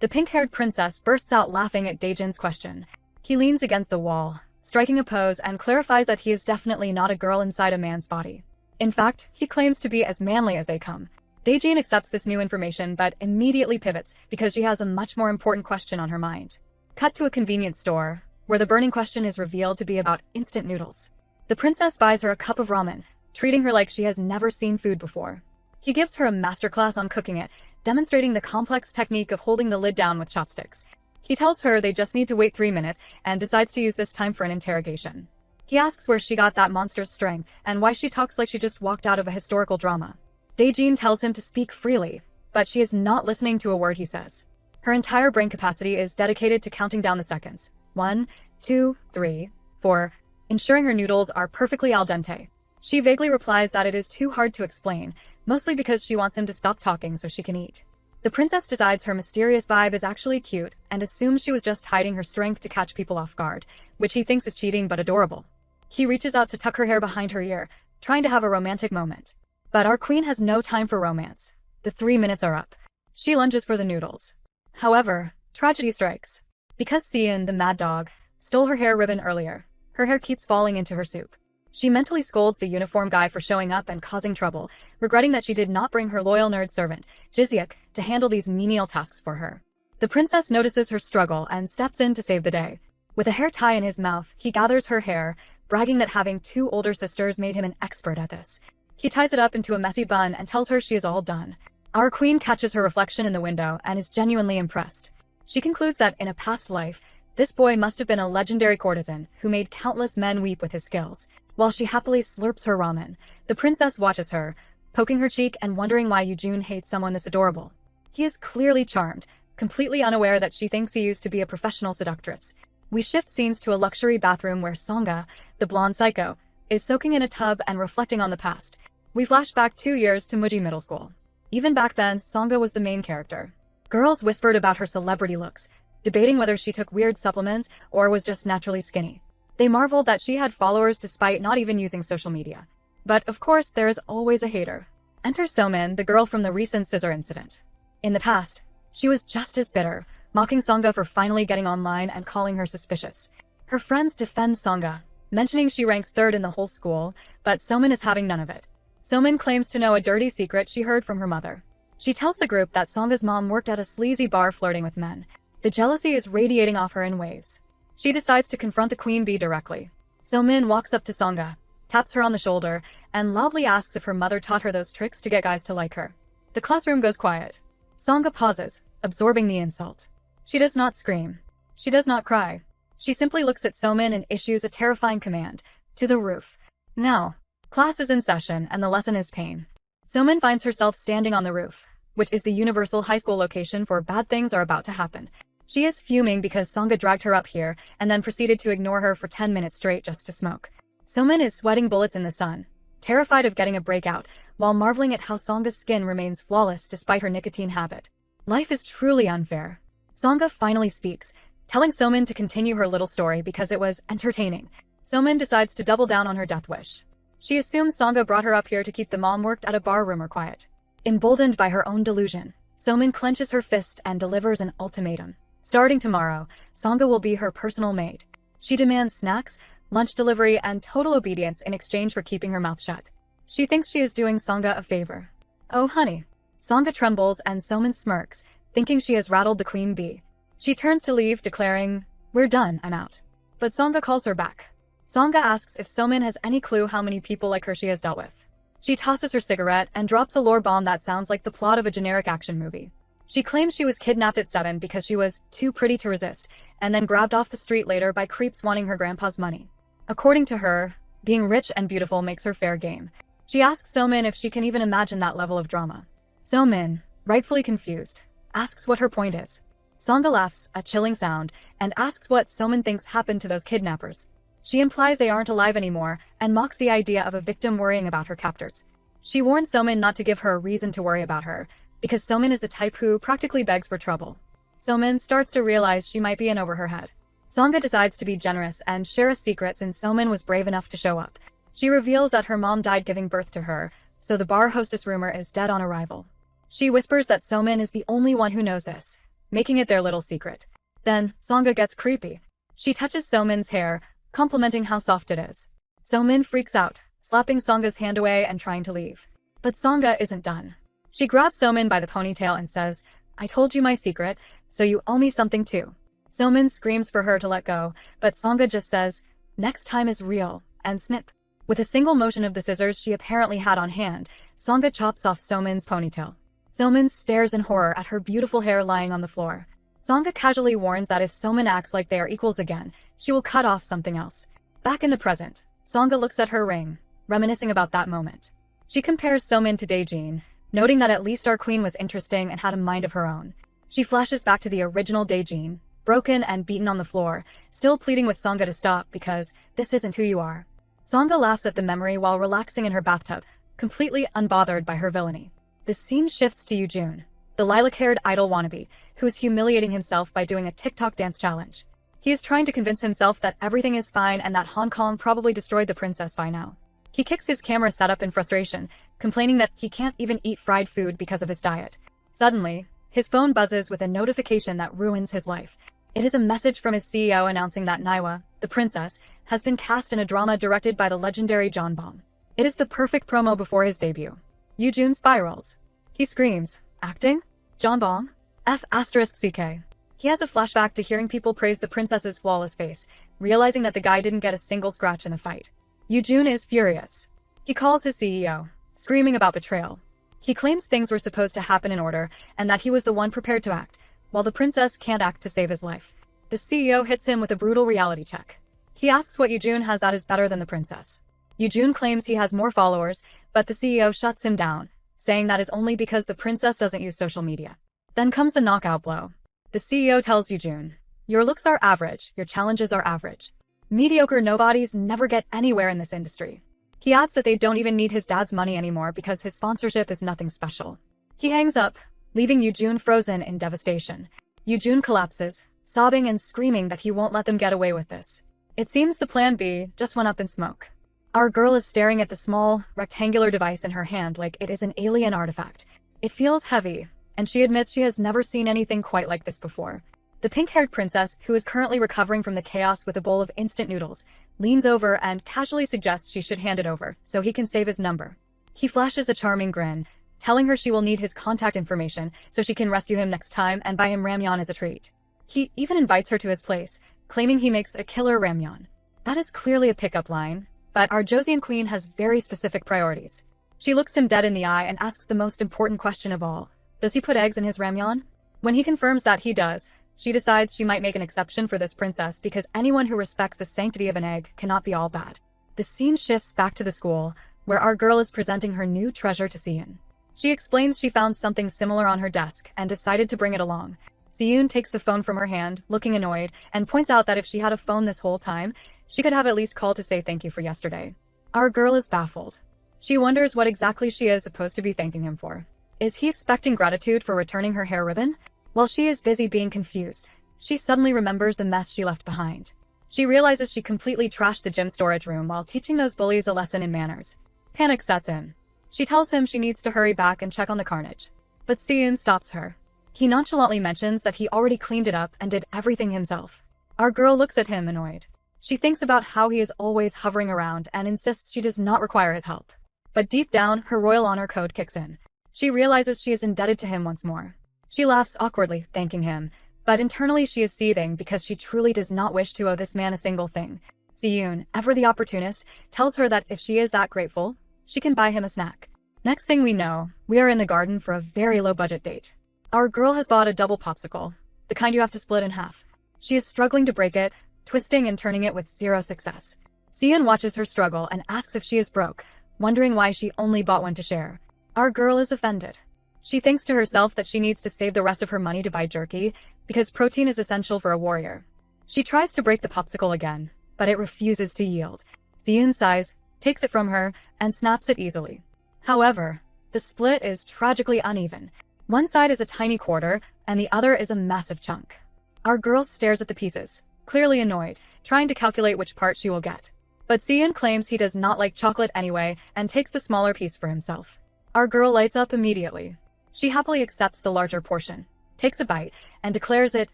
The pink-haired princess bursts out laughing at Daejin's question. He leans against the wall, striking a pose, and clarifies that he is definitely not a girl inside a man's body. In fact, he claims to be as manly as they come. Daejin accepts this new information but immediately pivots because she has a much more important question on her mind. Cut to a convenience store, where the burning question is revealed to be about instant noodles. The princess buys her a cup of ramen, treating her like she has never seen food before. He gives her a masterclass on cooking it, demonstrating the complex technique of holding the lid down with chopsticks. He tells her they just need to wait 3 minutes and decides to use this time for an interrogation. He asks where she got that monstrous strength and why she talks like she just walked out of a historical drama. Daejin tells him to speak freely, but she is not listening to a word he says. Her entire brain capacity is dedicated to counting down the seconds. 1, 2, 3, 4, ensuring her noodles are perfectly al dente. She vaguely replies that it is too hard to explain, mostly because she wants him to stop talking so she can eat. The princess decides her mysterious vibe is actually cute and assumes she was just hiding her strength to catch people off guard, which he thinks is cheating but adorable. He reaches out to tuck her hair behind her ear, trying to have a romantic moment. But our queen has no time for romance. The 3 minutes are up. She lunges for the noodles. However, tragedy strikes. Because Xian, the mad dog, stole her hair ribbon earlier, her hair keeps falling into her soup. She mentally scolds the uniform guy for showing up and causing trouble, regretting that she did not bring her loyal nerd servant, Jizyuk, to handle these menial tasks for her. The princess notices her struggle and steps in to save the day. With a hair tie in his mouth, he gathers her hair, bragging that having 2 older sisters made him an expert at this. He ties it up into a messy bun and tells her she is all done. Our queen catches her reflection in the window and is genuinely impressed. She concludes that in a past life, this boy must have been a legendary courtesan who made countless men weep with his skills. While she happily slurps her ramen, the princess watches her, poking her cheek and wondering why Yujun hates someone this adorable. He is clearly charmed, completely unaware that she thinks he used to be a professional seductress. We shift scenes to a luxury bathroom where Songa, the blonde psycho, is soaking in a tub and reflecting on the past. We flash back 2 years to Muji Middle School. Even back then, Songa was the main character. Girls whispered about her celebrity looks, debating whether she took weird supplements or was just naturally skinny. They marveled that she had followers despite not even using social media. But of course, there is always a hater. Enter Somin, the girl from the recent scissor incident. In the past, she was just as bitter, mocking Songa for finally getting online and calling her suspicious. Her friends defend Songa, mentioning she ranks 3rd in the whole school, but Somin is having none of it. Somin claims to know a dirty secret she heard from her mother. She tells the group that Songa's mom worked at a sleazy bar flirting with men. The jealousy is radiating off her in waves. She decides to confront the queen bee directly. Somin walks up to Songa, taps her on the shoulder, and loudly asks if her mother taught her those tricks to get guys to like her. The classroom goes quiet. Songa pauses, absorbing the insult. She does not scream. She does not cry. She simply looks at Somin and issues a terrifying command. To the roof. Now. Class is in session and the lesson is pain. Somin finds herself standing on the roof, which is the universal high school location for bad things are about to happen. She is fuming because Songa dragged her up here and then proceeded to ignore her for 10 minutes straight just to smoke. Somin is sweating bullets in the sun, terrified of getting a breakout, while marveling at how Songa's skin remains flawless despite her nicotine habit. Life is truly unfair. Songa finally speaks, telling Somin to continue her little story because it was entertaining. Somin decides to double down on her death wish. She assumes Sangha brought her up here to keep the mom worked at a bar rumor quiet. Emboldened by her own delusion, Somin clenches her fist and delivers an ultimatum. Starting tomorrow, Sangha will be her personal maid. She demands snacks, lunch delivery, and total obedience in exchange for keeping her mouth shut. She thinks she is doing Sangha a favor. Oh honey. Sangha trembles and Somin smirks, thinking she has rattled the queen bee. She turns to leave, declaring, "We're done, I'm out." But Sangha calls her back. Sangha asks if Somin has any clue how many people like her she has dealt with. She tosses her cigarette and drops a lore bomb that sounds like the plot of a generic action movie. She claims she was kidnapped at 7 because she was too pretty to resist, and then grabbed off the street later by creeps wanting her grandpa's money. According to her, being rich and beautiful makes her fair game. She asks Somin if she can even imagine that level of drama. Somin, rightfully confused, asks what her point is. Sangha laughs, a chilling sound, and asks what Somin thinks happened to those kidnappers. She implies they aren't alive anymore and mocks the idea of a victim worrying about her captors. She warns Somin not to give her a reason to worry about her, because Somin is the type who practically begs for trouble. Somin starts to realize she might be in over her head. Sangha decides to be generous and share a secret since Somin was brave enough to show up. She reveals that her mom died giving birth to her, so the bar hostess rumor is dead on arrival. She whispers that Somin is the only one who knows this, making it their little secret. Then, Sangha gets creepy. She touches Somin's hair, complimenting how soft it is. Somin freaks out, slapping Sangha's hand away and trying to leave. But Sangha isn't done. She grabs Somin by the ponytail and says, "I told you my secret, so you owe me something too." Somin screams for her to let go, but Sangha just says, "Next time is real," and snip. With a single motion of the scissors she apparently had on hand, Sangha chops off Somin's ponytail. Somin stares in horror at her beautiful hair lying on the floor. Sangha casually warns that if Somin acts like they are equals again, she will cut off something else. Back in the present, Sangha looks at her ring, reminiscing about that moment. She compares Somin to Daejin, noting that at least our queen was interesting and had a mind of her own. She flashes back to the original Daejin, broken and beaten on the floor, still pleading with Sangha to stop because this isn't who you are. Sangha laughs at the memory while relaxing in her bathtub, completely unbothered by her villainy. The scene shifts to Yoojun, the lilac-haired idol wannabe, who is humiliating himself by doing a TikTok dance challenge. He is trying to convince himself that everything is fine and that Hong Kong probably destroyed the princess by now. He kicks his camera setup in frustration, complaining that he can't even eat fried food because of his diet. Suddenly, his phone buzzes with a notification that ruins his life. It is a message from his CEO announcing that Manhwa, the princess, has been cast in a drama directed by the legendary John Bong. It is the perfect promo before his debut. Yoojun spirals. He screams, "Acting? John Bong? F***CK. He has a flashback to hearing people praise the princess's flawless face, realizing that the guy didn't get a single scratch in the fight. Yoojun is furious. He calls his CEO, screaming about betrayal. He claims things were supposed to happen in order and that he was the one prepared to act, while the princess can't act to save his life. The CEO hits him with a brutal reality check. He asks what Yoojun has that is better than the princess. Yoojun claims he has more followers, but the CEO shuts him down, saying that is only because the princess doesn't use social media. Then comes the knockout blow. The CEO tells Yoojun, "Your looks are average, your challenges are average. Mediocre nobodies never get anywhere in this industry." He adds that they don't even need his dad's money anymore because his sponsorship is nothing special. He hangs up, leaving Yoojun frozen in devastation. Yoojun collapses, sobbing and screaming that he won't let them get away with this. It seems the plan B just went up in smoke. Our girl is staring at the small, rectangular device in her hand like it is an alien artifact. It feels heavy, and she admits she has never seen anything quite like this before. The pink-haired princess, who is currently recovering from the chaos with a bowl of instant noodles, leans over and casually suggests she should hand it over, so he can save his number. He flashes a charming grin, telling her she will need his contact information so she can rescue him next time and buy him ramyeon as a treat. He even invites her to his place, claiming he makes a killer ramyeon. That is clearly a pickup line, but our Joseon queen has very specific priorities. She looks him dead in the eye and asks the most important question of all. Does he put eggs in his ramyeon? When he confirms that he does, she decides she might make an exception for this princess because anyone who respects the sanctity of an egg cannot be all bad. The scene shifts back to the school, where our girl is presenting her new treasure to Siyun. She explains she found something similar on her desk and decided to bring it along. Siyun takes the phone from her hand, looking annoyed, and points out that if she had a phone this whole time, she could have at least called to say thank you for yesterday. Our girl is baffled. She wonders what exactly she is supposed to be thanking him for. Is he expecting gratitude for returning her hair ribbon? While she is busy being confused, she suddenly remembers the mess she left behind. She realizes she completely trashed the gym storage room while teaching those bullies a lesson in manners. Panic sets in. She tells him she needs to hurry back and check on the carnage. But Siyun stops her. He nonchalantly mentions that he already cleaned it up and did everything himself. Our girl looks at him annoyed. She thinks about how he is always hovering around and insists she does not require his help. But deep down, her royal honor code kicks in. She realizes she is indebted to him once more. She laughs awkwardly, thanking him, but internally she is seething because she truly does not wish to owe this man a single thing. Siyun, ever the opportunist, tells her that if she is that grateful, she can buy him a snack. Next thing we know, we are in the garden for a very low-budget date. Our girl has bought a double popsicle, the kind you have to split in half. She is struggling to break it, twisting and turning it with zero success. Siyun watches her struggle and asks if she is broke, wondering why she only bought one to share. Our girl is offended. She thinks to herself that she needs to save the rest of her money to buy jerky, because protein is essential for a warrior. She tries to break the popsicle again, but it refuses to yield. Siyun sighs, takes it from her, and snaps it easily. However, the split is tragically uneven. One side is a tiny quarter, and the other is a massive chunk. Our girl stares at the pieces, clearly annoyed, trying to calculate which part she will get. But Siyun claims he does not like chocolate anyway and takes the smaller piece for himself. Our girl lights up immediately. She happily accepts the larger portion, takes a bite, and declares it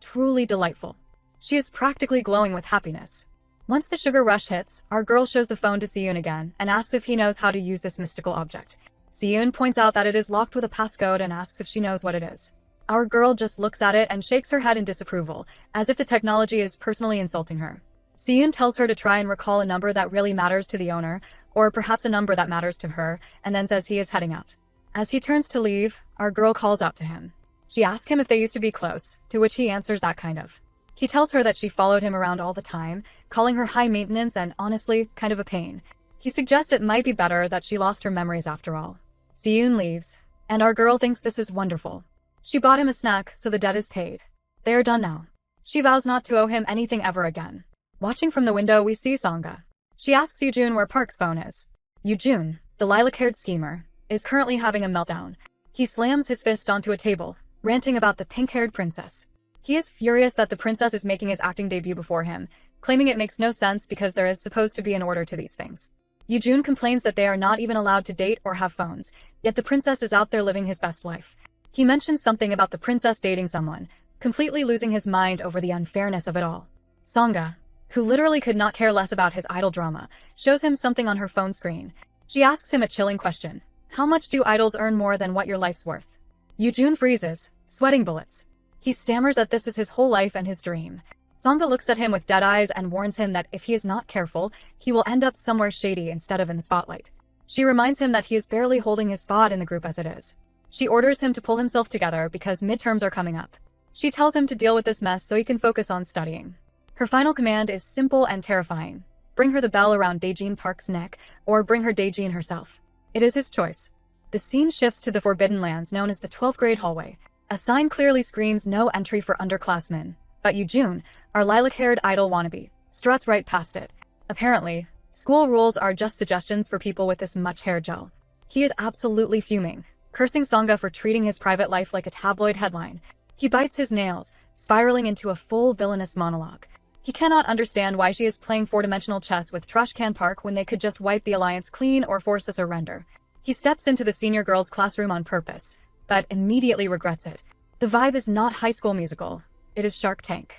truly delightful. She is practically glowing with happiness. Once the sugar rush hits, our girl shows the phone to Siyun again and asks if he knows how to use this mystical object. Siyun points out that it is locked with a passcode and asks if she knows what it is. Our girl just looks at it and shakes her head in disapproval, as if the technology is personally insulting her. Siyun tells her to try and recall a number that really matters to the owner, or perhaps a number that matters to her, and then says he is heading out. As he turns to leave, our girl calls out to him. She asks him if they used to be close, to which he answers that kind of. He tells her that she followed him around all the time, calling her high maintenance and, honestly, kind of a pain. He suggests it might be better that she lost her memories after all. Siyun leaves, and our girl thinks this is wonderful. She bought him a snack, so the debt is paid. They are done now. She vows not to owe him anything ever again. Watching from the window, we see Sangha. She asks Yujun where Park's phone is. Yujun, the lilac-haired schemer, is currently having a meltdown. He slams his fist onto a table, ranting about the pink-haired princess. He is furious that the princess is making his acting debut before him, claiming it makes no sense because there is supposed to be an order to these things. Yujun complains that they are not even allowed to date or have phones, yet the princess is out there living his best life. He mentions something about the princess dating someone, completely losing his mind over the unfairness of it all. Sangha, who literally could not care less about his idol drama, shows him something on her phone screen. She asks him a chilling question. How much do idols earn more than what your life's worth? Yujun freezes, sweating bullets. He stammers that this is his whole life and his dream. Sangha looks at him with dead eyes and warns him that if he is not careful, he will end up somewhere shady instead of in the spotlight. She reminds him that he is barely holding his spot in the group as it is. She orders him to pull himself together because midterms are coming up. She tells him to deal with this mess so he can focus on studying. Her final command is simple and terrifying. Bring her the bell around Daejin Park's neck, or bring her Daejin herself. It is his choice. The scene shifts to the Forbidden Lands known as the 12th grade hallway. A sign clearly screams no entry for underclassmen, but Yujun, our lilac-haired idol wannabe, struts right past it. Apparently, school rules are just suggestions for people with this much hair gel. He is absolutely fuming, cursing Sangha for treating his private life like a tabloid headline. He bites his nails, spiraling into a full villainous monologue. He cannot understand why she is playing four-dimensional chess with Trashcan Park when they could just wipe the alliance clean or force a surrender. He steps into the senior girls' classroom on purpose, but immediately regrets it. The vibe is not High School Musical. It is Shark Tank.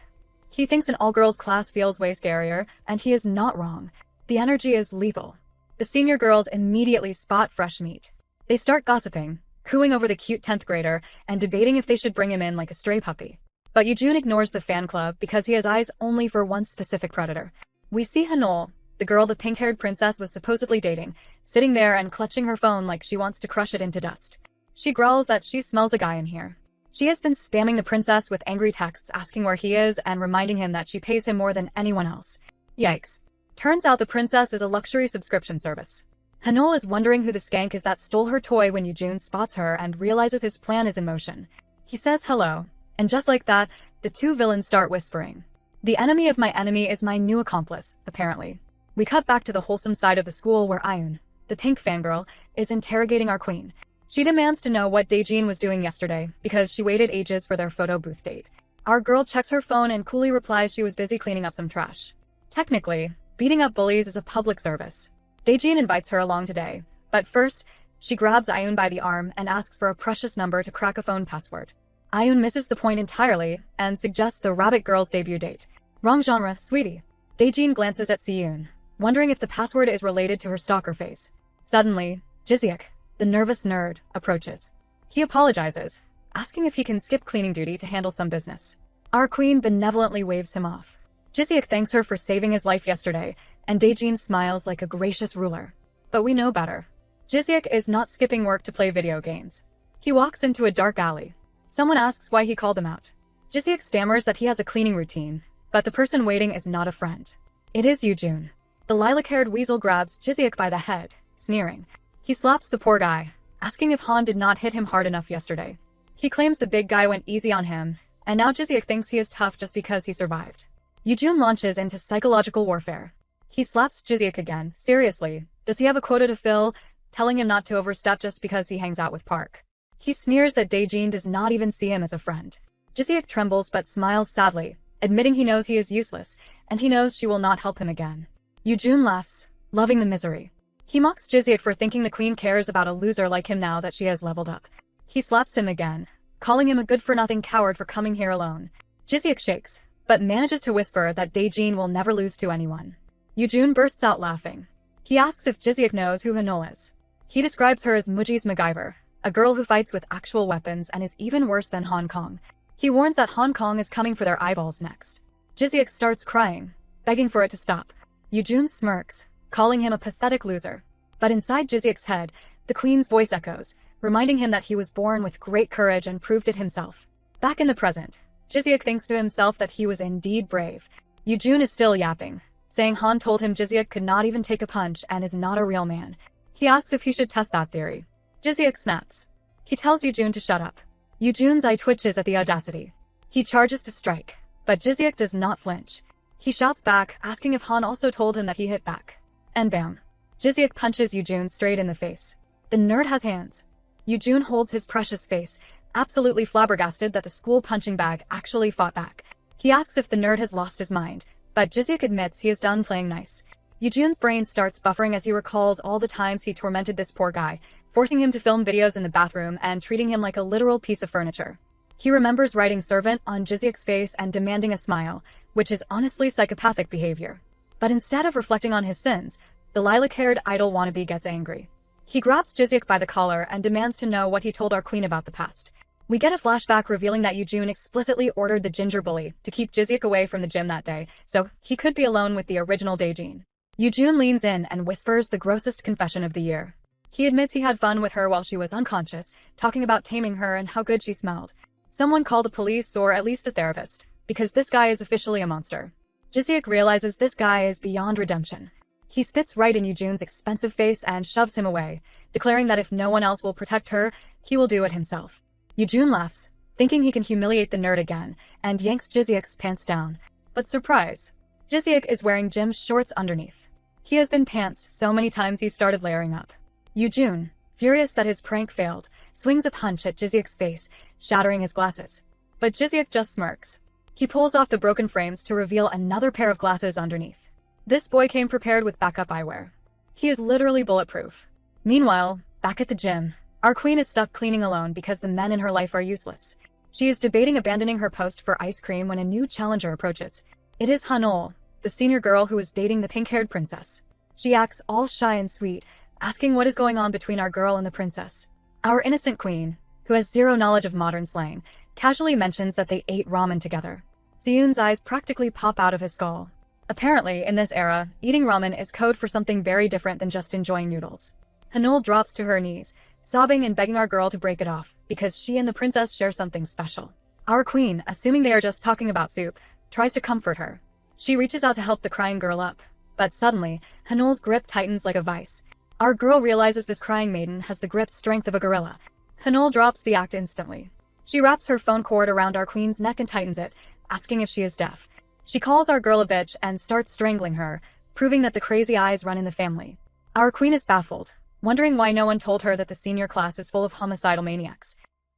He thinks an all-girls class feels way scarier, and he is not wrong. The energy is lethal. The senior girls immediately spot fresh meat. They start gossiping, cooing over the cute 10th grader, and debating if they should bring him in like a stray puppy. But Yujun ignores the fan club because he has eyes only for one specific predator. We see Hanol, the girl the pink-haired princess was supposedly dating, sitting there and clutching her phone like she wants to crush it into dust. She growls that she smells a guy in here. She has been spamming the princess with angry texts asking where he is and reminding him that she pays him more than anyone else. Yikes. Turns out the princess is a luxury subscription service. Hanol is wondering who the skank is that stole her toy when Yujun spots her and realizes his plan is in motion. He says hello. And just like that, the two villains start whispering. The enemy of my enemy is my new accomplice, apparently. We cut back to the wholesome side of the school where Ayun, the pink fangirl, is interrogating our queen. She demands to know what Daejin was doing yesterday because she waited ages for their photo booth date. Our girl checks her phone and coolly replies she was busy cleaning up some trash. Technically, beating up bullies is a public service. Daejin invites her along today, but first, she grabs Ayun by the arm and asks for a precious number to crack a phone password. Ayun misses the point entirely and suggests the Rabbit Girl's debut date. Wrong genre, sweetie. Daejin glances at Siyun, wondering if the password is related to her stalker face. Suddenly, Jiseok, the nervous nerd, approaches. He apologizes, asking if he can skip cleaning duty to handle some business. Our queen benevolently waves him off. Jiseok thanks her for saving his life yesterday, and Daejin smiles like a gracious ruler. But we know better. Jiseok is not skipping work to play video games. He walks into a dark alley. Someone asks why he called him out. Jiseok stammers that he has a cleaning routine, but the person waiting is not a friend. It is Yoojun. The lilac-haired weasel grabs Jiseok by the head, sneering. He slaps the poor guy, asking if Han did not hit him hard enough yesterday. He claims the big guy went easy on him, and now Jiseok thinks he is tough just because he survived. Yoojun launches into psychological warfare. He slaps Jiseok again. Seriously, does he have a quota to fill, telling him not to overstep just because he hangs out with Park? He sneers that Daejin does not even see him as a friend. Jiseok trembles but smiles sadly, admitting he knows he is useless, and he knows she will not help him again. Yoojun laughs, loving the misery. He mocks Jiseok for thinking the queen cares about a loser like him now that she has leveled up. He slaps him again, calling him a good-for-nothing coward for coming here alone. Jiseok shakes, but manages to whisper that Daejin will never lose to anyone. Yoojun bursts out laughing. He asks if Jiseok knows who Hanol is. He describes her as Muji's MacGyver, a girl who fights with actual weapons and is even worse than Hong Kong. He warns that Hong Kong is coming for their eyeballs next. Jiseok starts crying, begging for it to stop. Yoojun smirks, calling him a pathetic loser. But inside Jiseok's head, the queen's voice echoes, reminding him that he was born with great courage and proved it himself. Back in the present, Jiseok thinks to himself that he was indeed brave. Yoojun is still yapping, saying Han told him Jiseok could not even take a punch and is not a real man. He asks if he should test that theory. Jiseok snaps. He tells Yoojun to shut up. Yoojun's eye twitches at the audacity. He charges to strike, but Jiseok does not flinch. He shouts back, asking if Han also told him that he hit back. And bam. Jiseok punches Yoojun straight in the face. The nerd has hands. Yoojun holds his precious face, absolutely flabbergasted that the school punching bag actually fought back. He asks if the nerd has lost his mind, but Jiseok admits he is done playing nice. Yoojun's brain starts buffering as he recalls all the times he tormented this poor guy, forcing him to film videos in the bathroom and treating him like a literal piece of furniture. He remembers writing servant on Jiseok's face and demanding a smile, which is honestly psychopathic behavior. But instead of reflecting on his sins, the lilac-haired idol wannabe gets angry. He grabs Jiseok by the collar and demands to know what he told our queen about the past. We get a flashback revealing that Yoojun explicitly ordered the ginger bully to keep Jiseok away from the gym that day, so he could be alone with the original Daejin. Yoojun leans in and whispers the grossest confession of the year. He admits he had fun with her while she was unconscious, talking about taming her and how good she smelled. Someone call the police or at least a therapist, because this guy is officially a monster. Jiseok realizes this guy is beyond redemption. He spits right in Yoojun's expensive face and shoves him away, declaring that if no one else will protect her, he will do it himself. Yoojun laughs, thinking he can humiliate the nerd again, and yanks Jiseok's pants down. But surprise! Jiseok is wearing gym shorts underneath. He has been pantsed so many times he started layering up. Yoojun, furious that his prank failed, swings a punch at Jiseok's face, shattering his glasses. But Jiseok just smirks. He pulls off the broken frames to reveal another pair of glasses underneath. This boy came prepared with backup eyewear. He is literally bulletproof. Meanwhile, back at the gym, our queen is stuck cleaning alone because the men in her life are useless. She is debating abandoning her post for ice cream when a new challenger approaches. It is Hanol, the senior girl who is dating the pink-haired princess. She acts all shy and sweet, asking what is going on between our girl and the princess. Our innocent queen, who has zero knowledge of modern slang, casually mentions that they ate ramen together. Siyun's eyes practically pop out of his skull. Apparently, in this era, eating ramen is code for something very different than just enjoying noodles. Hanol drops to her knees, sobbing and begging our girl to break it off, because she and the princess share something special. Our queen, assuming they are just talking about soup, tries to comfort her. She reaches out to help the crying girl up, but suddenly, Hanol's grip tightens like a vice. Our girl realizes this crying maiden has the grip strength of a gorilla. Hanol drops the act instantly. She wraps her phone cord around our queen's neck and tightens it, asking if she is deaf. She calls our girl a bitch and starts strangling her, proving that the crazy eyes run in the family. Our queen is baffled, wondering why no one told her that the senior class is full of homicidal maniacs.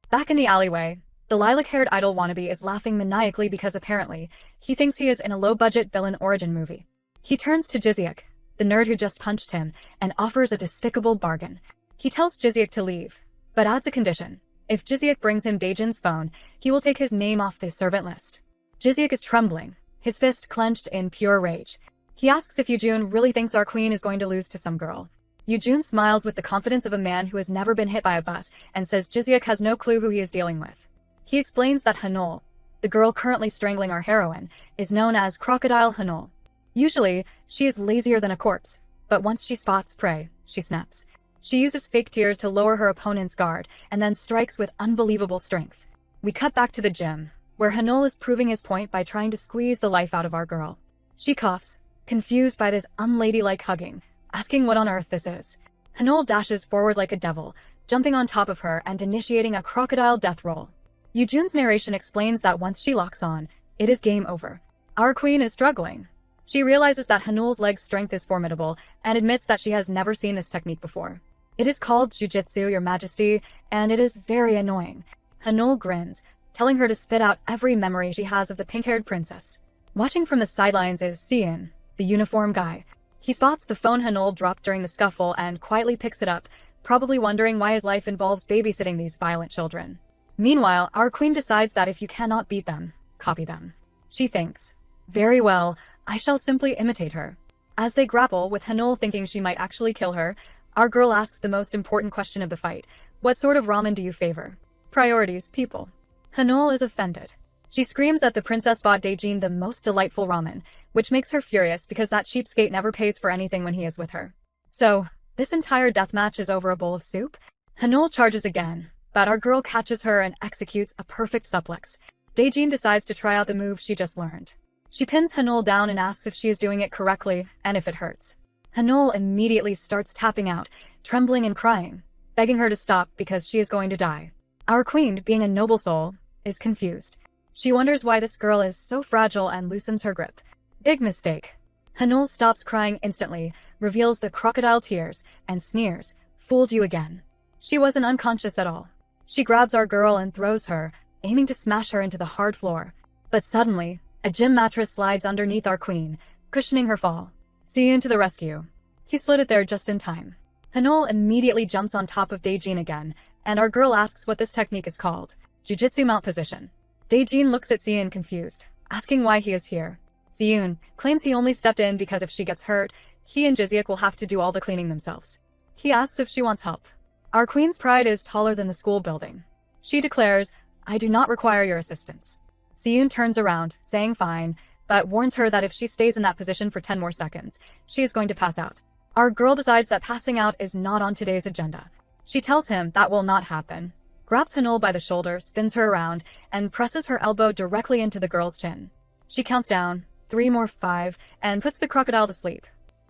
Back in the alleyway, the lilac-haired idol wannabe is laughing maniacally because apparently, he thinks he is in a low-budget villain origin movie. He turns to Jizyuk, the nerd who just punched him, and offers a despicable bargain. He tells Jizyuk to leave, but adds a condition. If Jizyuk brings him Daejin's phone, he will take his name off the servant list. Jizyuk is trembling, his fist clenched in pure rage. He asks if Yujun really thinks our queen is going to lose to some girl. Yujun smiles with the confidence of a man who has never been hit by a bus and says Jizyuk has no clue who he is dealing with. He explains that Hanol, the girl currently strangling our heroine, is known as Crocodile Hanol. Usually, she is lazier than a corpse, but once she spots prey, she snaps. She uses fake tears to lower her opponent's guard and then strikes with unbelievable strength. We cut back to the gym, where Hanol is proving his point by trying to squeeze the life out of our girl. She coughs, confused by this unladylike hugging, asking what on earth this is. Hanol dashes forward like a devil, jumping on top of her and initiating a crocodile death roll. Yujun's narration explains that once she locks on, it is game over. Our queen is struggling. She realizes that Hanol's leg strength is formidable and admits that she has never seen this technique before. It is called jujitsu, your majesty, and it is very annoying. Hanol grins, telling her to spit out every memory she has of the pink-haired princess. Watching from the sidelines is Seon, the uniform guy. He spots the phone Hanol dropped during the scuffle and quietly picks it up, probably wondering why his life involves babysitting these violent children. Meanwhile, our queen decides that if you cannot beat them, copy them. She thinks, very well, I shall simply imitate her. As they grapple, with Hanol thinking she might actually kill her, our girl asks the most important question of the fight. What sort of ramen do you favor? Priorities, people. Hanol is offended. She screams that the princess bought Daejin the most delightful ramen, which makes her furious because that cheapskate never pays for anything when he is with her. So, this entire deathmatch is over a bowl of soup? Hanol charges again, but our girl catches her and executes a perfect suplex. Daejin decides to try out the move she just learned. She pins Hanol down and asks if she is doing it correctly and if it hurts. Hanol immediately starts tapping out, trembling and crying, begging her to stop because she is going to die. Our queen, being a noble soul, is confused. She wonders why this girl is so fragile and loosens her grip. Big mistake. Hanol stops crying instantly, reveals the crocodile tears, and sneers, fooled you again. She wasn't unconscious at all. She grabs our girl and throws her, aiming to smash her into the hard floor. But suddenly, a gym mattress slides underneath our queen, cushioning her fall. Seon to the rescue. He slid it there just in time. Hanol immediately jumps on top of Daejin again, and our girl asks what this technique is called. Jujitsu mount position. Daejin looks at Seon confused, asking why he is here. Seon claims he only stepped in because if she gets hurt, he and Jizyuk will have to do all the cleaning themselves. He asks if she wants help. Our queen's pride is taller than the school building. She declares, I do not require your assistance. Seon turns around, saying fine, but warns her that if she stays in that position for 10 more seconds, she is going to pass out. Our girl decides that passing out is not on today's agenda. She tells him that will not happen, grabs Hanol by the shoulder, spins her around, and presses her elbow directly into the girl's chin. She counts down, 3 more 5, and puts the crocodile to sleep.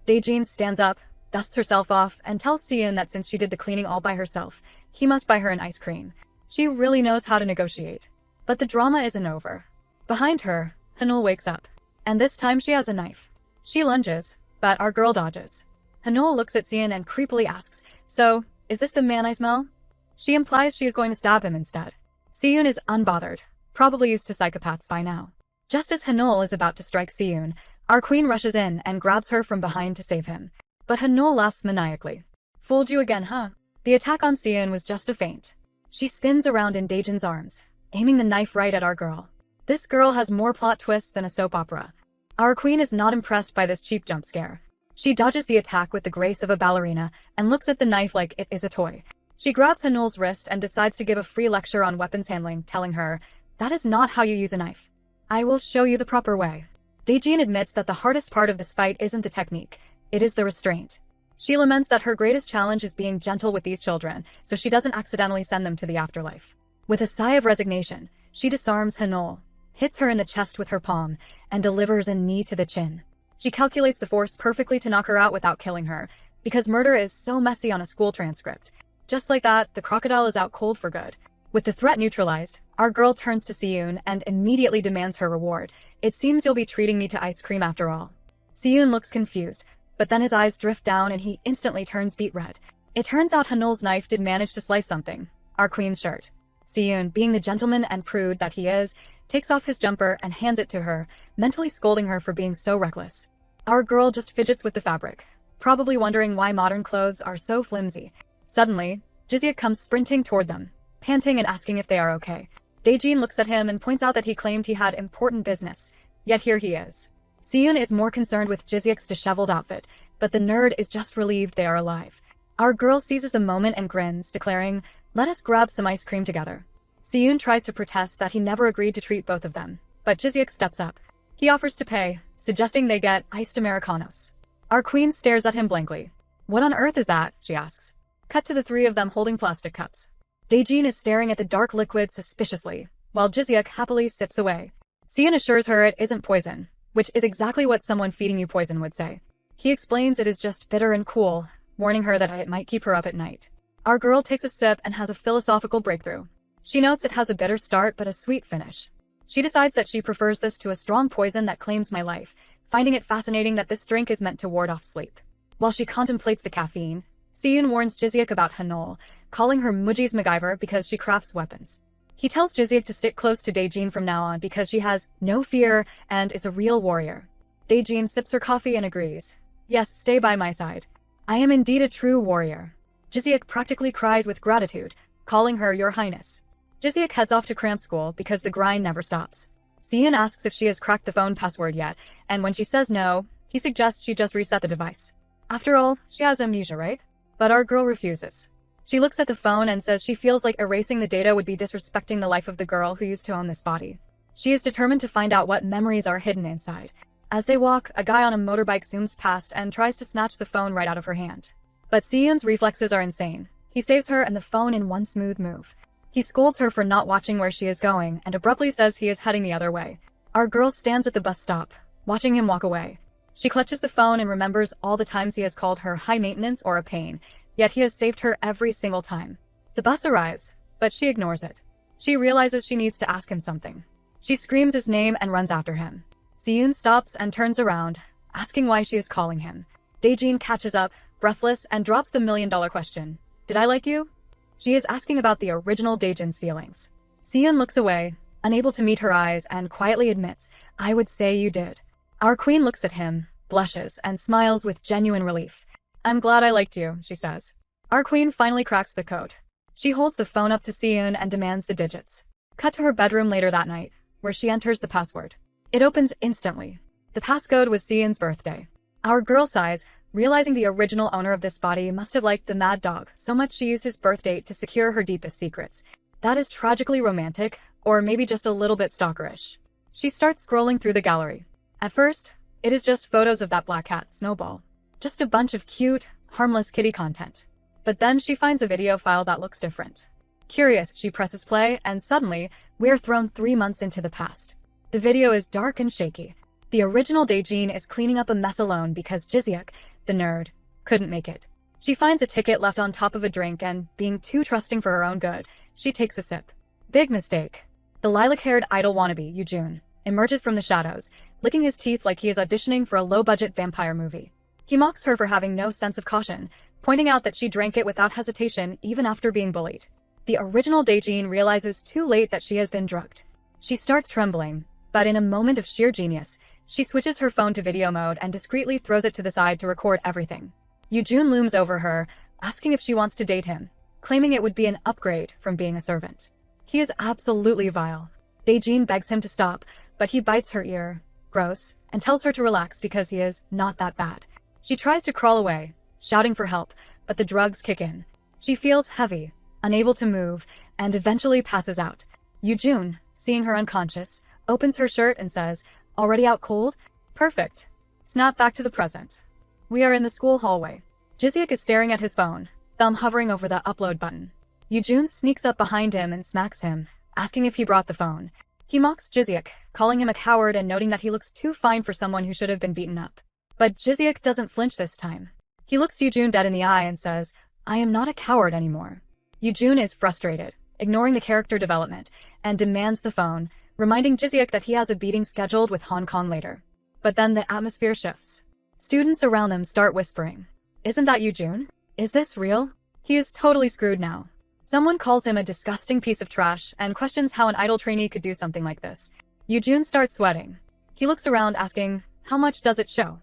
Daejin stands up, dusts herself off, and tells Seon that since she did the cleaning all by herself, he must buy her an ice cream. She really knows how to negotiate. But the drama isn't over. Behind her, Hanol wakes up, and this time she has a knife. She lunges, but our girl dodges. Hanol looks at Seon and creepily asks, so, is this the man I smell? She implies she is going to stab him instead. Seon is unbothered, probably used to psychopaths by now. Just as Hanol is about to strike Seon, our queen rushes in and grabs her from behind to save him. But Hanol laughs maniacally. Fooled you again, huh? The attack on Seon was just a feint. She spins around in Daejin's arms, aiming the knife right at our girl. This girl has more plot twists than a soap opera. Our queen is not impressed by this cheap jump scare. She dodges the attack with the grace of a ballerina and looks at the knife like it is a toy. She grabs Hanol's wrist and decides to give a free lecture on weapons handling, telling her, that is not how you use a knife. I will show you the proper way. Daejin admits that the hardest part of this fight isn't the technique, it is the restraint. She laments that her greatest challenge is being gentle with these children, so she doesn't accidentally send them to the afterlife. With a sigh of resignation, she disarms Hanol, hits her in the chest with her palm, and delivers a knee to the chin. She calculates the force perfectly to knock her out without killing her, because murder is so messy on a school transcript. Just like that, the crocodile is out cold for good. With the threat neutralized, our girl turns to Seon and immediately demands her reward. It seems you'll be treating me to ice cream after all. Seon looks confused, but then his eyes drift down and he instantly turns beet red. It turns out Hanol's knife did manage to slice something, our queen's shirt. Seon, being the gentleman and prude that he is, takes off his jumper and hands it to her, mentally scolding her for being so reckless. Our girl just fidgets with the fabric, probably wondering why modern clothes are so flimsy. Suddenly, Jizyuk comes sprinting toward them, panting and asking if they are okay. Daejin looks at him and points out that he claimed he had important business, yet here he is. Siyun is more concerned with Jizyuk's disheveled outfit, but the nerd is just relieved they are alive. Our girl seizes the moment and grins, declaring, "Let us grab some ice cream together." Siyun tries to protest that he never agreed to treat both of them, but Jizyuk steps up. He offers to pay, suggesting they get iced Americanos. Our queen stares at him blankly. "What on earth is that?" she asks. Cut to the three of them holding plastic cups. Daejin is staring at the dark liquid suspiciously, while Jizyuk happily sips away. Siyun assures her it isn't poison, which is exactly what someone feeding you poison would say. He explains it is just bitter and cool, warning her that it might keep her up at night. Our girl takes a sip and has a philosophical breakthrough. She notes it has a bitter start but a sweet finish. She decides that she prefers this to a strong poison that claims my life, finding it fascinating that this drink is meant to ward off sleep. While she contemplates the caffeine, Siyun warns Jizyuk about Hanol, calling her Muji's MacGyver because she crafts weapons. He tells Jizyuk to stick close to Daejin from now on because she has no fear and is a real warrior. Daejin sips her coffee and agrees. "Yes, stay by my side. I am indeed a true warrior." Jizyuk practically cries with gratitude, calling her Your Highness. Jizyuk heads off to cramp school because the grind never stops. Siyun asks if she has cracked the phone password yet, and when she says no, he suggests she just reset the device. After all, she has amnesia, right? But our girl refuses. She looks at the phone and says she feels like erasing the data would be disrespecting the life of the girl who used to own this body. She is determined to find out what memories are hidden inside. As they walk, a guy on a motorbike zooms past and tries to snatch the phone right out of her hand. But Siyun's reflexes are insane. He saves her and the phone in one smooth move. He scolds her for not watching where she is going and abruptly says he is heading the other way. Our girl stands at the bus stop, watching him walk away. She clutches the phone and remembers all the times he has called her high maintenance or a pain, yet he has saved her every single time. The bus arrives, but she ignores it. She realizes she needs to ask him something. She screams his name and runs after him. Siyun stops and turns around, asking why she is calling him. Daejin catches up, breathless, and drops the million-dollar question. "Did I like you?" She is asking about the original Daejin's feelings. Siyun looks away, unable to meet her eyes, and quietly admits, "I would say you did." Our queen looks at him, blushes, and smiles with genuine relief. "I'm glad I liked you," she says. Our queen finally cracks the code. She holds the phone up to Siyun and demands the digits. Cut to her bedroom later that night, where she enters the password. It opens instantly. The passcode was Siyun's birthday. Our girl sighs, realizing the original owner of this body must have liked the mad dog so much she used his birth date to secure her deepest secrets. That is tragically romantic, or maybe just a little bit stalkerish. She starts scrolling through the gallery. At first, it is just photos of that black cat, Snowball. Just a bunch of cute, harmless kitty content. But then she finds a video file that looks different. Curious, she presses play, and suddenly, we're thrown 3 months into the past. The video is dark and shaky. The original Daejin is cleaning up a mess alone because Jizyuk, the nerd, couldn't make it. She finds a ticket left on top of a drink and, being too trusting for her own good, she takes a sip. Big mistake. The lilac-haired idol wannabe, Yoojun, emerges from the shadows, licking his teeth like he is auditioning for a low-budget vampire movie. He mocks her for having no sense of caution, pointing out that she drank it without hesitation even after being bullied. The original Daejin realizes too late that she has been drugged. She starts trembling, but in a moment of sheer genius, she switches her phone to video mode and discreetly throws it to the side to record everything. Yoojun looms over her, asking if she wants to date him, claiming it would be an upgrade from being a servant. He is absolutely vile. Daejin begs him to stop, but he bites her ear, gross, and tells her to relax because he is not that bad. She tries to crawl away, shouting for help, but the drugs kick in. She feels heavy, unable to move, and eventually passes out. Yoojun, seeing her unconscious, opens her shirt and says, "Already out cold? Perfect." Snap back to the present. We are in the school hallway. Jizyuk is staring at his phone, thumb hovering over the upload button. Yoojun sneaks up behind him and smacks him, asking if he brought the phone. He mocks Jizyuk, calling him a coward and noting that he looks too fine for someone who should have been beaten up. But Jizyuk doesn't flinch this time. He looks Yoojun dead in the eye and says, "I am not a coward anymore." Yoojun is frustrated, ignoring the character development, and demands the phone, reminding Jizyuk that he has a beating scheduled with Hong Kong later. But then the atmosphere shifts. Students around them start whispering, "Isn't that Yoojun? Is this real?" He is totally screwed now. Someone calls him a disgusting piece of trash and questions how an idol trainee could do something like this. Yoojun starts sweating. He looks around asking, "How much does it show?"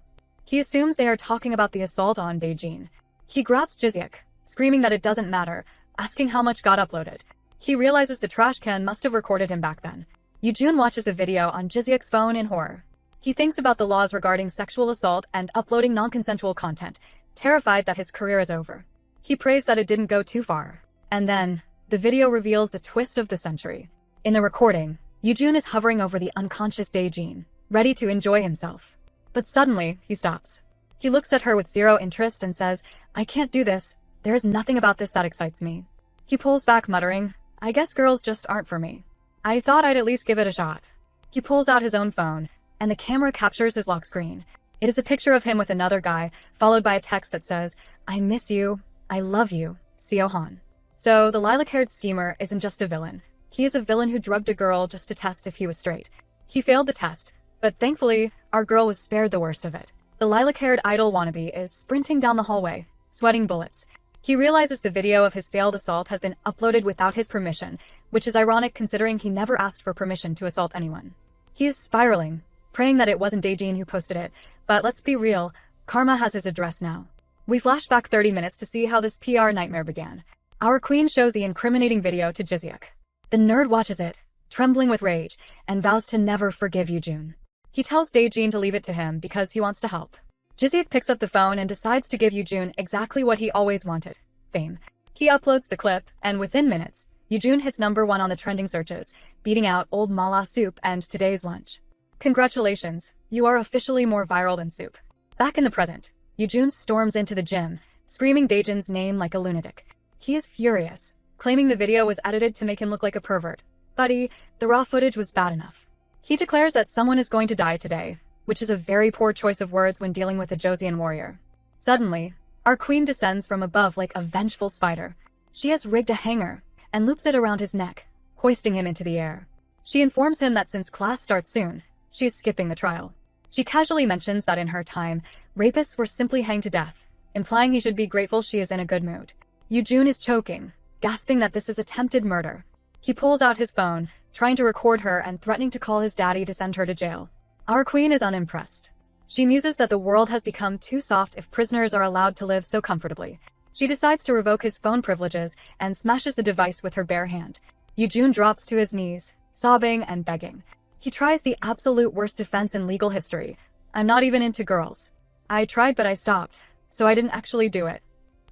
He assumes they are talking about the assault on Daejin. He grabs Jiseok, screaming that it doesn't matter, asking how much got uploaded. He realizes the trash can must have recorded him back then. Yoojun watches the video on Jiseok's phone in horror. He thinks about the laws regarding sexual assault and uploading non-consensual content, terrified that his career is over. He prays that it didn't go too far. And then, the video reveals the twist of the century. In the recording, Yoojun is hovering over the unconscious Daejin, ready to enjoy himself. But suddenly, he stops. He looks at her with zero interest and says, "I can't do this. There is nothing about this that excites me." He pulls back muttering, "I guess girls just aren't for me. I thought I'd at least give it a shot." He pulls out his own phone, and the camera captures his lock screen. It is a picture of him with another guy, followed by a text that says, "I miss you. I love you, Seo-han." So, the lilac-haired schemer isn't just a villain. He is a villain who drugged a girl just to test if he was straight. He failed the test, but thankfully, our girl was spared the worst of it. The lilac-haired idol wannabe is sprinting down the hallway, sweating bullets. He realizes the video of his failed assault has been uploaded without his permission, which is ironic considering he never asked for permission to assault anyone. He is spiraling, praying that it wasn't Daejin who posted it, but let's be real, karma has his address now. We flash back 30 minutes to see how this PR nightmare began. Our queen shows the incriminating video to Jiseok. The nerd watches it, trembling with rage, and vows to never forgive Yoojun. He tells Daejin to leave it to him because he wants to help. Jiseok picks up the phone and decides to give Yoojun exactly what he always wanted: fame. He uploads the clip, and within minutes, Yoojun hits #1 on the trending searches, beating out Old Mala Soup and Today's Lunch. Congratulations, you are officially more viral than Soup. Back in the present, Yoojun storms into the gym, screaming Daejin's name like a lunatic. He is furious, claiming the video was edited to make him look like a pervert. Buddy, the raw footage was bad enough. He declares that someone is going to die today, which is a very poor choice of words when dealing with a Joseon warrior. Suddenly, our queen descends from above like a vengeful spider. She has rigged a hanger and loops it around his neck, hoisting him into the air. She informs him that since class starts soon, she is skipping the trial. She casually mentions that in her time, rapists were simply hanged to death, implying he should be grateful she is in a good mood. Yoojun is choking, gasping that this is attempted murder. He pulls out his phone, trying to record her and threatening to call his daddy to send her to jail. Our queen is unimpressed. She muses that the world has become too soft if prisoners are allowed to live so comfortably. She decides to revoke his phone privileges and smashes the device with her bare hand. Yoojun drops to his knees, sobbing and begging. He tries the absolute worst defense in legal history. "I'm not even into girls. I tried but I stopped, so I didn't actually do it."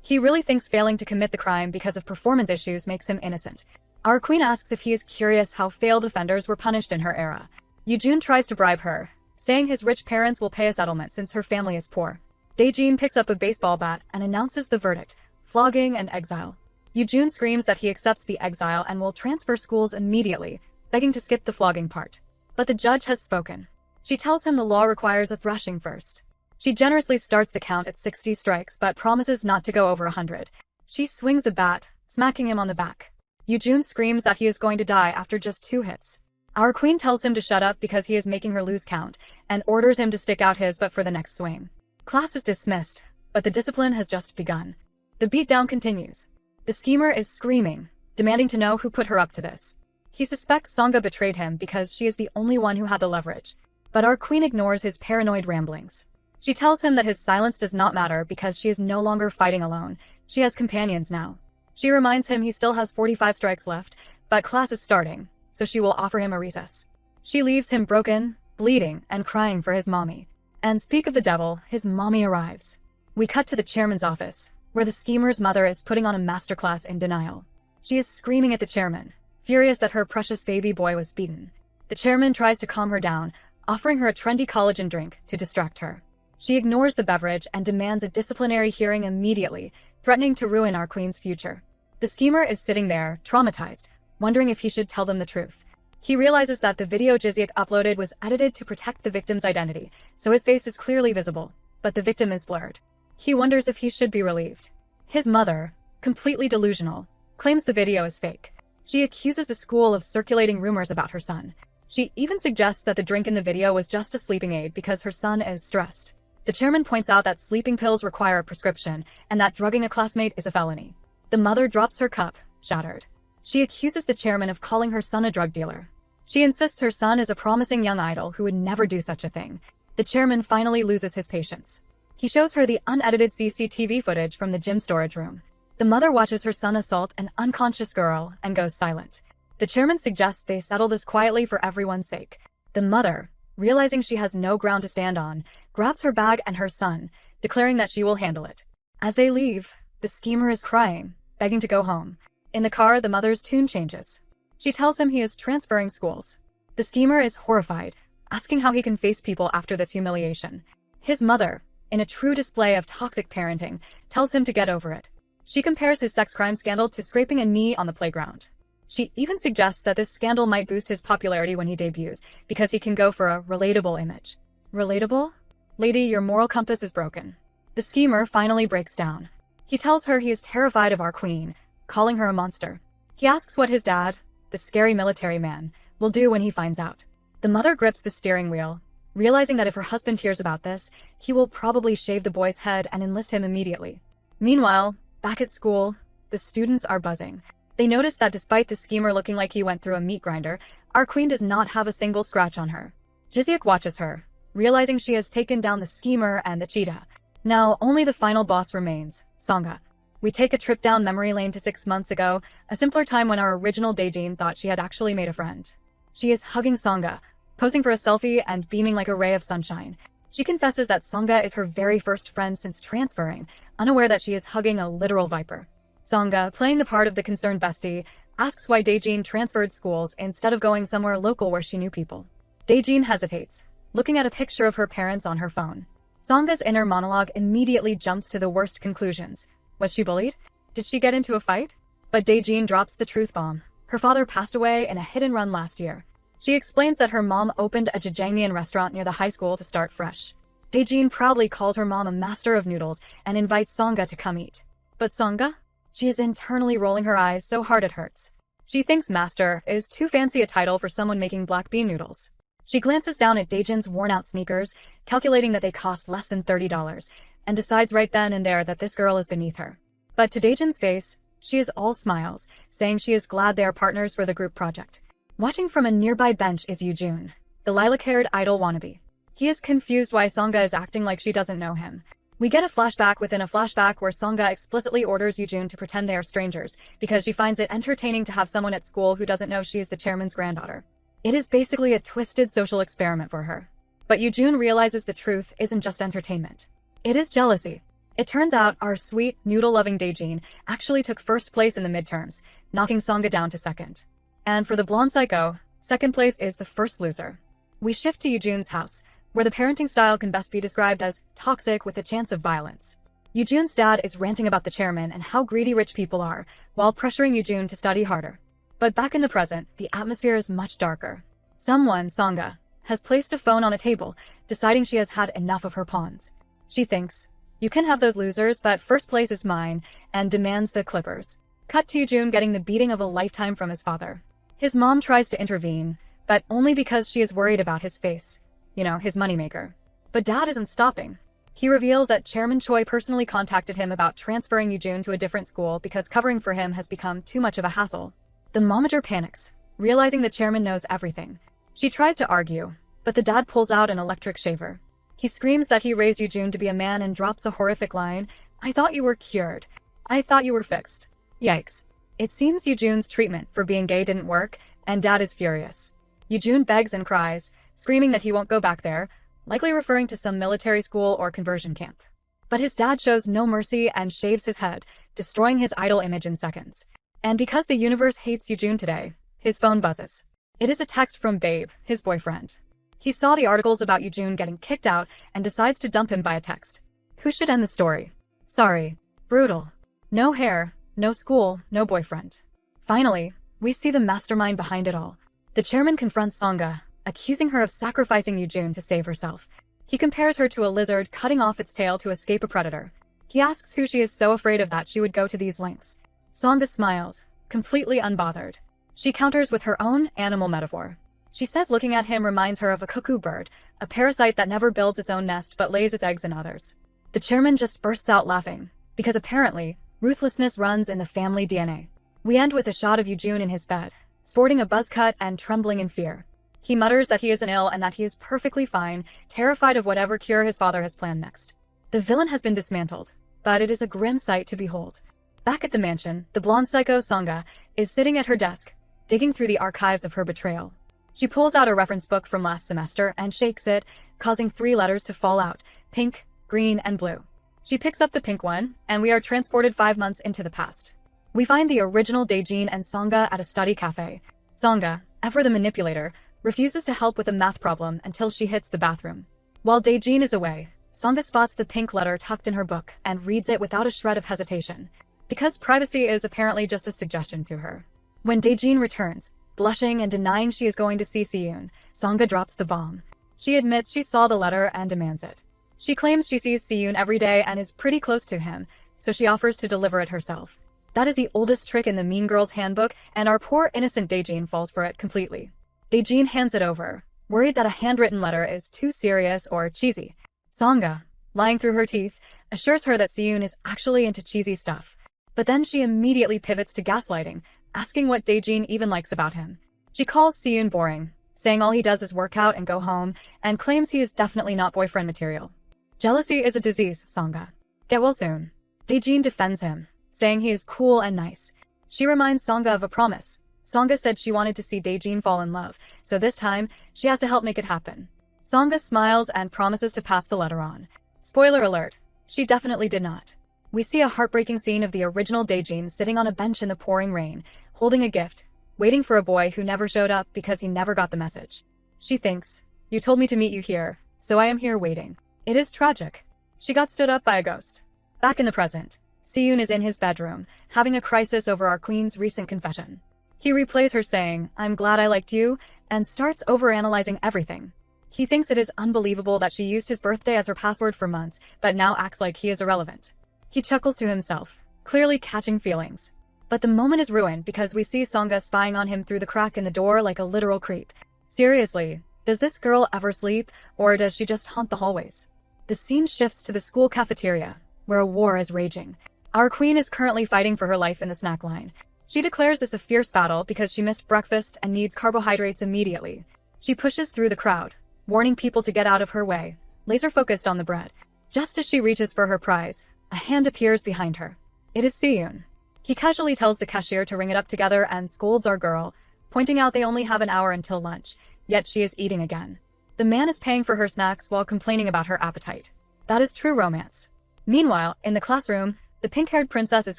He really thinks failing to commit the crime because of performance issues makes him innocent. Our queen asks if he is curious how failed offenders were punished in her era. Yoojun tries to bribe her, saying his rich parents will pay a settlement since her family is poor. Daejin picks up a baseball bat and announces the verdict: flogging and exile. Yoojun screams that he accepts the exile and will transfer schools immediately, begging to skip the flogging part. But the judge has spoken. She tells him the law requires a thrashing first. She generously starts the count at 60 strikes but promises not to go over 100. She swings the bat, smacking him on the back. Yoojun screams that he is going to die after just 2 hits. Our queen tells him to shut up because he is making her lose count, and orders him to stick out his butt for the next swing. Class is dismissed, but the discipline has just begun. The beatdown continues. The schemer is screaming, demanding to know who put her up to this. He suspects Sangha betrayed him because she is the only one who had the leverage, but our queen ignores his paranoid ramblings. She tells him that his silence does not matter because she is no longer fighting alone. She has companions now. She reminds him he still has 45 strikes left, but class is starting, so she will offer him a recess. She leaves him broken, bleeding, and crying for his mommy. And speak of the devil, his mommy arrives. We cut to the chairman's office, where the schemer's mother is putting on a masterclass in denial. She is screaming at the chairman, furious that her precious baby boy was beaten. The chairman tries to calm her down, offering her a trendy collagen drink to distract her. She ignores the beverage and demands a disciplinary hearing immediately, threatening to ruin our queen's future. The schemer is sitting there, traumatized, wondering if he should tell them the truth. He realizes that the video Jiseok uploaded was edited to protect the victim's identity, so his face is clearly visible, but the victim is blurred. He wonders if he should be relieved. His mother, completely delusional, claims the video is fake. She accuses the school of circulating rumors about her son. She even suggests that the drink in the video was just a sleeping aid because her son is stressed. The chairman points out that sleeping pills require a prescription and that drugging a classmate is a felony. The mother drops her cup, shattered. She accuses the chairman of calling her son a drug dealer. She insists her son is a promising young idol who would never do such a thing. The chairman finally loses his patience. He shows her the unedited CCTV footage from the gym storage room. The mother watches her son assault an unconscious girl and goes silent. The chairman suggests they settle this quietly for everyone's sake. The mother, realizing she has no ground to stand on, grabs her bag and her son, declaring that she will handle it. As they leave, the schemer is crying, begging to go home. In the car, the mother's tune changes. She tells him he is transferring schools. The schemer is horrified, asking how he can face people after this humiliation. His mother, in a true display of toxic parenting, tells him to get over it. She compares his sex crime scandal to scraping a knee on the playground. She even suggests that this scandal might boost his popularity when he debuts, because he can go for a relatable image. Relatable? Lady, your moral compass is broken. The schemer finally breaks down. He tells her he is terrified of our queen, calling her a monster. He asks what his dad, the scary military man, will do when he finds out. The mother grips the steering wheel, realizing that if her husband hears about this, he will probably shave the boy's head and enlist him immediately. Meanwhile, back at school, the students are buzzing. They notice that despite the schemer looking like he went through a meat grinder, our queen does not have a single scratch on her. Jiseok watches her, realizing she has taken down the schemer and the cheetah. Now, only the final boss remains, Songa. We take a trip down memory lane to 6 months ago, a simpler time when our original Daejin thought she had actually made a friend. She is hugging Songa, posing for a selfie and beaming like a ray of sunshine. She confesses that Songa is her very first friend since transferring, unaware that she is hugging a literal viper. Songa, playing the part of the concerned bestie, asks why Daejin transferred schools instead of going somewhere local where she knew people. Daejin hesitates, looking at a picture of her parents on her phone. Songa's inner monologue immediately jumps to the worst conclusions. Was she bullied? Did she get into a fight? But Daejin drops the truth bomb. Her father passed away in a hit-and-run last year. She explains that her mom opened a Jajangmyeon restaurant near the high school to start fresh. Daejin proudly calls her mom a master of noodles and invites Songa to come eat. But Songa? She is internally rolling her eyes so hard it hurts. She thinks master is too fancy a title for someone making black bean noodles. She glances down at Daejin's worn-out sneakers, calculating that they cost less than $30, and decides right then and there that this girl is beneath her. But to Daejin's face, she is all smiles, saying she is glad they are partners for the group project. Watching from a nearby bench is Yoojun, the lilac-haired idol wannabe. He is confused why Songa is acting like she doesn't know him. We get a flashback within a flashback where Songa explicitly orders Yoojun to pretend they are strangers, because she finds it entertaining to have someone at school who doesn't know she is the chairman's granddaughter. It is basically a twisted social experiment for her. But Yoojun realizes the truth isn't just entertainment. It is jealousy. It turns out our sweet, noodle-loving Daejin actually took first place in the midterms, knocking Songa down to second. And for the blonde psycho, second place is the first loser. We shift to Yoojun's house, where the parenting style can best be described as toxic with a chance of violence. Yoojun's dad is ranting about the chairman and how greedy rich people are, while pressuring Yoojun to study harder. But back in the present, the atmosphere is much darker. Someone, Songa, has placed a phone on a table, deciding she has had enough of her pawns. She thinks, you can have those losers, but first place is mine, and demands the clippers. Cut to Yoojun getting the beating of a lifetime from his father. His mom tries to intervene, but only because she is worried about his face. His moneymaker. But dad isn't stopping. He reveals that Chairman Choi personally contacted him about transferring Yoojun to a different school because covering for him has become too much of a hassle. The momager panics, realizing the chairman knows everything. She tries to argue, but the dad pulls out an electric shaver. He screams that he raised Yoojun to be a man and drops a horrific line, "I thought you were cured. I thought you were fixed." Yikes. It seems Yoojun's treatment for being gay didn't work, and dad is furious. Yoojun begs and cries, screaming that he won't go back there, likely referring to some military school or conversion camp. But his dad shows no mercy and shaves his head, destroying his idol image in seconds. And because the universe hates Yoojun today, his phone buzzes. It is a text from Babe, his boyfriend. He saw the articles about Yoojun getting kicked out and decides to dump him by a text. Who should end the story? Sorry. Brutal. No hair, no school, no boyfriend. Finally, we see the mastermind behind it all. The chairman confronts Songa, accusing her of sacrificing Yoojun to save herself. He compares her to a lizard cutting off its tail to escape a predator. He asks who she is so afraid of that she would go to these lengths. Songa smiles, completely unbothered. She counters with her own animal metaphor. She says looking at him reminds her of a cuckoo bird, a parasite that never builds its own nest but lays its eggs in others. The chairman just bursts out laughing, because apparently, ruthlessness runs in the family DNA. We end with a shot of Yoojun in his bed, sporting a buzz cut and trembling in fear. He mutters that he isn't ill and that he is perfectly fine, terrified of whatever cure his father has planned next. The villain has been dismantled, but it is a grim sight to behold. Back at the mansion, the blonde psycho Sangha is sitting at her desk, digging through the archives of her betrayal. She pulls out a reference book from last semester and shakes it, causing 3 letters to fall out: pink, green, and blue. She picks up the pink one, and we are transported 5 months into the past. We find the original Daejin and Sangha at a study cafe. Sangha, ever the manipulator, refuses to help with a math problem until she hits the bathroom. While Daejin is away, Sangha spots the pink letter tucked in her book and reads it without a shred of hesitation, because privacy is apparently just a suggestion to her. When Daejin returns, blushing and denying she is going to see Siyun, Sangha drops the bomb. She admits she saw the letter and demands it. She claims she sees Siyun every day and is pretty close to him, so she offers to deliver it herself. That is the oldest trick in the Mean Girls handbook, and our poor innocent Daejin falls for it completely. Daejin hands it over, worried that a handwritten letter is too serious or cheesy. Sangha, lying through her teeth, assures her that Siyun is actually into cheesy stuff. But then she immediately pivots to gaslighting, asking what Daejin even likes about him. She calls Siyun boring, saying all he does is work out and go home, and claims he is definitely not boyfriend material. Jealousy is a disease, Sangha. Get well soon. Daejin defends him, saying he is cool and nice. She reminds Sangha of a promise. Sangha said she wanted to see Daejin fall in love, so this time, she has to help make it happen. Sangha smiles and promises to pass the letter on. Spoiler alert, she definitely did not. We see a heartbreaking scene of the original Daejin sitting on a bench in the pouring rain, holding a gift, waiting for a boy who never showed up because he never got the message. She thinks, "You told me to meet you here, so I am here waiting." It is tragic. She got stood up by a ghost. Back in the present, Siyun is in his bedroom, having a crisis over our queen's recent confession. He replays her saying, "I'm glad I liked you," and starts overanalyzing everything. He thinks it is unbelievable that she used his birthday as her password for months, but now acts like he is irrelevant. He chuckles to himself, clearly catching feelings. But the moment is ruined because we see Sangha spying on him through the crack in the door like a literal creep. Seriously, does this girl ever sleep, or does she just haunt the hallways? The scene shifts to the school cafeteria, where a war is raging. Our queen is currently fighting for her life in the snack line. She declares this a fierce battle because she missed breakfast and needs carbohydrates immediately. She pushes through the crowd, warning people to get out of her way, laser-focused on the bread. Just as she reaches for her prize, a hand appears behind her. It is Siyun. He casually tells the cashier to ring it up together and scolds our girl, pointing out they only have an hour until lunch, yet she is eating again. The man is paying for her snacks while complaining about her appetite. That is true romance. Meanwhile, in the classroom, the pink-haired princess is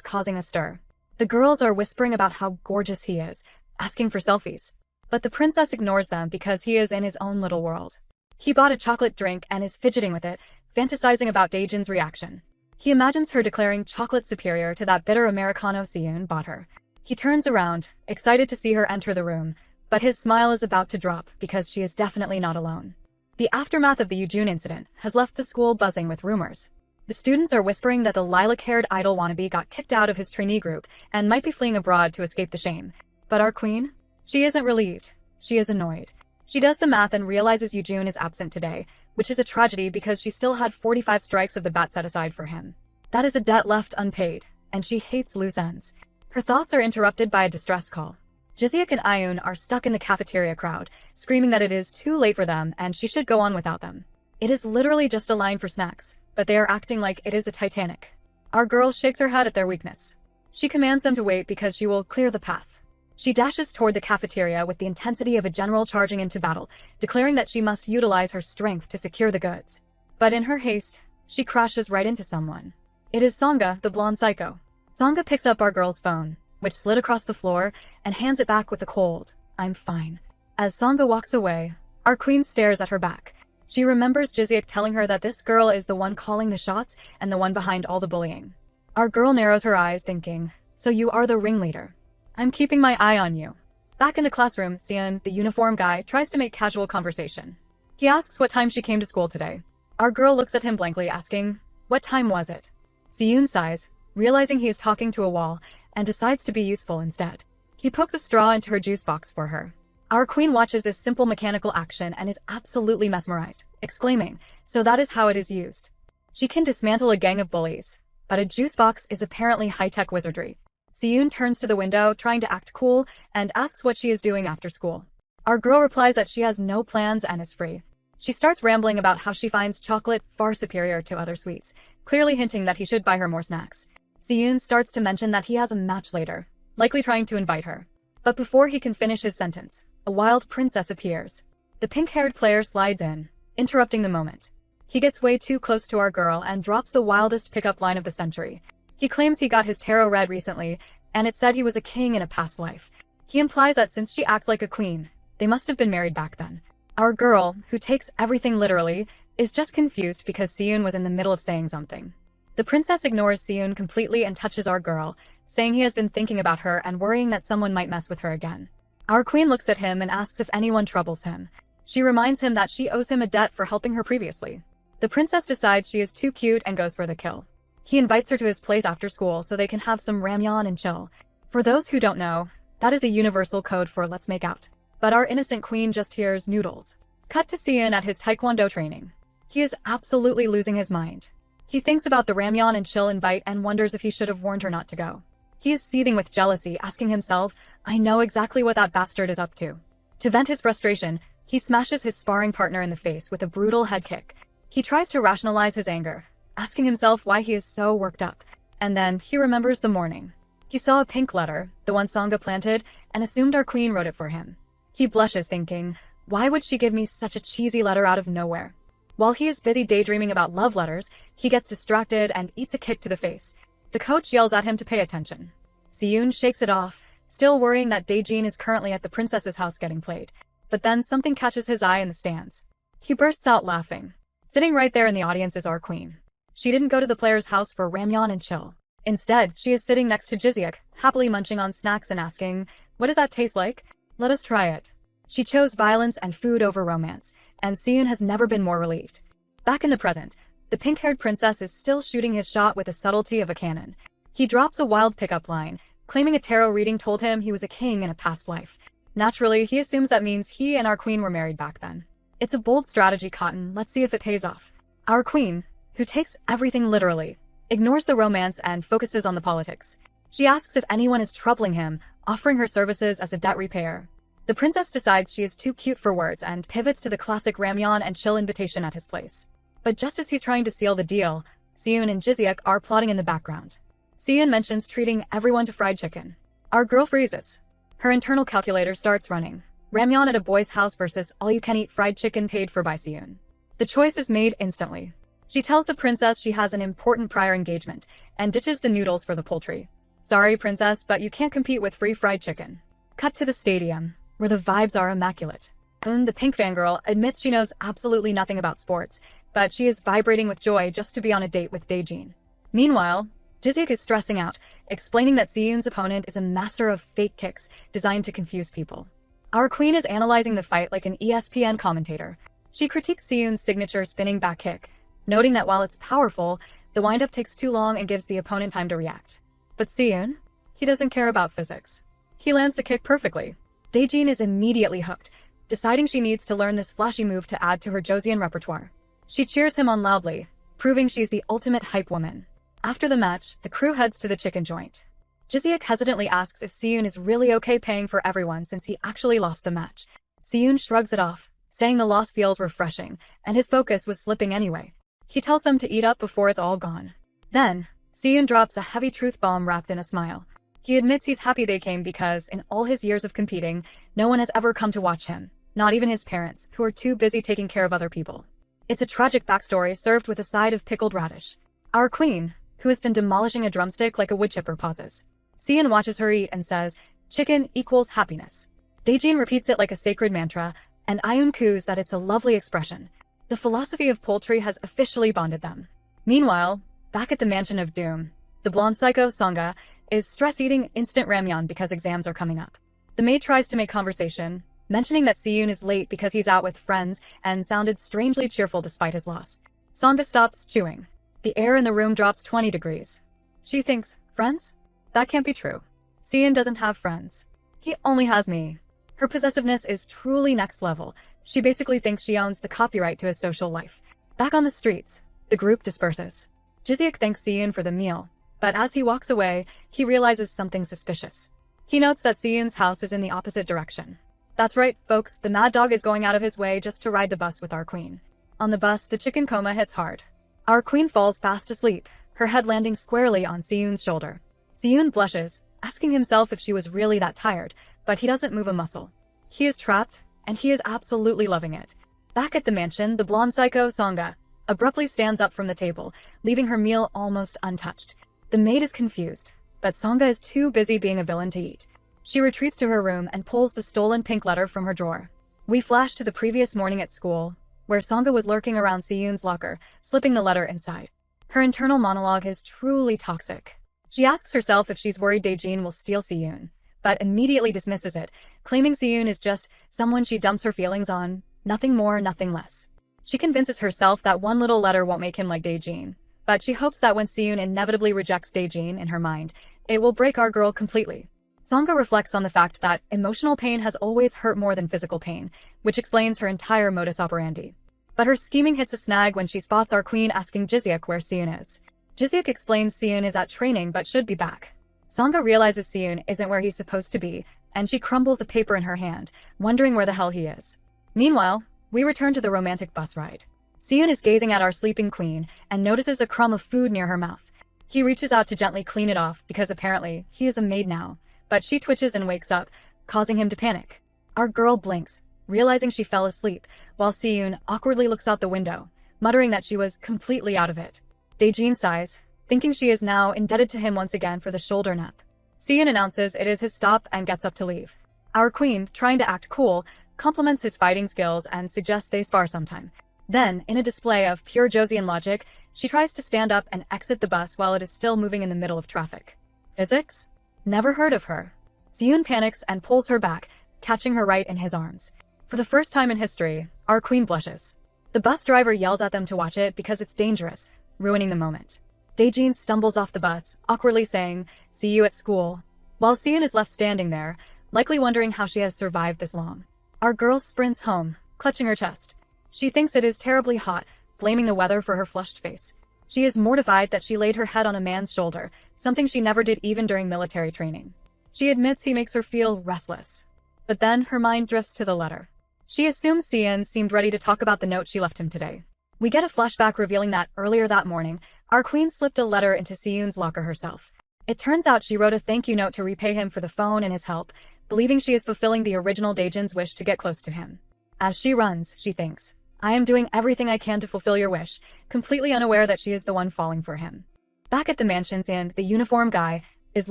causing a stir. The girls are whispering about how gorgeous he is, asking for selfies. But the princess ignores them because he is in his own little world. He bought a chocolate drink and is fidgeting with it, fantasizing about Daejin's reaction. He imagines her declaring chocolate superior to that bitter Americano Siyun bought her. He turns around, excited to see her enter the room, but his smile is about to drop because she is definitely not alone. The aftermath of the Yujun incident has left the school buzzing with rumors. The students are whispering that the lilac-haired idol wannabe got kicked out of his trainee group and might be fleeing abroad to escape the shame. But our queen? She isn't relieved. She is annoyed. She does the math and realizes Yujun is absent today, which is a tragedy because she still had 45 strikes of the bat set aside for him. That is a debt left unpaid, and she hates loose ends. Her thoughts are interrupted by a distress call. Jiseok and Ayun are stuck in the cafeteria crowd, screaming that it is too late for them and she should go on without them. It is literally just a line for snacks, but they are acting like it is the Titanic. Our girl shakes her head at their weakness. She commands them to wait because she will clear the path. She dashes toward the cafeteria with the intensity of a general charging into battle, declaring that she must utilize her strength to secure the goods. But in her haste, she crashes right into someone. It is Sangha, the blonde psycho. Sangha picks up our girl's phone, which slid across the floor, and hands it back with a cold, "I'm fine." As Sangha walks away, our queen stares at her back. She remembers Jiseok telling her that this girl is the one calling the shots and the one behind all the bullying. Our girl narrows her eyes, thinking, "So you are the ringleader. I'm keeping my eye on you." Back in the classroom, Sian, the uniform guy, tries to make casual conversation. He asks what time she came to school today. Our girl looks at him blankly, asking, "What time was it?" Siyun sighs, realizing he is talking to a wall, and decides to be useful instead. He pokes a straw into her juice box for her. Our queen watches this simple mechanical action and is absolutely mesmerized, exclaiming, "So that is how it is used." She can dismantle a gang of bullies, but a juice box is apparently high-tech wizardry. Siyun turns to the window, trying to act cool, and asks what she is doing after school. Our girl replies that she has no plans and is free. She starts rambling about how she finds chocolate far superior to other sweets, clearly hinting that he should buy her more snacks. Siyun starts to mention that he has a match later, likely trying to invite her. But before he can finish his sentence, a wild princess appears. The pink-haired player slides in, interrupting the moment. He gets way too close to our girl and drops the wildest pickup line of the century. He claims he got his tarot read recently, and it said he was a king in a past life. He implies that since she acts like a queen, they must have been married back then. Our girl, who takes everything literally, is just confused because Siyun was in the middle of saying something. The princess ignores Siyun completely and touches our girl, saying he has been thinking about her and worrying that someone might mess with her again. Our queen looks at him and asks if anyone troubles him. She reminds him that she owes him a debt for helping her previously. The princess decides she is too cute and goes for the kill. He invites her to his place after school so they can have some ramyeon and chill. For those who don't know, that is the universal code for let's make out. But our innocent queen just hears noodles. Cut to Siyun at his taekwondo training. He is absolutely losing his mind. He thinks about the ramyeon and chill invite and wonders if he should have warned her not to go. He is seething with jealousy, asking himself, I know exactly what that bastard is up to. To vent his frustration, he smashes his sparring partner in the face with a brutal head kick. He tries to rationalize his anger, asking himself why he is so worked up. And then he remembers the morning. He saw a pink letter, the one Sangha planted, and assumed our queen wrote it for him. He blushes, thinking, why would she give me such a cheesy letter out of nowhere? While he is busy daydreaming about love letters, he gets distracted and eats a kick to the face. The coach yells at him to pay attention. Siyun shakes it off, still worrying that Daejin is currently at the princess's house getting played. But then something catches his eye in the stands. He bursts out laughing. Sitting right there in the audience is our queen. She didn't go to the player's house for ramyeon and chill. Instead, she is sitting next to Jizyuk, happily munching on snacks and asking, what does that taste like? Let us try it. She chose violence and food over romance, and Siyun has never been more relieved. Back in the present, the pink-haired princess is still shooting his shot with the subtlety of a cannon. He drops a wild pickup line, claiming a tarot reading told him he was a king in a past life. Naturally, he assumes that means he and our queen were married back then. It's a bold strategy, Cotton. Let's see if it pays off. Our queen, who takes everything literally, ignores the romance and focuses on the politics. She asks if anyone is troubling him, offering her services as a debt repayer. The princess decides she is too cute for words and pivots to the classic ramyeon and chill invitation at his place. But just as he's trying to seal the deal, Siyun and Jizyuk are plotting in the background. Siyun mentions treating everyone to fried chicken. Our girl freezes. Her internal calculator starts running. Ramyeon at a boy's house versus all-you-can-eat fried chicken paid for by Siyun. The choice is made instantly. She tells the princess she has an important prior engagement and ditches the noodles for the poultry. Sorry, princess, but you can't compete with free fried chicken. Cut to the stadium, where the vibes are immaculate. The pink fangirl admits she knows absolutely nothing about sports, but she is vibrating with joy just to be on a date with Daejin. Meanwhile, Jizyuk is stressing out, explaining that Siyun's opponent is a master of fake kicks designed to confuse people. Our queen is analyzing the fight like an ESPN commentator. She critiques Siyun's signature spinning back kick, noting that while it's powerful, the windup takes too long and gives the opponent time to react. But Siyun? He doesn't care about physics. He lands the kick perfectly. Daejin is immediately hooked, deciding she needs to learn this flashy move to add to her Joseon repertoire. She cheers him on loudly, proving she's the ultimate hype woman. After the match, the crew heads to the chicken joint. Jizyuk hesitantly asks if Siyun is really okay paying for everyone since he actually lost the match. Siyun shrugs it off, saying the loss feels refreshing, and his focus was slipping anyway. He tells them to eat up before it's all gone. Then, Siyun drops a heavy truth bomb wrapped in a smile. He admits he's happy they came because, in all his years of competing, no one has ever come to watch him, not even his parents, who are too busy taking care of other people. It's a tragic backstory served with a side of pickled radish. Our queen, who has been demolishing a drumstick like a wood chipper, pauses. Siyun watches her eat and says, chicken equals happiness. Daejin repeats it like a sacred mantra, and Ayun coos that it's a lovely expression. The philosophy of poultry has officially bonded them. Meanwhile, back at the mansion of doom, the blonde psycho, Sangha, is stress-eating instant ramyeon because exams are coming up. The maid tries to make conversation, mentioning that Siyun is late because he's out with friends and sounded strangely cheerful despite his loss. Sangha stops chewing. The air in the room drops 20 degrees. She thinks, friends? That can't be true. Siyun doesn't have friends. He only has me. Her possessiveness is truly next level. She basically thinks she owns the copyright to his social life. Back on the streets, the group disperses. Jizyuk thanks Siyun for the meal, but as he walks away, he realizes something suspicious. He notes that Siyun's house is in the opposite direction. That's right, folks, the mad dog is going out of his way just to ride the bus with our queen. On the bus, the chicken coma hits hard. Our queen falls fast asleep, her head landing squarely on Siyun's shoulder. Siyun blushes, asking himself if she was really that tired, but he doesn't move a muscle. He is trapped, and he is absolutely loving it. Back at the mansion, the blonde psycho, Songa, abruptly stands up from the table, leaving her meal almost untouched. The maid is confused, but Songa is too busy being a villain to eat. She retreats to her room and pulls the stolen pink letter from her drawer. We flash to the previous morning at school, where Songa was lurking around Siyun's locker, slipping the letter inside. Her internal monologue is truly toxic. She asks herself if she's worried Daejin will steal Siyun, but immediately dismisses it, claiming Siyun is just someone she dumps her feelings on, nothing more, nothing less. She convinces herself that one little letter won't make him like Daejin, but she hopes that when Siyun inevitably rejects Daejin in her mind, it will break our girl completely. Songa reflects on the fact that emotional pain has always hurt more than physical pain, which explains her entire modus operandi. But her scheming hits a snag when she spots our queen asking Jiseok where Siyun is. Jiseok explains Siyun is at training but should be back. Songa realizes Siyun isn't where he's supposed to be, and she crumbles the paper in her hand, wondering where the hell he is. Meanwhile, we return to the romantic bus ride. Siyun is gazing at our sleeping queen and notices a crumb of food near her mouth. He reaches out to gently clean it off because apparently he is a maid now, but she twitches and wakes up, causing him to panic. Our girl blinks, realizing she fell asleep, while Siyun awkwardly looks out the window, muttering that she was completely out of it. Daejin sighs, thinking she is now indebted to him once again for the shoulder nap. Siyun announces it is his stop and gets up to leave. Our queen, trying to act cool, compliments his fighting skills and suggests they spar sometime. Then, in a display of pure Josian logic, she tries to stand up and exit the bus while it is still moving in the middle of traffic. Physics? Never heard of her. Siyun panics and pulls her back, catching her right in his arms. For the first time in history, our queen blushes. The bus driver yells at them to watch it because it's dangerous, ruining the moment. Daejin stumbles off the bus, awkwardly saying, "See you at school," while Siyun is left standing there, likely wondering how she has survived this long. Our girl sprints home, clutching her chest. She thinks it is terribly hot, blaming the weather for her flushed face. She is mortified that she laid her head on a man's shoulder, something she never did even during military training. She admits he makes her feel restless. But then her mind drifts to the letter. She assumes Siyun seemed ready to talk about the note she left him today. We get a flashback revealing that earlier that morning, our queen slipped a letter into Siyun's locker herself. It turns out she wrote a thank you note to repay him for the phone and his help, believing she is fulfilling the original Daejin's wish to get close to him. As she runs, she thinks, "I am doing everything I can to fulfill your wish," completely unaware that she is the one falling for him. Back at the mansions and the uniform guy is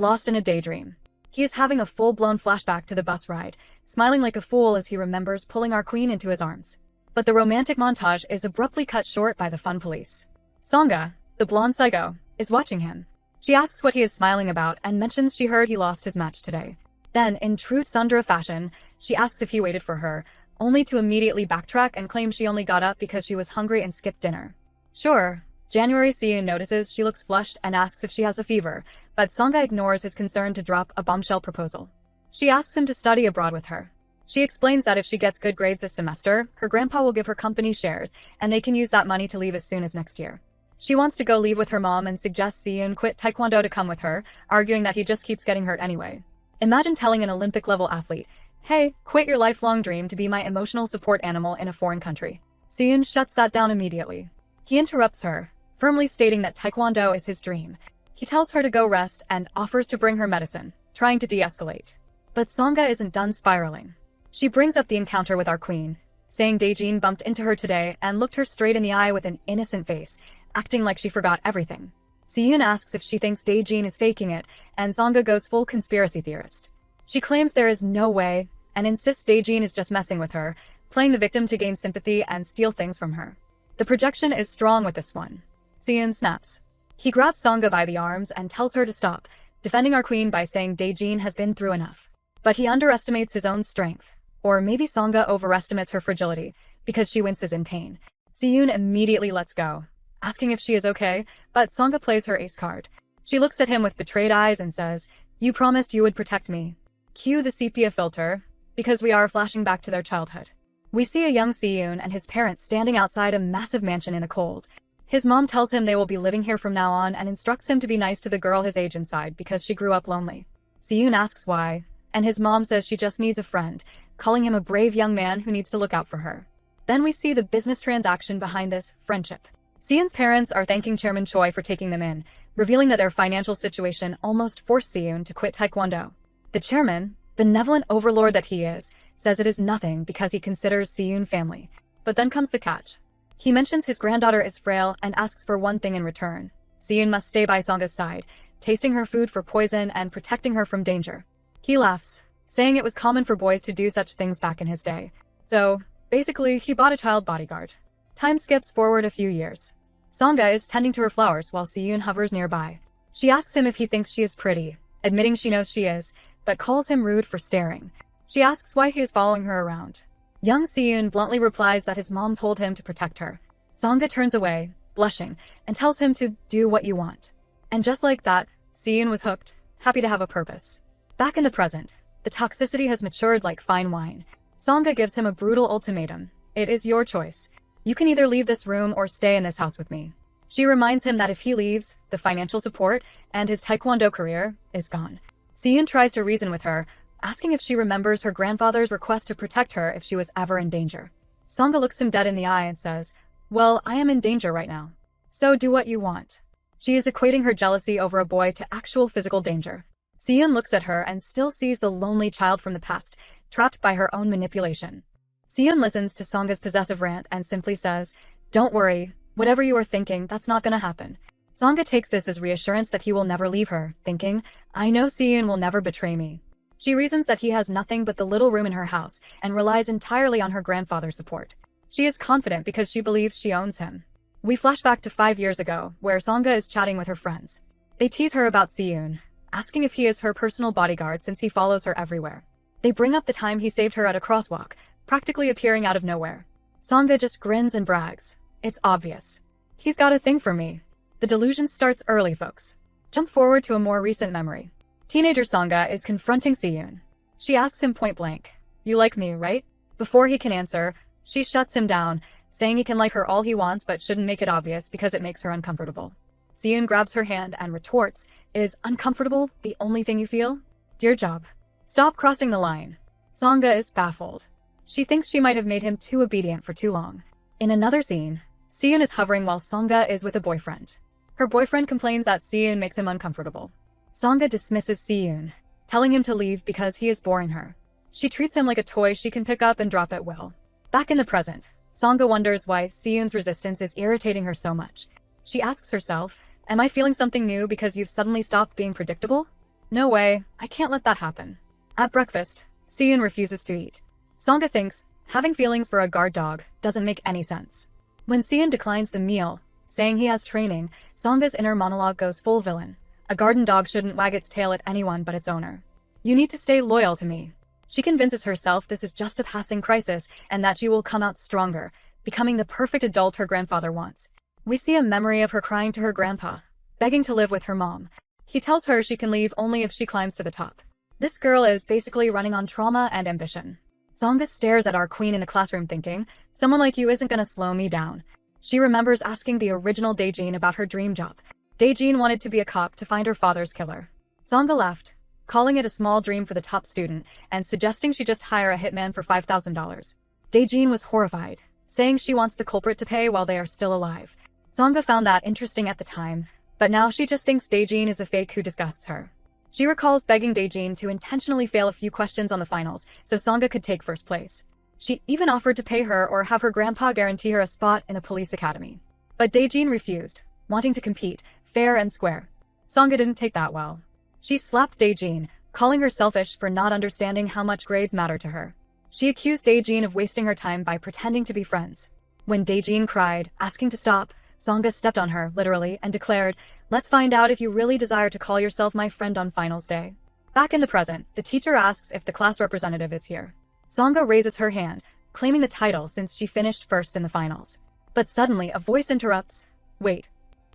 lost in a daydream. He is having a full-blown flashback to the bus ride, smiling like a fool as he remembers pulling our queen into his arms. But the romantic montage is abruptly cut short by the fun police. Songa, the blonde psycho, is watching him. She asks what he is smiling about and mentions she heard he lost his match today. Then, in true tsundere fashion, she asks if he waited for her, only to immediately backtrack and claim she only got up because she was hungry and skipped dinner. Sure, January Siyun notices she looks flushed and asks if she has a fever, but Songa ignores his concern to drop a bombshell proposal. She asks him to study abroad with her. She explains that if she gets good grades this semester, her grandpa will give her company shares, and they can use that money to leave as soon as next year. She wants to go leave with her mom and suggests Siyun quit taekwondo to come with her, arguing that he just keeps getting hurt anyway. Imagine telling an Olympic-level athlete, "Hey, quit your lifelong dream to be my emotional support animal in a foreign country." Siyun shuts that down immediately. He interrupts her, firmly stating that taekwondo is his dream. He tells her to go rest and offers to bring her medicine, trying to de-escalate. But Songa isn't done spiraling. She brings up the encounter with our queen, saying Daejin bumped into her today and looked her straight in the eye with an innocent face, acting like she forgot everything. Siyun asks if she thinks Daejin is faking it, and Songa goes full conspiracy theorist. She claims there is no way, and insists Daejin is just messing with her, playing the victim to gain sympathy and steal things from her. The projection is strong with this one. Siyun snaps. He grabs Songa by the arms and tells her to stop, defending our queen by saying Daejin has been through enough. But he underestimates his own strength. Or maybe Songa overestimates her fragility, because she winces in pain. Siyun immediately lets go, asking if she is okay, but Songa plays her ace card. She looks at him with betrayed eyes and says, "You promised you would protect me." Cue the sepia filter, because we are flashing back to their childhood. We see a young Siyun and his parents standing outside a massive mansion in the cold. His mom tells him they will be living here from now on and instructs him to be nice to the girl his age inside because she grew up lonely. Siyun asks why, and his mom says she just needs a friend, calling him a brave young man who needs to look out for her. Then we see the business transaction behind this friendship. Siyun's parents are thanking Chairman Choi for taking them in, revealing that their financial situation almost forced Siyun to quit Taekwondo. The chairman, benevolent overlord that he is, says it is nothing because he considers Siyun family. But then comes the catch. He mentions his granddaughter is frail and asks for one thing in return. Siyun must stay by Songa's side, tasting her food for poison and protecting her from danger. He laughs, saying it was common for boys to do such things back in his day. So, basically, he bought a child bodyguard. Time skips forward a few years. Songa is tending to her flowers while Siyun hovers nearby. She asks him if he thinks she is pretty, admitting she knows she is, but calls him rude for staring. She asks why he is following her around. Young Siyun bluntly replies that his mom told him to protect her. Songa turns away, blushing, and tells him to do what you want. And just like that, Siyun was hooked, happy to have a purpose. Back in the present, the toxicity has matured like fine wine. Songa gives him a brutal ultimatum. It is your choice. You can either leave this room or stay in this house with me. She reminds him that if he leaves, the financial support and his taekwondo career is gone. Siyun tries to reason with her, asking if she remembers her grandfather's request to protect her if she was ever in danger. Songa looks him dead in the eye and says, "Well, I am in danger right now. So do what you want." She is equating her jealousy over a boy to actual physical danger. Siyun looks at her and still sees the lonely child from the past, trapped by her own manipulation. Siyun listens to Songa's possessive rant and simply says, "Don't worry, whatever you are thinking, that's not gonna happen." Songa takes this as reassurance that he will never leave her, thinking, "I know Siyun will never betray me." She reasons that he has nothing but the little room in her house and relies entirely on her grandfather's support. She is confident because she believes she owns him. We flash back to 5 years ago, where Songa is chatting with her friends. They tease her about Siyun, asking if he is her personal bodyguard since he follows her everywhere. They bring up the time he saved her at a crosswalk, practically appearing out of nowhere. Songa just grins and brags. It's obvious. He's got a thing for me. The delusion starts early, folks. Jump forward to a more recent memory. Teenager Songa is confronting Siyun. She asks him point blank, "You like me, right?" Before he can answer, she shuts him down, saying he can like her all he wants but shouldn't make it obvious because it makes her uncomfortable. Siyun grabs her hand and retorts, "Is uncomfortable the only thing you feel? Dear job. Stop crossing the line." Songa is baffled. She thinks she might have made him too obedient for too long. In another scene, Siyun is hovering while Songa is with a boyfriend. Her boyfriend complains that Siyun makes him uncomfortable. Songa dismisses Siyun, telling him to leave because he is boring her. She treats him like a toy she can pick up and drop at will. Back in the present, Songa wonders why Siyun's resistance is irritating her so much. She asks herself, "Am I feeling something new because you've suddenly stopped being predictable?" No way, I can't let that happen. At breakfast, Siyun refuses to eat. Songa thinks, having feelings for a guard dog doesn't make any sense. When Siyun declines the meal, saying he has training, Songa's inner monologue goes full villain. A garden dog shouldn't wag its tail at anyone but its owner. You need to stay loyal to me. She convinces herself this is just a passing crisis and that she will come out stronger, becoming the perfect adult her grandfather wants. We see a memory of her crying to her grandpa, begging to live with her mom. He tells her she can leave only if she climbs to the top. This girl is basically running on trauma and ambition. Songa stares at our queen in the classroom thinking, "Someone like you isn't gonna slow me down." She remembers asking the original Daejin about her dream job. Daejin wanted to be a cop to find her father's killer. Songa laughed, calling it a small dream for the top student and suggesting she just hire a hitman for $5,000. Daejin was horrified, saying she wants the culprit to pay while they are still alive. Songa found that interesting at the time, but now she just thinks Daejin is a fake who disgusts her. She recalls begging Daejin to intentionally fail a few questions on the finals so Songa could take first place. She even offered to pay her or have her grandpa guarantee her a spot in the police academy. But Daejin refused, wanting to compete, fair and square. Songa didn't take that well. She slapped Daejin, calling her selfish for not understanding how much grades matter to her. She accused Daejin of wasting her time by pretending to be friends. When Daejin cried, asking to stop, Songa stepped on her, literally, and declared, "Let's find out if you really desire to call yourself my friend on finals day." Back in the present, the teacher asks if the class representative is here. Songa raises her hand, claiming the title since she finished first in the finals. But suddenly, a voice interrupts. "Wait."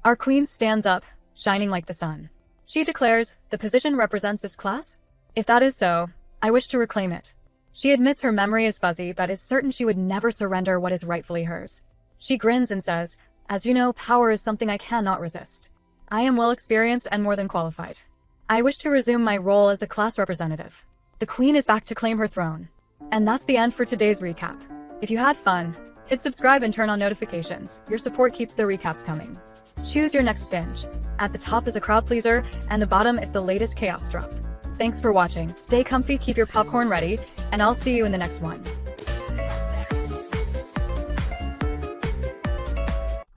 Our queen stands up, shining like the sun. She declares, "The position represents this class? If that is so, I wish to reclaim it." She admits her memory is fuzzy but is certain she would never surrender what is rightfully hers. She grins and says, "As you know, power is something I cannot resist. I am well experienced and more than qualified. I wish to resume my role as the class representative." The queen is back to claim her throne. And that's the end for today's recap. If you had fun, hit subscribe and turn on notifications. Your support keeps the recaps coming. Choose your next binge. At the top is a crowd pleaser, and the bottom is the latest chaos drop. Thanks for watching. Stay comfy, keep your popcorn ready, and I'll see you in the next one.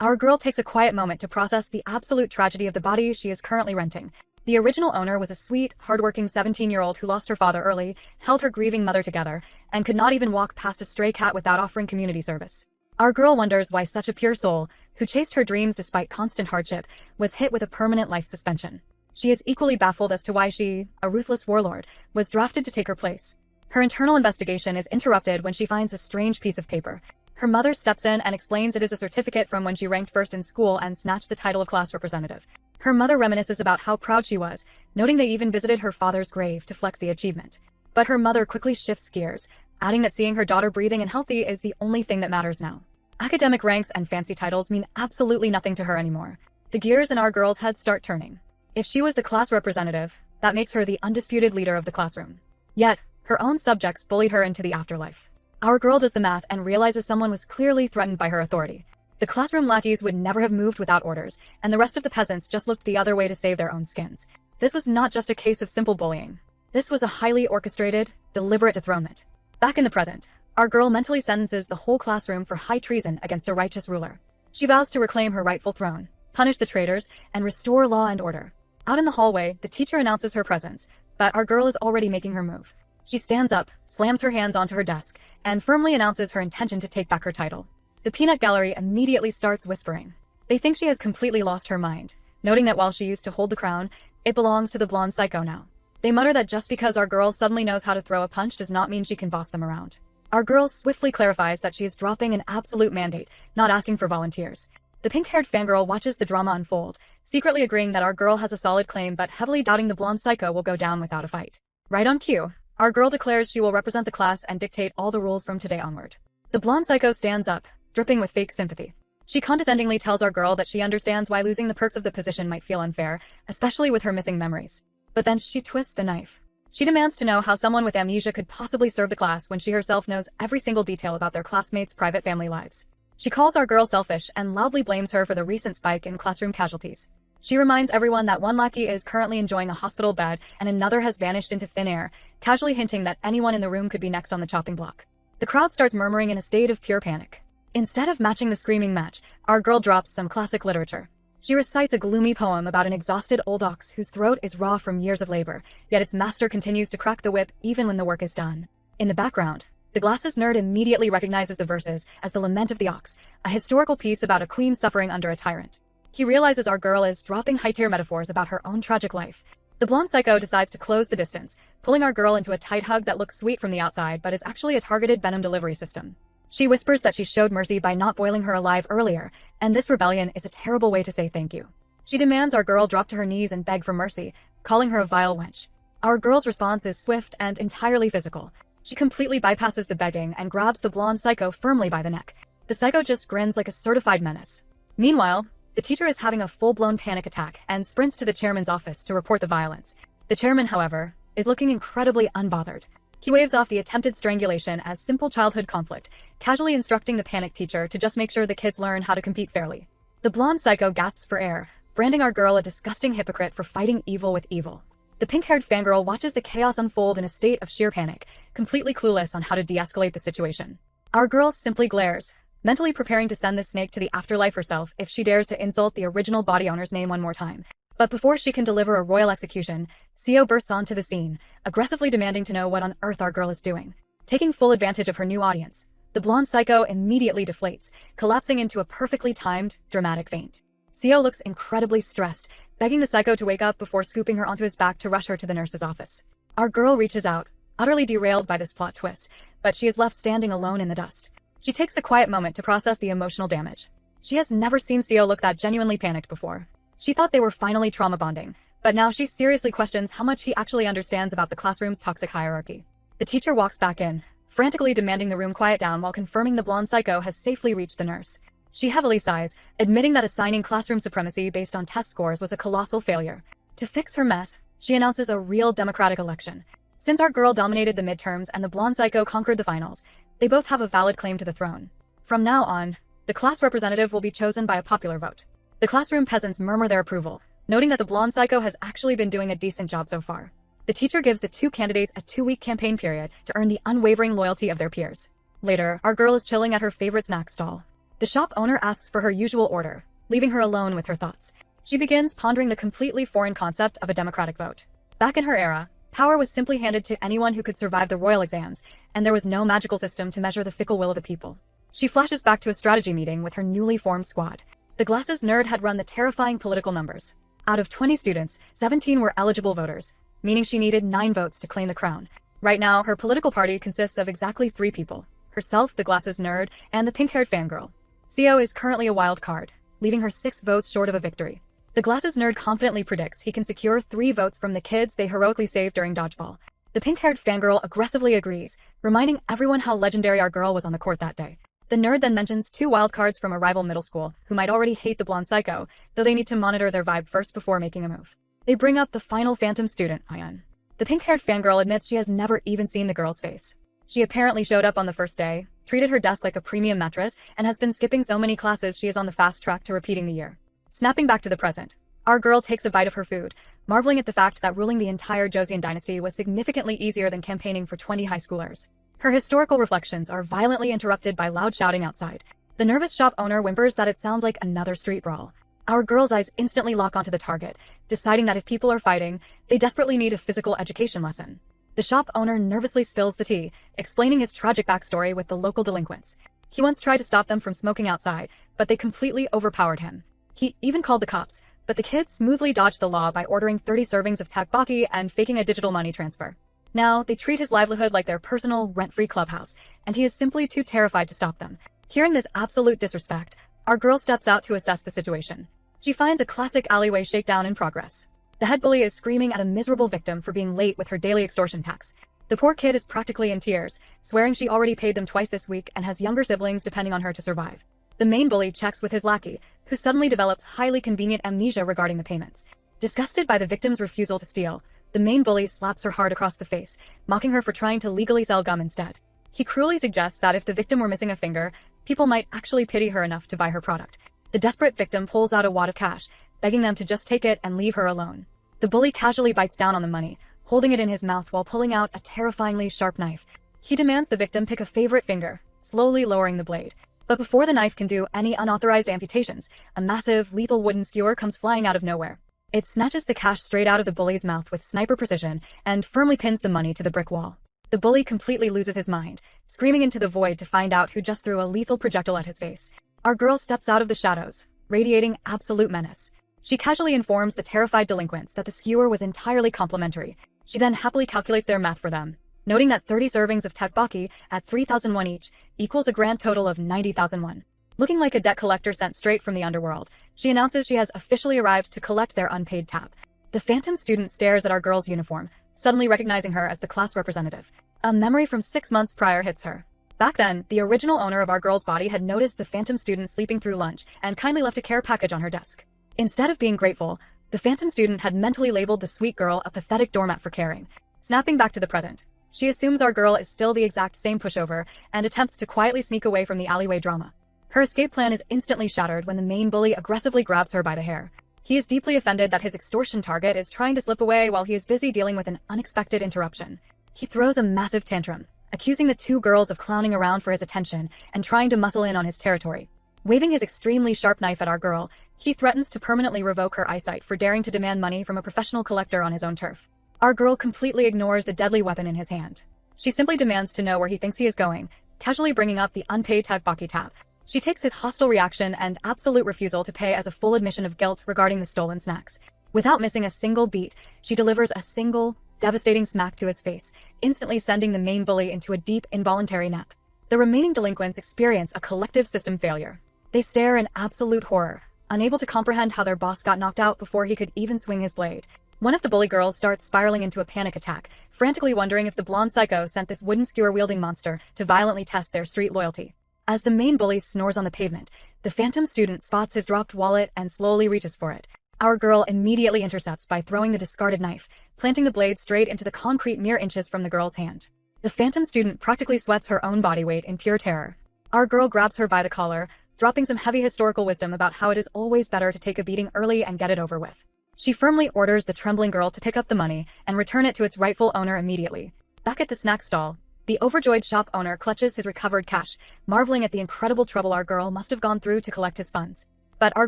Our girl takes a quiet moment to process the absolute tragedy of the body she is currently renting. The original owner was a sweet, hardworking 17-year-old who lost her father early, held her grieving mother together, and could not even walk past a stray cat without offering community service. Our girl wonders why such a pure soul, who chased her dreams despite constant hardship, was hit with a permanent life suspension. She is equally baffled as to why she, a ruthless warlord, was drafted to take her place. Her internal investigation is interrupted when she finds a strange piece of paper. Her mother steps in and explains it is a certificate from when she ranked first in school and snatched the title of class representative. Her mother reminisces about how proud she was, noting they even visited her father's grave to flex the achievement. But her mother quickly shifts gears, adding that seeing her daughter breathing and healthy is the only thing that matters now. Academic ranks and fancy titles mean absolutely nothing to her anymore. The gears in our girl's head start turning. If she was the class representative, that makes her the undisputed leader of the classroom. Yet, her own subjects bullied her into the afterlife. Our girl does the math and realizes someone was clearly threatened by her authority. The classroom lackeys would never have moved without orders, and the rest of the peasants just looked the other way to save their own skins. This was not just a case of simple bullying. This was a highly orchestrated, deliberate dethronement. Back in the present, our girl mentally sentences the whole classroom for high treason against a righteous ruler. She vows to reclaim her rightful throne, punish the traitors, and restore law and order. Out in the hallway, the teacher announces her presence, but our girl is already making her move. She stands up, slams her hands onto her desk, and firmly announces her intention to take back her title. The peanut gallery immediately starts whispering. They think she has completely lost her mind, noting that while she used to hold the crown, it belongs to the blonde psycho now. They mutter that just because our girl suddenly knows how to throw a punch does not mean she can boss them around. Our girl swiftly clarifies that she is dropping an absolute mandate, not asking for volunteers. The pink-haired fangirl watches the drama unfold, secretly agreeing that our girl has a solid claim but heavily doubting the blonde psycho will go down without a fight. Right on cue, our girl declares she will represent the class and dictate all the rules from today onward. The blonde psycho stands up, dripping with fake sympathy. She condescendingly tells our girl that she understands why losing the perks of the position might feel unfair, especially with her missing memories. But then she twists the knife. She demands to know how someone with amnesia could possibly serve the class when she herself knows every single detail about their classmates' private family lives. She calls our girl selfish and loudly blames her for the recent spike in classroom casualties. She reminds everyone that one lackey is currently enjoying a hospital bed and another has vanished into thin air, casually hinting that anyone in the room could be next on the chopping block. The crowd starts murmuring in a state of pure panic. Instead of matching the screaming match, our girl drops some classic literature. She recites a gloomy poem about an exhausted old ox whose throat is raw from years of labor, yet its master continues to crack the whip even when the work is done. In the background, the glasses nerd immediately recognizes the verses as The Lament of the Ox, a historical piece about a queen suffering under a tyrant. He realizes our girl is dropping high-tier metaphors about her own tragic life. The blonde psycho decides to close the distance, pulling our girl into a tight hug that looks sweet from the outside but is actually a targeted venom delivery system. She whispers that she showed mercy by not boiling her alive earlier, and this rebellion is a terrible way to say thank you. She demands our girl drop to her knees and beg for mercy, calling her a vile wench. Our girl's response is swift and entirely physical. She completely bypasses the begging and grabs the blonde psycho firmly by the neck. The psycho just grins like a certified menace. Meanwhile, the teacher is having a full-blown panic attack and sprints to the chairman's office to report the violence. The chairman, however, is looking incredibly unbothered. He waves off the attempted strangulation as simple childhood conflict, casually instructing the panicked teacher to just make sure the kids learn how to compete fairly. The blonde psycho gasps for air, branding our girl a disgusting hypocrite for fighting evil with evil. The pink-haired fangirl watches the chaos unfold in a state of sheer panic, completely clueless on how to de-escalate the situation. Our girl simply glares, mentally preparing to send the snake to the afterlife herself if she dares to insult the original body owner's name one more time. But before she can deliver a royal execution, Seo bursts onto the scene, aggressively demanding to know what on earth our girl is doing. Taking full advantage of her new audience, the blonde psycho immediately deflates, collapsing into a perfectly timed, dramatic faint. Seo looks incredibly stressed, begging the psycho to wake up before scooping her onto his back to rush her to the nurse's office. Our girl reaches out, utterly derailed by this plot twist, but she is left standing alone in the dust. She takes a quiet moment to process the emotional damage. She has never seen Seo look that genuinely panicked before. She thought they were finally trauma bonding, but now she seriously questions how much he actually understands about the classroom's toxic hierarchy. The teacher walks back in, frantically demanding the room quiet down while confirming the blonde psycho has safely reached the nurse. She heavily sighs, admitting that assigning classroom supremacy based on test scores was a colossal failure. To fix her mess, she announces a real democratic election. Since our girl dominated the midterms and the blonde psycho conquered the finals, they both have a valid claim to the throne. From now on, the class representative will be chosen by a popular vote. The classroom peasants murmur their approval, noting that the blonde psycho has actually been doing a decent job so far. The teacher gives the two candidates a 2-week campaign period to earn the unwavering loyalty of their peers. Later, our girl is chilling at her favorite snack stall. The shop owner asks for her usual order, leaving her alone with her thoughts. She begins pondering the completely foreign concept of a democratic vote. Back in her era, power was simply handed to anyone who could survive the royal exams, and there was no magical system to measure the fickle will of the people. She flashes back to a strategy meeting with her newly formed squad. The glasses nerd had run the terrifying political numbers. Out of 20 students, 17 were eligible voters, meaning she needed 9 votes to claim the crown. Right now, her political party consists of exactly 3 people: herself, the glasses nerd, and the pink-haired fangirl. Seo is currently a wild card, leaving her 6 votes short of a victory. The glasses nerd confidently predicts he can secure 3 votes from the kids they heroically saved during dodgeball. The pink-haired fangirl aggressively agrees, reminding everyone how legendary our girl was on the court that day. The nerd then mentions 2 wildcards from a rival middle school, who might already hate the blonde psycho, though they need to monitor their vibe first before making a move. They bring up the final phantom student, Hyun. The pink-haired fangirl admits she has never even seen the girl's face. She apparently showed up on the first day, treated her desk like a premium mattress, and has been skipping so many classes she is on the fast track to repeating the year. Snapping back to the present, our girl takes a bite of her food, marveling at the fact that ruling the entire Joseon dynasty was significantly easier than campaigning for 20 high schoolers. Her historical reflections are violently interrupted by loud shouting outside. The nervous shop owner whimpers that it sounds like another street brawl. Our girl's eyes instantly lock onto the target, deciding that if people are fighting, they desperately need a physical education lesson. The shop owner nervously spills the tea, explaining his tragic backstory with the local delinquents. He once tried to stop them from smoking outside, but they completely overpowered him. He even called the cops, but the kids smoothly dodged the law by ordering 30 servings of tteokbokki and faking a digital money transfer. Now, they treat his livelihood like their personal, rent-free clubhouse, and he is simply too terrified to stop them. Hearing this absolute disrespect, our girl steps out to assess the situation. She finds a classic alleyway shakedown in progress. The head bully is screaming at a miserable victim for being late with her daily extortion tax. The poor kid is practically in tears, swearing she already paid them twice this week and has younger siblings depending on her to survive. The main bully checks with his lackey, who suddenly develops highly convenient amnesia regarding the payments. Disgusted by the victim's refusal to steal, the main bully slaps her hard across the face, mocking her for trying to legally sell gum instead. He cruelly suggests that if the victim were missing a finger, people might actually pity her enough to buy her product. The desperate victim pulls out a wad of cash, begging them to just take it and leave her alone. The bully casually bites down on the money, holding it in his mouth while pulling out a terrifyingly sharp knife. He demands the victim pick a favorite finger, slowly lowering the blade. But before the knife can do any unauthorized amputations, a massive, lethal wooden skewer comes flying out of nowhere. It snatches the cash straight out of the bully's mouth with sniper precision and firmly pins the money to the brick wall. The bully completely loses his mind, screaming into the void to find out who just threw a lethal projectile at his face. Our girl steps out of the shadows, radiating absolute menace. She casually informs the terrified delinquents that the skewer was entirely complimentary. She then happily calculates their math for them, noting that 30 servings of tteokbokki at 3,000 won each equals a grand total of 90,000 won. Looking like a debt collector sent straight from the underworld, she announces she has officially arrived to collect their unpaid tab. The phantom student stares at our girl's uniform, suddenly recognizing her as the class representative. A memory from 6 months prior hits her. Back then, the original owner of our girl's body had noticed the phantom student sleeping through lunch and kindly left a care package on her desk. Instead of being grateful, the phantom student had mentally labeled the sweet girl a pathetic doormat for caring. Snapping back to the present, she assumes our girl is still the exact same pushover and attempts to quietly sneak away from the alleyway drama. Her escape plan is instantly shattered when the main bully aggressively grabs her by the hair. He is deeply offended that his extortion target is trying to slip away while he is busy dealing with an unexpected interruption. He throws a massive tantrum, accusing the 2 girls of clowning around for his attention and trying to muscle in on his territory. Waving his extremely sharp knife at our girl, he threatens to permanently revoke her eyesight for daring to demand money from a professional collector on his own turf. Our girl completely ignores the deadly weapon in his hand. She simply demands to know where he thinks he is going, casually bringing up the unpaid tteokbokki tab. She takes his hostile reaction and absolute refusal to pay as a full admission of guilt regarding the stolen snacks. Without missing a single beat, she delivers a single, devastating smack to his face, instantly sending the main bully into a deep, involuntary nap. The remaining delinquents experience a collective system failure. They stare in absolute horror, unable to comprehend how their boss got knocked out before he could even swing his blade. One of the bully girls starts spiraling into a panic attack, frantically wondering if the blonde psycho sent this wooden skewer-wielding monster to violently test their street loyalty. As the main bully snores on the pavement, the phantom student spots his dropped wallet and slowly reaches for it. Our girl immediately intercepts by throwing the discarded knife, planting the blade straight into the concrete mere inches from the girl's hand. The phantom student practically sweats her own body weight in pure terror. Our girl grabs her by the collar, dropping some heavy historical wisdom about how it is always better to take a beating early and get it over with. She firmly orders the trembling girl to pick up the money and return it to its rightful owner immediately. Back at the snack stall, the overjoyed shop owner clutches his recovered cash, marveling at the incredible trouble our girl must have gone through to collect his funds. But our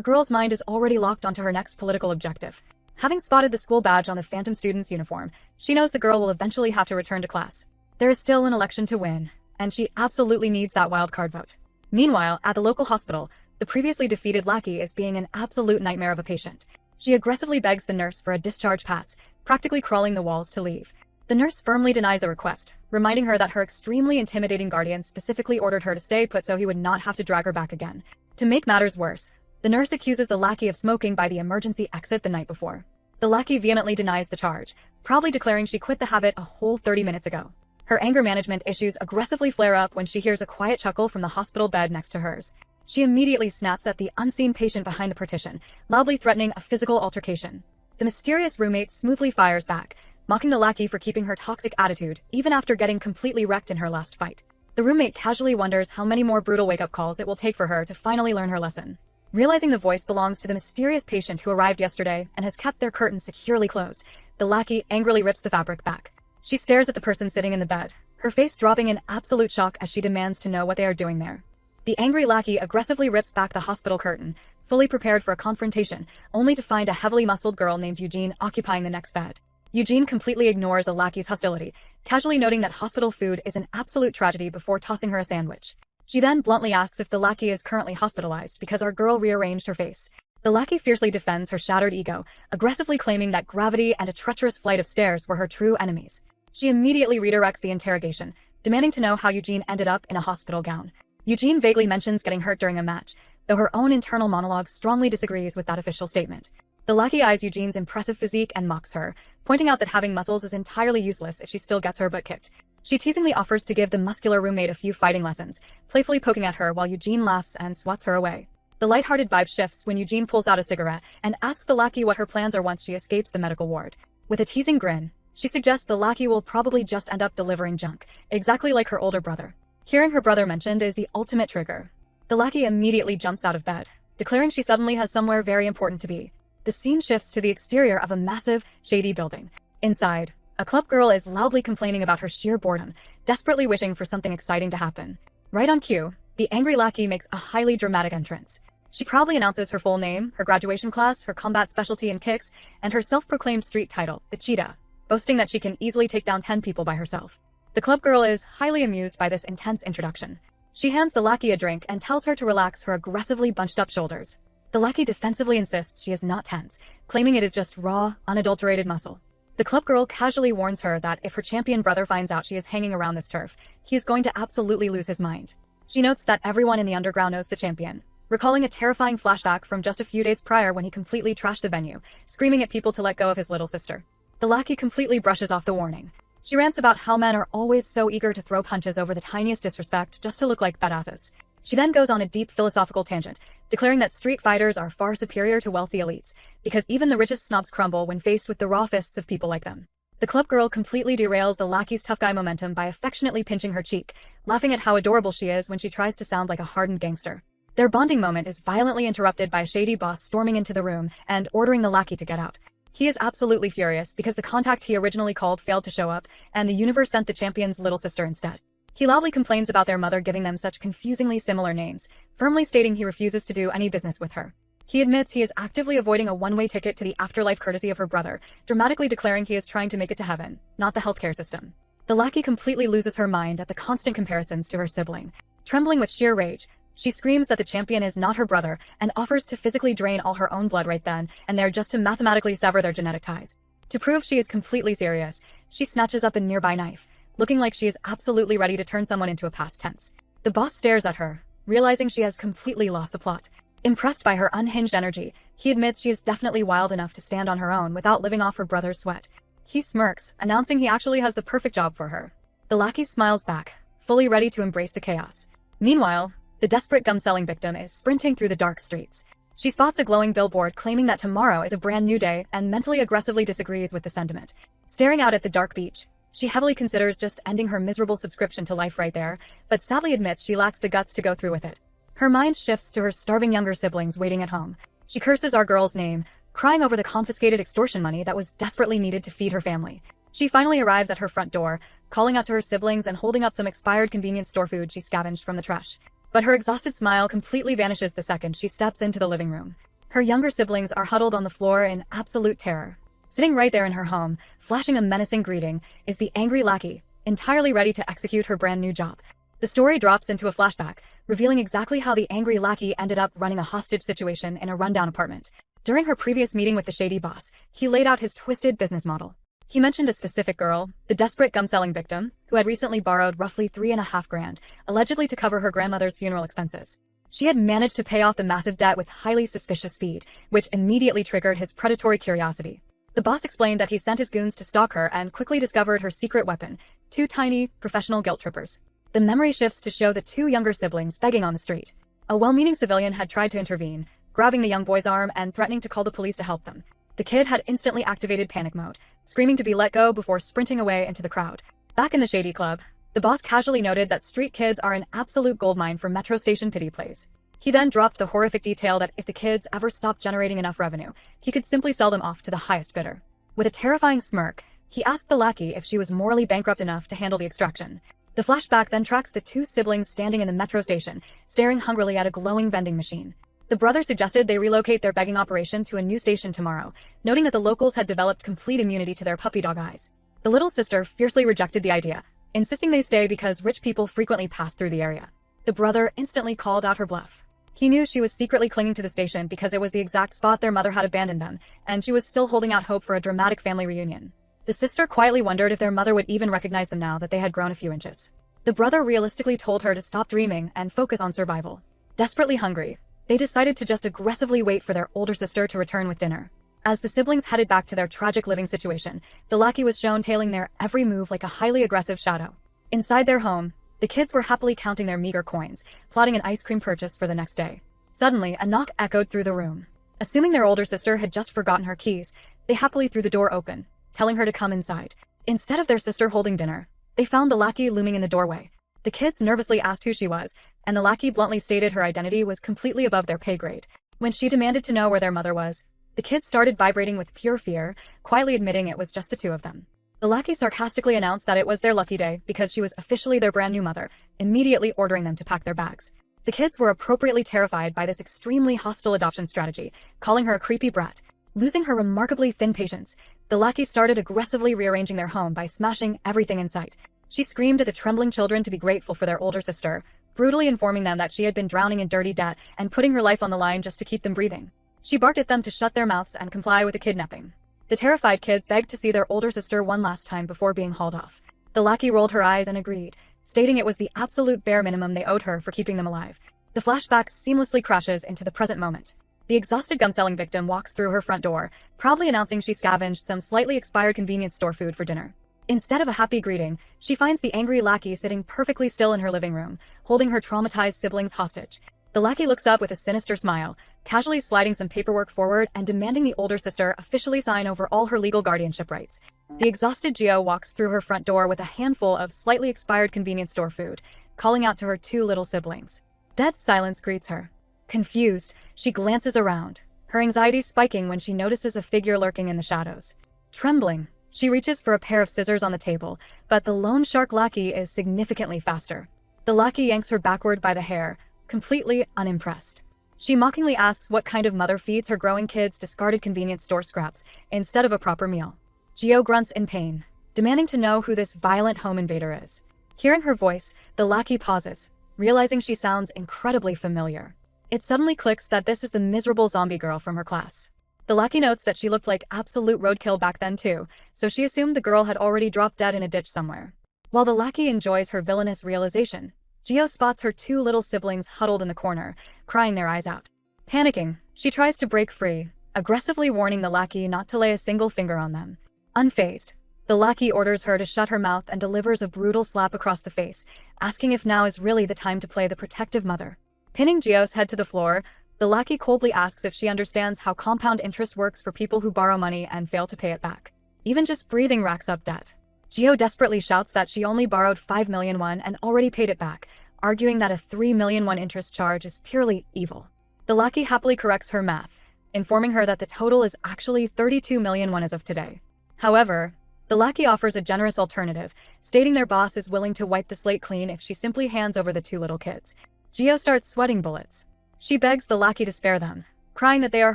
girl's mind is already locked onto her next political objective. Having spotted the school badge on the phantom student's uniform, she knows the girl will eventually have to return to class. There is still an election to win, and she absolutely needs that wild card vote. Meanwhile, at the local hospital, the previously defeated lackey is being an absolute nightmare of a patient. She aggressively begs the nurse for a discharge pass, practically crawling the walls to leave. The nurse firmly denies the request, reminding her that her extremely intimidating guardian specifically ordered her to stay put so he would not have to drag her back again. To make matters worse, the nurse accuses the lackey of smoking by the emergency exit the night before. The lackey vehemently denies the charge, proudly declaring she quit the habit a whole 30 minutes ago. Her anger management issues aggressively flare up when she hears a quiet chuckle from the hospital bed next to hers. She immediately snaps at the unseen patient behind the partition, loudly threatening a physical altercation. The mysterious roommate smoothly fires back, mocking the lackey for keeping her toxic attitude, even after getting completely wrecked in her last fight. The roommate casually wonders how many more brutal wake-up calls it will take for her to finally learn her lesson. Realizing the voice belongs to the mysterious patient who arrived yesterday and has kept their curtains securely closed, the lackey angrily rips the fabric back. She stares at the person sitting in the bed, her face dropping in absolute shock as she demands to know what they are doing there. The angry lackey aggressively rips back the hospital curtain, fully prepared for a confrontation, only to find a heavily muscled girl named Eugene occupying the next bed. Eugene completely ignores the lackey's hostility, casually noting that hospital food is an absolute tragedy before tossing her a sandwich. She then bluntly asks if the lackey is currently hospitalized because our girl rearranged her face. The lackey fiercely defends her shattered ego, aggressively claiming that gravity and a treacherous flight of stairs were her true enemies. She immediately redirects the interrogation, demanding to know how Eugene ended up in a hospital gown. Eugene vaguely mentions getting hurt during a match, though her own internal monologue strongly disagrees with that official statement. The lackey eyes Eugene's impressive physique and mocks her, pointing out that having muscles is entirely useless if she still gets her butt kicked. She teasingly offers to give the muscular roommate a few fighting lessons, playfully poking at her while Eugene laughs and swats her away. The lighthearted vibe shifts when Eugene pulls out a cigarette and asks the lackey what her plans are once she escapes the medical ward. With a teasing grin, she suggests the lackey will probably just end up delivering junk, exactly like her older brother. Hearing her brother mentioned is the ultimate trigger. The lackey immediately jumps out of bed, declaring she suddenly has somewhere very important to be. The scene shifts to the exterior of a massive, shady building. Inside, a club girl is loudly complaining about her sheer boredom, desperately wishing for something exciting to happen. Right on cue, the angry lackey makes a highly dramatic entrance. She proudly announces her full name, her graduation class, her combat specialty in kicks, and her self-proclaimed street title, the Cheetah, boasting that she can easily take down 10 people by herself. The club girl is highly amused by this intense introduction. She hands the lackey a drink and tells her to relax her aggressively bunched-up shoulders. The lackey defensively insists she is not tense, claiming it is just raw, unadulterated muscle. The club girl casually warns her that if her champion brother finds out she is hanging around this turf, he is going to absolutely lose his mind. She notes that everyone in the underground knows the champion, recalling a terrifying flashback from just a few days prior when he completely trashed the venue, screaming at people to let go of his little sister. The lackey completely brushes off the warning. She rants about how men are always so eager to throw punches over the tiniest disrespect just to look like badasses. She then goes on a deep philosophical tangent, declaring that street fighters are far superior to wealthy elites, because even the richest snobs crumble when faced with the raw fists of people like them. The club girl completely derails the lackey's tough guy momentum by affectionately pinching her cheek, laughing at how adorable she is when she tries to sound like a hardened gangster. Their bonding moment is violently interrupted by a shady boss storming into the room and ordering the lackey to get out. He is absolutely furious because the contact he originally called failed to show up, and the universe sent the champion's little sister instead. He loudly complains about their mother giving them such confusingly similar names, firmly stating he refuses to do any business with her. He admits he is actively avoiding a one-way ticket to the afterlife courtesy of her brother, dramatically declaring he is trying to make it to heaven, not the healthcare system. The lackey completely loses her mind at the constant comparisons to her sibling. Trembling with sheer rage, she screams that the champion is not her brother and offers to physically drain all her own blood right then and there just to mathematically sever their genetic ties. To prove she is completely serious, she snatches up a nearby knife, looking like she is absolutely ready to turn someone into a past tense. The boss stares at her, realizing she has completely lost the plot. Impressed by her unhinged energy, he admits she is definitely wild enough to stand on her own without living off her brother's sweat. He smirks, announcing he actually has the perfect job for her. The lackey smiles back, fully ready to embrace the chaos. Meanwhile, the desperate gum-selling victim is sprinting through the dark streets. She spots a glowing billboard claiming that tomorrow is a brand new day and mentally aggressively disagrees with the sentiment. Staring out at the dark beach, she heavily considers just ending her miserable subscription to life right there, but sadly admits she lacks the guts to go through with it. Her mind shifts to her starving younger siblings waiting at home. She curses our girl's name, crying over the confiscated extortion money that was desperately needed to feed her family. She finally arrives at her front door, calling out to her siblings and holding up some expired convenience store food she scavenged from the trash. But her exhausted smile completely vanishes the second she steps into the living room. Her younger siblings are huddled on the floor in absolute terror. Sitting right there in her home, flashing a menacing greeting, is the angry lackey, entirely ready to execute her brand new job. The story drops into a flashback, revealing exactly how the angry lackey ended up running a hostage situation in a rundown apartment. During her previous meeting with the shady boss, he laid out his twisted business model. He mentioned a specific girl, the desperate gum-selling victim, who had recently borrowed roughly $3.5 grand, allegedly to cover her grandmother's funeral expenses. She had managed to pay off the massive debt with highly suspicious speed, which immediately triggered his predatory curiosity. The boss explained that he sent his goons to stalk her and quickly discovered her secret weapon, 2 tiny, professional guilt trippers. The memory shifts to show the 2 younger siblings begging on the street. A well-meaning civilian had tried to intervene, grabbing the young boy's arm and threatening to call the police to help them. The kid had instantly activated panic mode, screaming to be let go before sprinting away into the crowd. Back in the shady club, the boss casually noted that street kids are an absolute goldmine for metro station pity plays. He then dropped the horrific detail that if the kids ever stopped generating enough revenue, he could simply sell them off to the highest bidder. With a terrifying smirk, he asked the lackey if she was morally bankrupt enough to handle the extraction. The flashback then tracks the 2 siblings standing in the metro station, staring hungrily at a glowing vending machine. The brother suggested they relocate their begging operation to a new station tomorrow, noting that the locals had developed complete immunity to their puppy dog eyes. The little sister fiercely rejected the idea, insisting they stay because rich people frequently pass through the area. The brother instantly called out her bluff. He knew she was secretly clinging to the station because it was the exact spot their mother had abandoned them, and she was still holding out hope for a dramatic family reunion. The sister quietly wondered if their mother would even recognize them now that they had grown a few inches. The brother realistically told her to stop dreaming and focus on survival. Desperately hungry, they decided to just aggressively wait for their older sister to return with dinner. As the siblings headed back to their tragic living situation, the lackey was shown tailing their every move like a highly aggressive shadow. Inside their home, the kids were happily counting their meager coins, plotting an ice cream purchase for the next day. Suddenly, a knock echoed through the room. Assuming their older sister had just forgotten her keys, they happily threw the door open, telling her to come inside. Instead of their sister holding dinner, they found the lackey looming in the doorway. The kids nervously asked who she was, and the lackey bluntly stated her identity was completely above their pay grade. When she demanded to know where their mother was, the kids started vibrating with pure fear, quietly admitting it was just the 2 of them. The lackey sarcastically announced that it was their lucky day because she was officially their brand new mother, immediately ordering them to pack their bags. The kids were appropriately terrified by this extremely hostile adoption strategy, calling her a creepy brat. Losing her remarkably thin patience, the lackey started aggressively rearranging their home by smashing everything in sight. She screamed at the trembling children to be grateful for their older sister, brutally informing them that she had been drowning in dirty debt and putting her life on the line just to keep them breathing. She barked at them to shut their mouths and comply with the kidnapping. The terrified kids begged to see their older sister one last time before being hauled off. The lackey rolled her eyes and agreed, stating it was the absolute bare minimum they owed her for keeping them alive. The flashback seamlessly crashes into the present moment. The exhausted gum-selling victim walks through her front door, proudly announcing she scavenged some slightly expired convenience store food for dinner. Instead of a happy greeting, she finds the angry lackey sitting perfectly still in her living room, holding her traumatized siblings hostage. The lackey looks up with a sinister smile, casually sliding some paperwork forward and demanding the older sister officially sign over all her legal guardianship rights. The exhausted Geo walks through her front door with a handful of slightly expired convenience store food, calling out to her 2 little siblings. Dead silence greets her. Confused, she glances around, her anxiety spiking when she notices a figure lurking in the shadows. Trembling, she reaches for a pair of scissors on the table, but the lone shark lackey is significantly faster. The lackey yanks her backward by the hair, completely unimpressed. She mockingly asks what kind of mother feeds her growing kids discarded convenience store scraps instead of a proper meal. Geo grunts in pain, demanding to know who this violent home invader is. Hearing her voice, the lackey pauses, realizing she sounds incredibly familiar. It suddenly clicks that this is the miserable zombie girl from her class. The lackey notes that she looked like absolute roadkill back then too, so she assumed the girl had already dropped dead in a ditch somewhere. While the lackey enjoys her villainous realization, Geo spots her 2 little siblings huddled in the corner, crying their eyes out. Panicking, she tries to break free, aggressively warning the lackey not to lay a single finger on them. Unfazed, the lackey orders her to shut her mouth and delivers a brutal slap across the face, asking if now is really the time to play the protective mother. Pinning Geo's head to the floor, The lackey coldly asks if she understands how compound interest works for people who borrow money and fail to pay it back. Even just breathing racks up debt. Gio desperately shouts that she only borrowed 5 million won and already paid it back, arguing that a 3 million won interest charge is purely evil. The lackey happily corrects her math, informing her that the total is actually 32 million won as of today. However, the lackey offers a generous alternative, stating their boss is willing to wipe the slate clean if she simply hands over the two little kids. Gio starts sweating bullets. She begs the lackey to spare them, crying that they are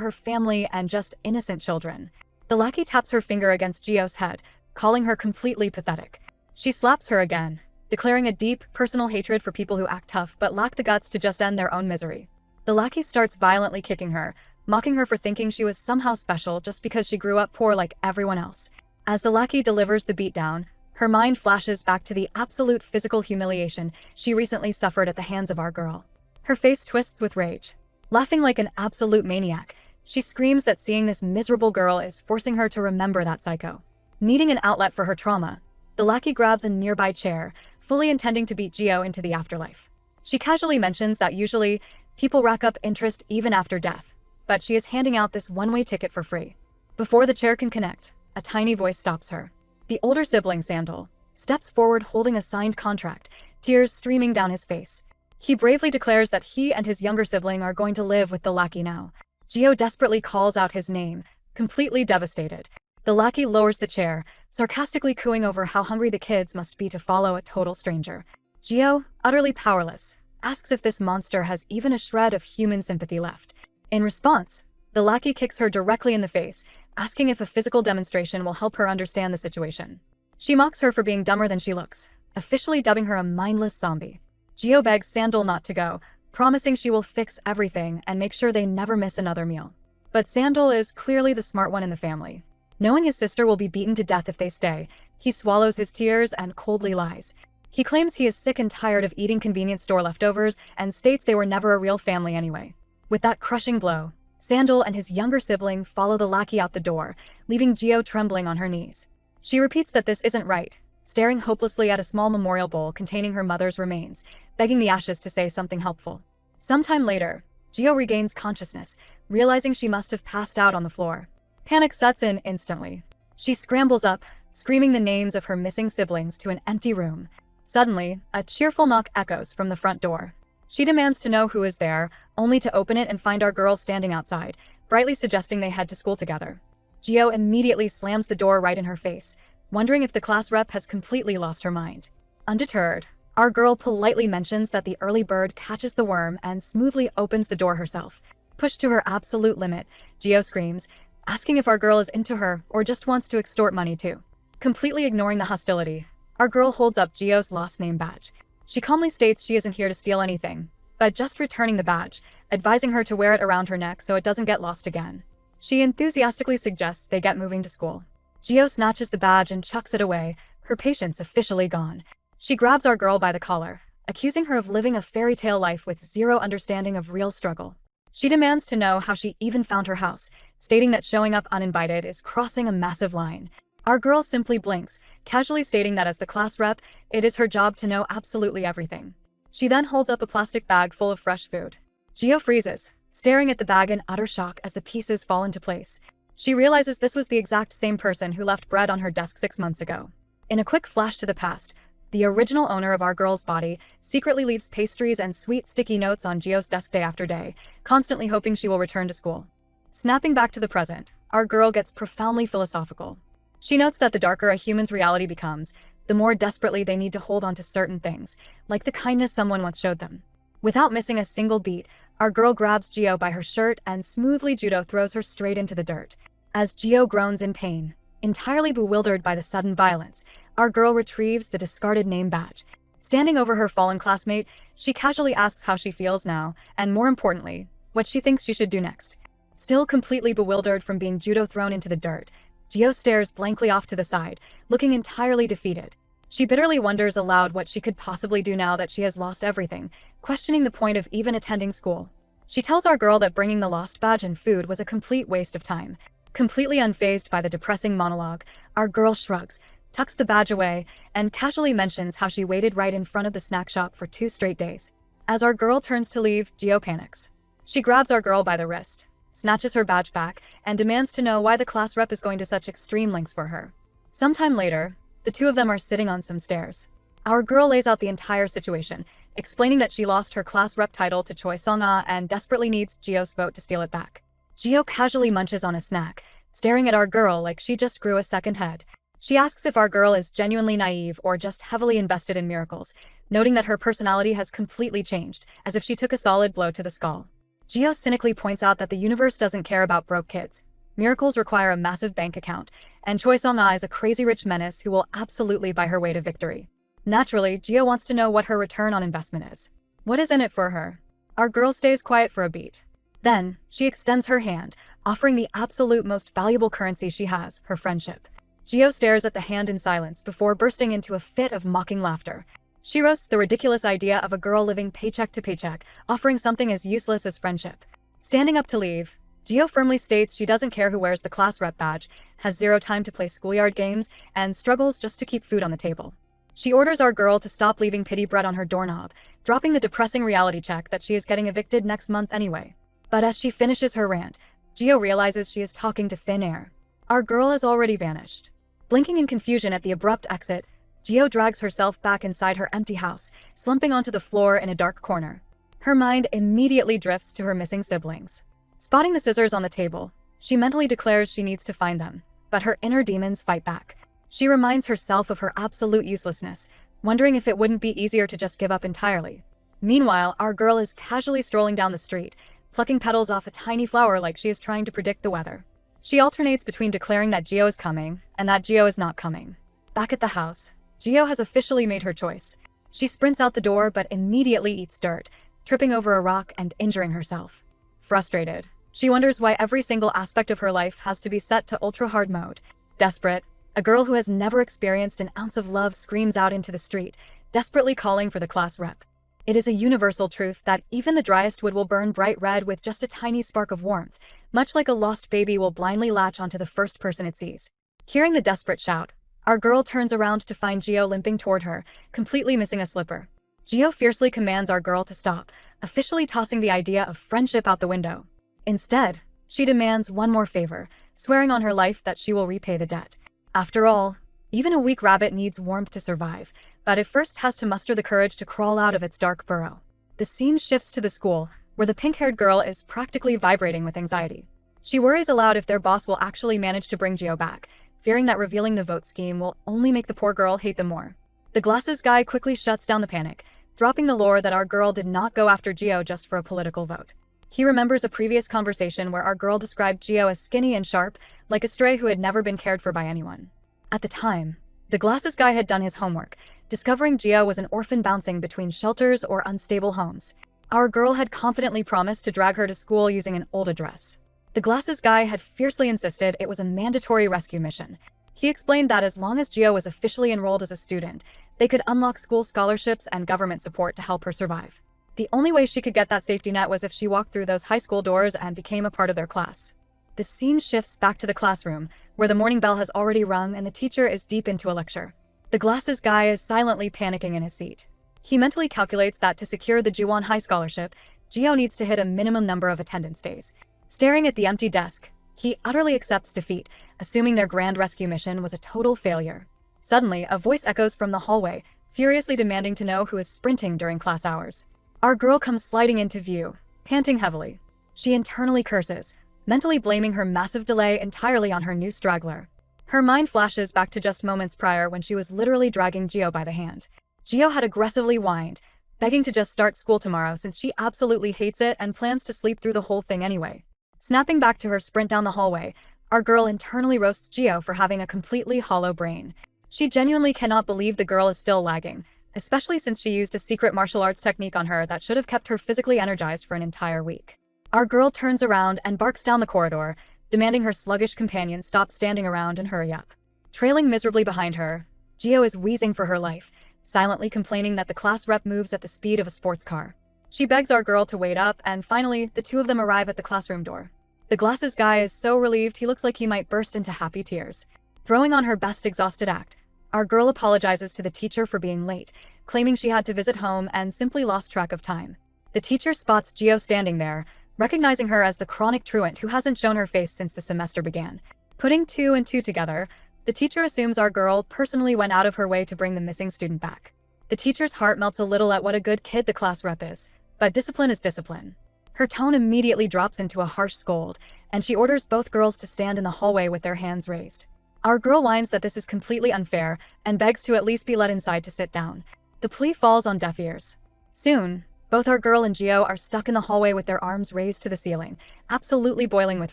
her family and just innocent children. The lackey taps her finger against Gio's head, calling her completely pathetic. She slaps her again, declaring a deep, personal hatred for people who act tough but lack the guts to just end their own misery. The lackey starts violently kicking her, mocking her for thinking she was somehow special just because she grew up poor like everyone else. As the lackey delivers the beatdown, her mind flashes back to the absolute physical humiliation she recently suffered at the hands of our girl. Her face twists with rage. Laughing like an absolute maniac, she screams that seeing this miserable girl is forcing her to remember that psycho. Needing an outlet for her trauma, the lackey grabs a nearby chair, fully intending to beat Gio into the afterlife. She casually mentions that usually, people rack up interest even after death, but she is handing out this one-way ticket for free. Before the chair can connect, a tiny voice stops her. The older sibling, Sandal, steps forward holding a signed contract, tears streaming down his face. He bravely declares that he and his younger sibling are going to live with the lackey now. Gio desperately calls out his name, completely devastated. The lackey lowers the chair, sarcastically cooing over how hungry the kids must be to follow a total stranger. Gio, utterly powerless, asks if this monster has even a shred of human sympathy left. In response, the lackey kicks her directly in the face, asking if a physical demonstration will help her understand the situation. She mocks her for being dumber than she looks, officially dubbing her a mindless zombie. Gio begs Sandal not to go, promising she will fix everything and make sure they never miss another meal. But Sandal is clearly the smart one in the family. Knowing his sister will be beaten to death if they stay, he swallows his tears and coldly lies. He claims he is sick and tired of eating convenience store leftovers and states they were never a real family anyway. With that crushing blow, Sandal and his younger sibling follow the lackey out the door, leaving Gio trembling on her knees. She repeats that this isn't right, staring hopelessly at a small memorial bowl containing her mother's remains, begging the ashes to say something helpful. Sometime later, Gio regains consciousness, realizing she must have passed out on the floor. Panic sets in instantly. She scrambles up, screaming the names of her missing siblings to an empty room. Suddenly, a cheerful knock echoes from the front door. She demands to know who is there, only to open it and find our girl standing outside, brightly suggesting they head to school together. Gio immediately slams the door right in her face, wondering if the class rep has completely lost her mind. Undeterred, our girl politely mentions that the early bird catches the worm and smoothly opens the door herself. Pushed to her absolute limit, Gio screams, asking if our girl is into her or just wants to extort money too. Completely ignoring the hostility, our girl holds up Gio's lost name badge. She calmly states she isn't here to steal anything, but just returning the badge, advising her to wear it around her neck so it doesn't get lost again. She enthusiastically suggests they get moving to school. Gio snatches the badge and chucks it away, her patience officially gone. She grabs our girl by the collar, accusing her of living a fairy tale life with zero understanding of real struggle. She demands to know how she even found her house, stating that showing up uninvited is crossing a massive line. Our girl simply blinks, casually stating that as the class rep, it is her job to know absolutely everything. She then holds up a plastic bag full of fresh food. Gio freezes, staring at the bag in utter shock as the pieces fall into place. She realizes this was the exact same person who left bread on her desk 6 months ago. In a quick flash to the past, the original owner of our girl's body secretly leaves pastries and sweet sticky notes on Gio's desk day after day, constantly hoping she will return to school. Snapping back to the present, our girl gets profoundly philosophical. She notes that the darker a human's reality becomes, the more desperately they need to hold on to certain things, like the kindness someone once showed them. Without missing a single beat, our girl grabs Gio by her shirt and smoothly judo throws her straight into the dirt. As Gio groans in pain, entirely bewildered by the sudden violence, our girl retrieves the discarded name badge. Standing over her fallen classmate, she casually asks how she feels now, and more importantly, what she thinks she should do next. Still completely bewildered from being judo thrown into the dirt, Gio stares blankly off to the side, looking entirely defeated. She bitterly wonders aloud what she could possibly do now that she has lost everything, questioning the point of even attending school. She tells our girl that bringing the lost badge and food was a complete waste of time. Completely unfazed by the depressing monologue, our girl shrugs, tucks the badge away, and casually mentions how she waited right in front of the snack shop for 2 straight days. As our girl turns to leave, Gio panics. She grabs our girl by the wrist, snatches her badge back, and demands to know why the class rep is going to such extreme lengths for her. Sometime later, the two of them are sitting on some stairs. Our girl lays out the entire situation, explaining that she lost her class rep title to Choi Sung-ah and desperately needs Jio's vote to steal it back. Jio casually munches on a snack, staring at our girl like she just grew a second head. She asks if our girl is genuinely naive or just heavily invested in miracles, noting that her personality has completely changed, as if she took a solid blow to the skull. Jio cynically points out that the universe doesn't care about broke kids. Miracles require a massive bank account, and Choi Sung-ah is a crazy rich menace who will absolutely buy her way to victory. Naturally, Jio wants to know what her return on investment is. What is in it for her? Our girl stays quiet for a beat. Then, she extends her hand, offering the absolute most valuable currency she has, her friendship. Jio stares at the hand in silence before bursting into a fit of mocking laughter. She roasts the ridiculous idea of a girl living paycheck to paycheck, offering something as useless as friendship. Standing up to leave, Jio firmly states she doesn't care who wears the class rep badge, has zero time to play schoolyard games, and struggles just to keep food on the table. She orders our girl to stop leaving pity bread on her doorknob, dropping the depressing reality check that she is getting evicted next month anyway. But as she finishes her rant, Jio realizes she is talking to thin air. Our girl has already vanished. Blinking in confusion at the abrupt exit, Jio drags herself back inside her empty house, slumping onto the floor in a dark corner. Her mind immediately drifts to her missing siblings. Spotting the scissors on the table, she mentally declares she needs to find them, but her inner demons fight back. She reminds herself of her absolute uselessness, wondering if it wouldn't be easier to just give up entirely. Meanwhile, our girl is casually strolling down the street, plucking petals off a tiny flower like she is trying to predict the weather. She alternates between declaring that Jio is coming and that Jio is not coming. Back at the house, Jio has officially made her choice. She sprints out the door but immediately eats dirt, tripping over a rock and injuring herself. Frustrated, she wonders why every single aspect of her life has to be set to ultra-hard mode. Desperate, a girl who has never experienced an ounce of love screams out into the street, desperately calling for the class rep. It is a universal truth that even the driest wood will burn bright red with just a tiny spark of warmth, much like a lost baby will blindly latch onto the first person it sees. Hearing the desperate shout, our girl turns around to find Jio limping toward her, completely missing a slipper. Jio fiercely commands our girl to stop, officially tossing the idea of friendship out the window. Instead, she demands one more favor, swearing on her life that she will repay the debt. After all, even a weak rabbit needs warmth to survive, but it first has to muster the courage to crawl out of its dark burrow. The scene shifts to the school, where the pink-haired girl is practically vibrating with anxiety. She worries aloud if their boss will actually manage to bring Jio back, fearing that revealing the vote scheme will only make the poor girl hate them more. The glasses guy quickly shuts down the panic, dropping the lore that our girl did not go after Jio just for a political vote. He remembers a previous conversation where our girl described Jio as skinny and sharp, like a stray who had never been cared for by anyone. At the time, the glasses guy had done his homework, discovering Jio was an orphan bouncing between shelters or unstable homes. Our girl had confidently promised to drag her to school using an old address. The glasses guy had fiercely insisted it was a mandatory rescue mission. He explained that as long as Jio was officially enrolled as a student, they could unlock school scholarships and government support to help her survive. The only way she could get that safety net was if she walked through those high school doors and became a part of their class. The scene shifts back to the classroom, where the morning bell has already rung and the teacher is deep into a lecture. The glasses guy is silently panicking in his seat. He mentally calculates that to secure the Juwon High Scholarship, Jio needs to hit a minimum number of attendance days. Staring at the empty desk, he utterly accepts defeat, assuming their grand rescue mission was a total failure. Suddenly, a voice echoes from the hallway, furiously demanding to know who is sprinting during class hours. Our girl comes sliding into view, panting heavily. She internally curses, mentally blaming her massive delay entirely on her new straggler. Her mind flashes back to just moments prior when she was literally dragging Jio by the hand. Jio had aggressively whined, begging to just start school tomorrow since she absolutely hates it and plans to sleep through the whole thing anyway. Snapping back to her sprint down the hallway, our girl internally roasts Jio for having a completely hollow brain. She genuinely cannot believe the girl is still lagging, especially since she used a secret martial arts technique on her that should have kept her physically energized for an entire week. Our girl turns around and barks down the corridor, demanding her sluggish companion stop standing around and hurry up. Trailing miserably behind her, Jio is wheezing for her life, silently complaining that the class rep moves at the speed of a sports car. She begs our girl to wait up, and finally, the two of them arrive at the classroom door. The glasses guy is so relieved he looks like he might burst into happy tears. Throwing on her best exhausted act, our girl apologizes to the teacher for being late, claiming she had to visit home and simply lost track of time. The teacher spots Jio standing there, recognizing her as the chronic truant who hasn't shown her face since the semester began. Putting two and two together, the teacher assumes our girl personally went out of her way to bring the missing student back. The teacher's heart melts a little at what a good kid the class rep is, but discipline is discipline. Her tone immediately drops into a harsh scold, and she orders both girls to stand in the hallway with their hands raised. Our girl whines that this is completely unfair and begs to at least be let inside to sit down. The plea falls on deaf ears. Soon, both our girl and Geo are stuck in the hallway with their arms raised to the ceiling, absolutely boiling with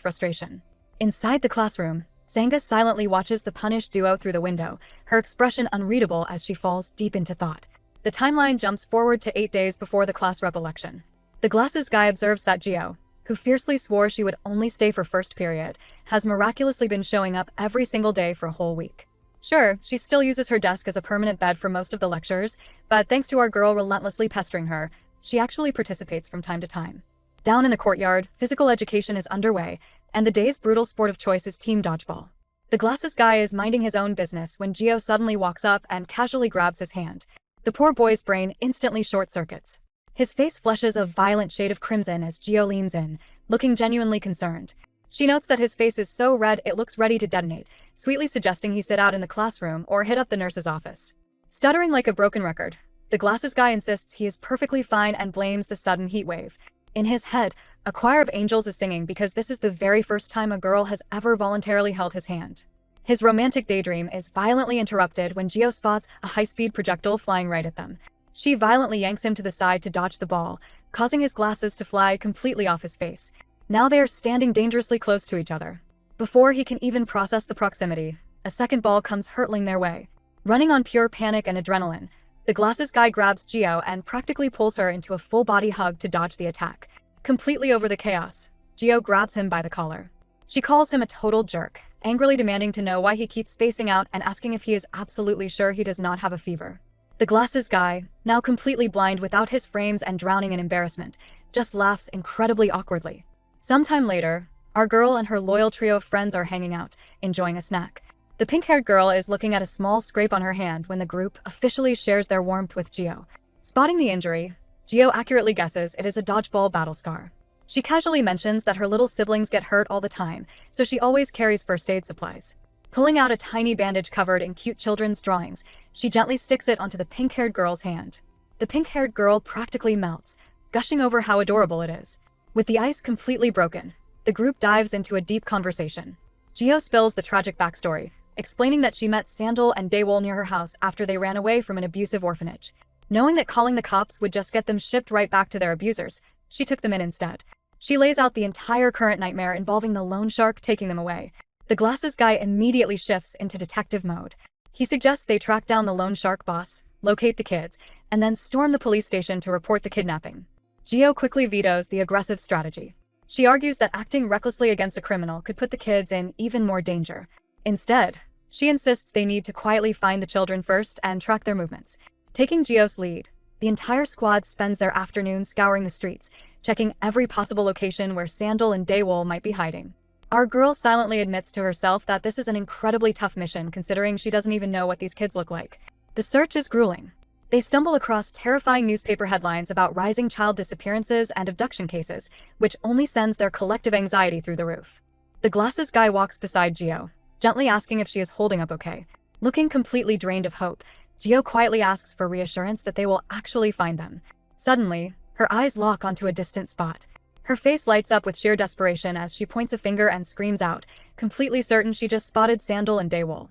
frustration. Inside the classroom, Zanga silently watches the punished duo through the window, her expression unreadable as she falls deep into thought. The timeline jumps forward to 8 days before the class rep election. The glasses guy observes that Geo, who fiercely swore she would only stay for first period, has miraculously been showing up every single day for a whole week. Sure, she still uses her desk as a permanent bed for most of the lectures, but thanks to our girl relentlessly pestering her, she actually participates from time to time. Down in the courtyard, physical education is underway, and the day's brutal sport of choice is team dodgeball. The glasses guy is minding his own business when Geo suddenly walks up and casually grabs his hand. The poor boy's brain instantly short-circuits. His face flushes a violent shade of crimson as Geo leans in, looking genuinely concerned. She notes that his face is so red it looks ready to detonate, sweetly suggesting he sit out in the classroom or hit up the nurse's office. Stuttering like a broken record, the glasses guy insists he is perfectly fine and blames the sudden heat wave. In his head, a choir of angels is singing because this is the very first time a girl has ever voluntarily held his hand. His romantic daydream is violently interrupted when Geo spots a high-speed projectile flying right at them. She violently yanks him to the side to dodge the ball, causing his glasses to fly completely off his face. Now they are standing dangerously close to each other. Before he can even process the proximity, a second ball comes hurtling their way. Running on pure panic and adrenaline, the glasses guy grabs Geo and practically pulls her into a full-body hug to dodge the attack. Completely over the chaos, Geo grabs him by the collar. She calls him a total jerk, angrily demanding to know why he keeps spacing out and asking if he is absolutely sure he does not have a fever. The glasses guy, now completely blind without his frames and drowning in embarrassment, just laughs incredibly awkwardly. Sometime later, our girl and her loyal trio of friends are hanging out, enjoying a snack. The pink-haired girl is looking at a small scrape on her hand when the group officially shares their warmth with Geo. Spotting the injury, Geo accurately guesses it is a dodgeball battle scar. She casually mentions that her little siblings get hurt all the time, so she always carries first aid supplies. Pulling out a tiny bandage covered in cute children's drawings, she gently sticks it onto the pink-haired girl's hand. The pink-haired girl practically melts, gushing over how adorable it is. With the ice completely broken, the group dives into a deep conversation. Geo spills the tragic backstory, explaining that she met Sandal and Daewol near her house after they ran away from an abusive orphanage. Knowing that calling the cops would just get them shipped right back to their abusers, she took them in instead. She lays out the entire current nightmare involving the loan shark taking them away. The glasses guy immediately shifts into detective mode. He suggests they track down the loan shark boss, locate the kids, and then storm the police station to report the kidnapping. Geo quickly vetoes the aggressive strategy. She argues that acting recklessly against a criminal could put the kids in even more danger. Instead, she insists they need to quietly find the children first and track their movements. Taking Geo's lead, the entire squad spends their afternoon scouring the streets, checking every possible location where Sandal and Daewol might be hiding. Our girl silently admits to herself that this is an incredibly tough mission considering she doesn't even know what these kids look like. The search is grueling. They stumble across terrifying newspaper headlines about rising child disappearances and abduction cases, which only sends their collective anxiety through the roof. The glasses guy walks beside Geo, gently asking if she is holding up okay. Looking completely drained of hope, Geo quietly asks for reassurance that they will actually find them. Suddenly, her eyes lock onto a distant spot. Her face lights up with sheer desperation as she points a finger and screams out, completely certain she just spotted Sandal and Daewol.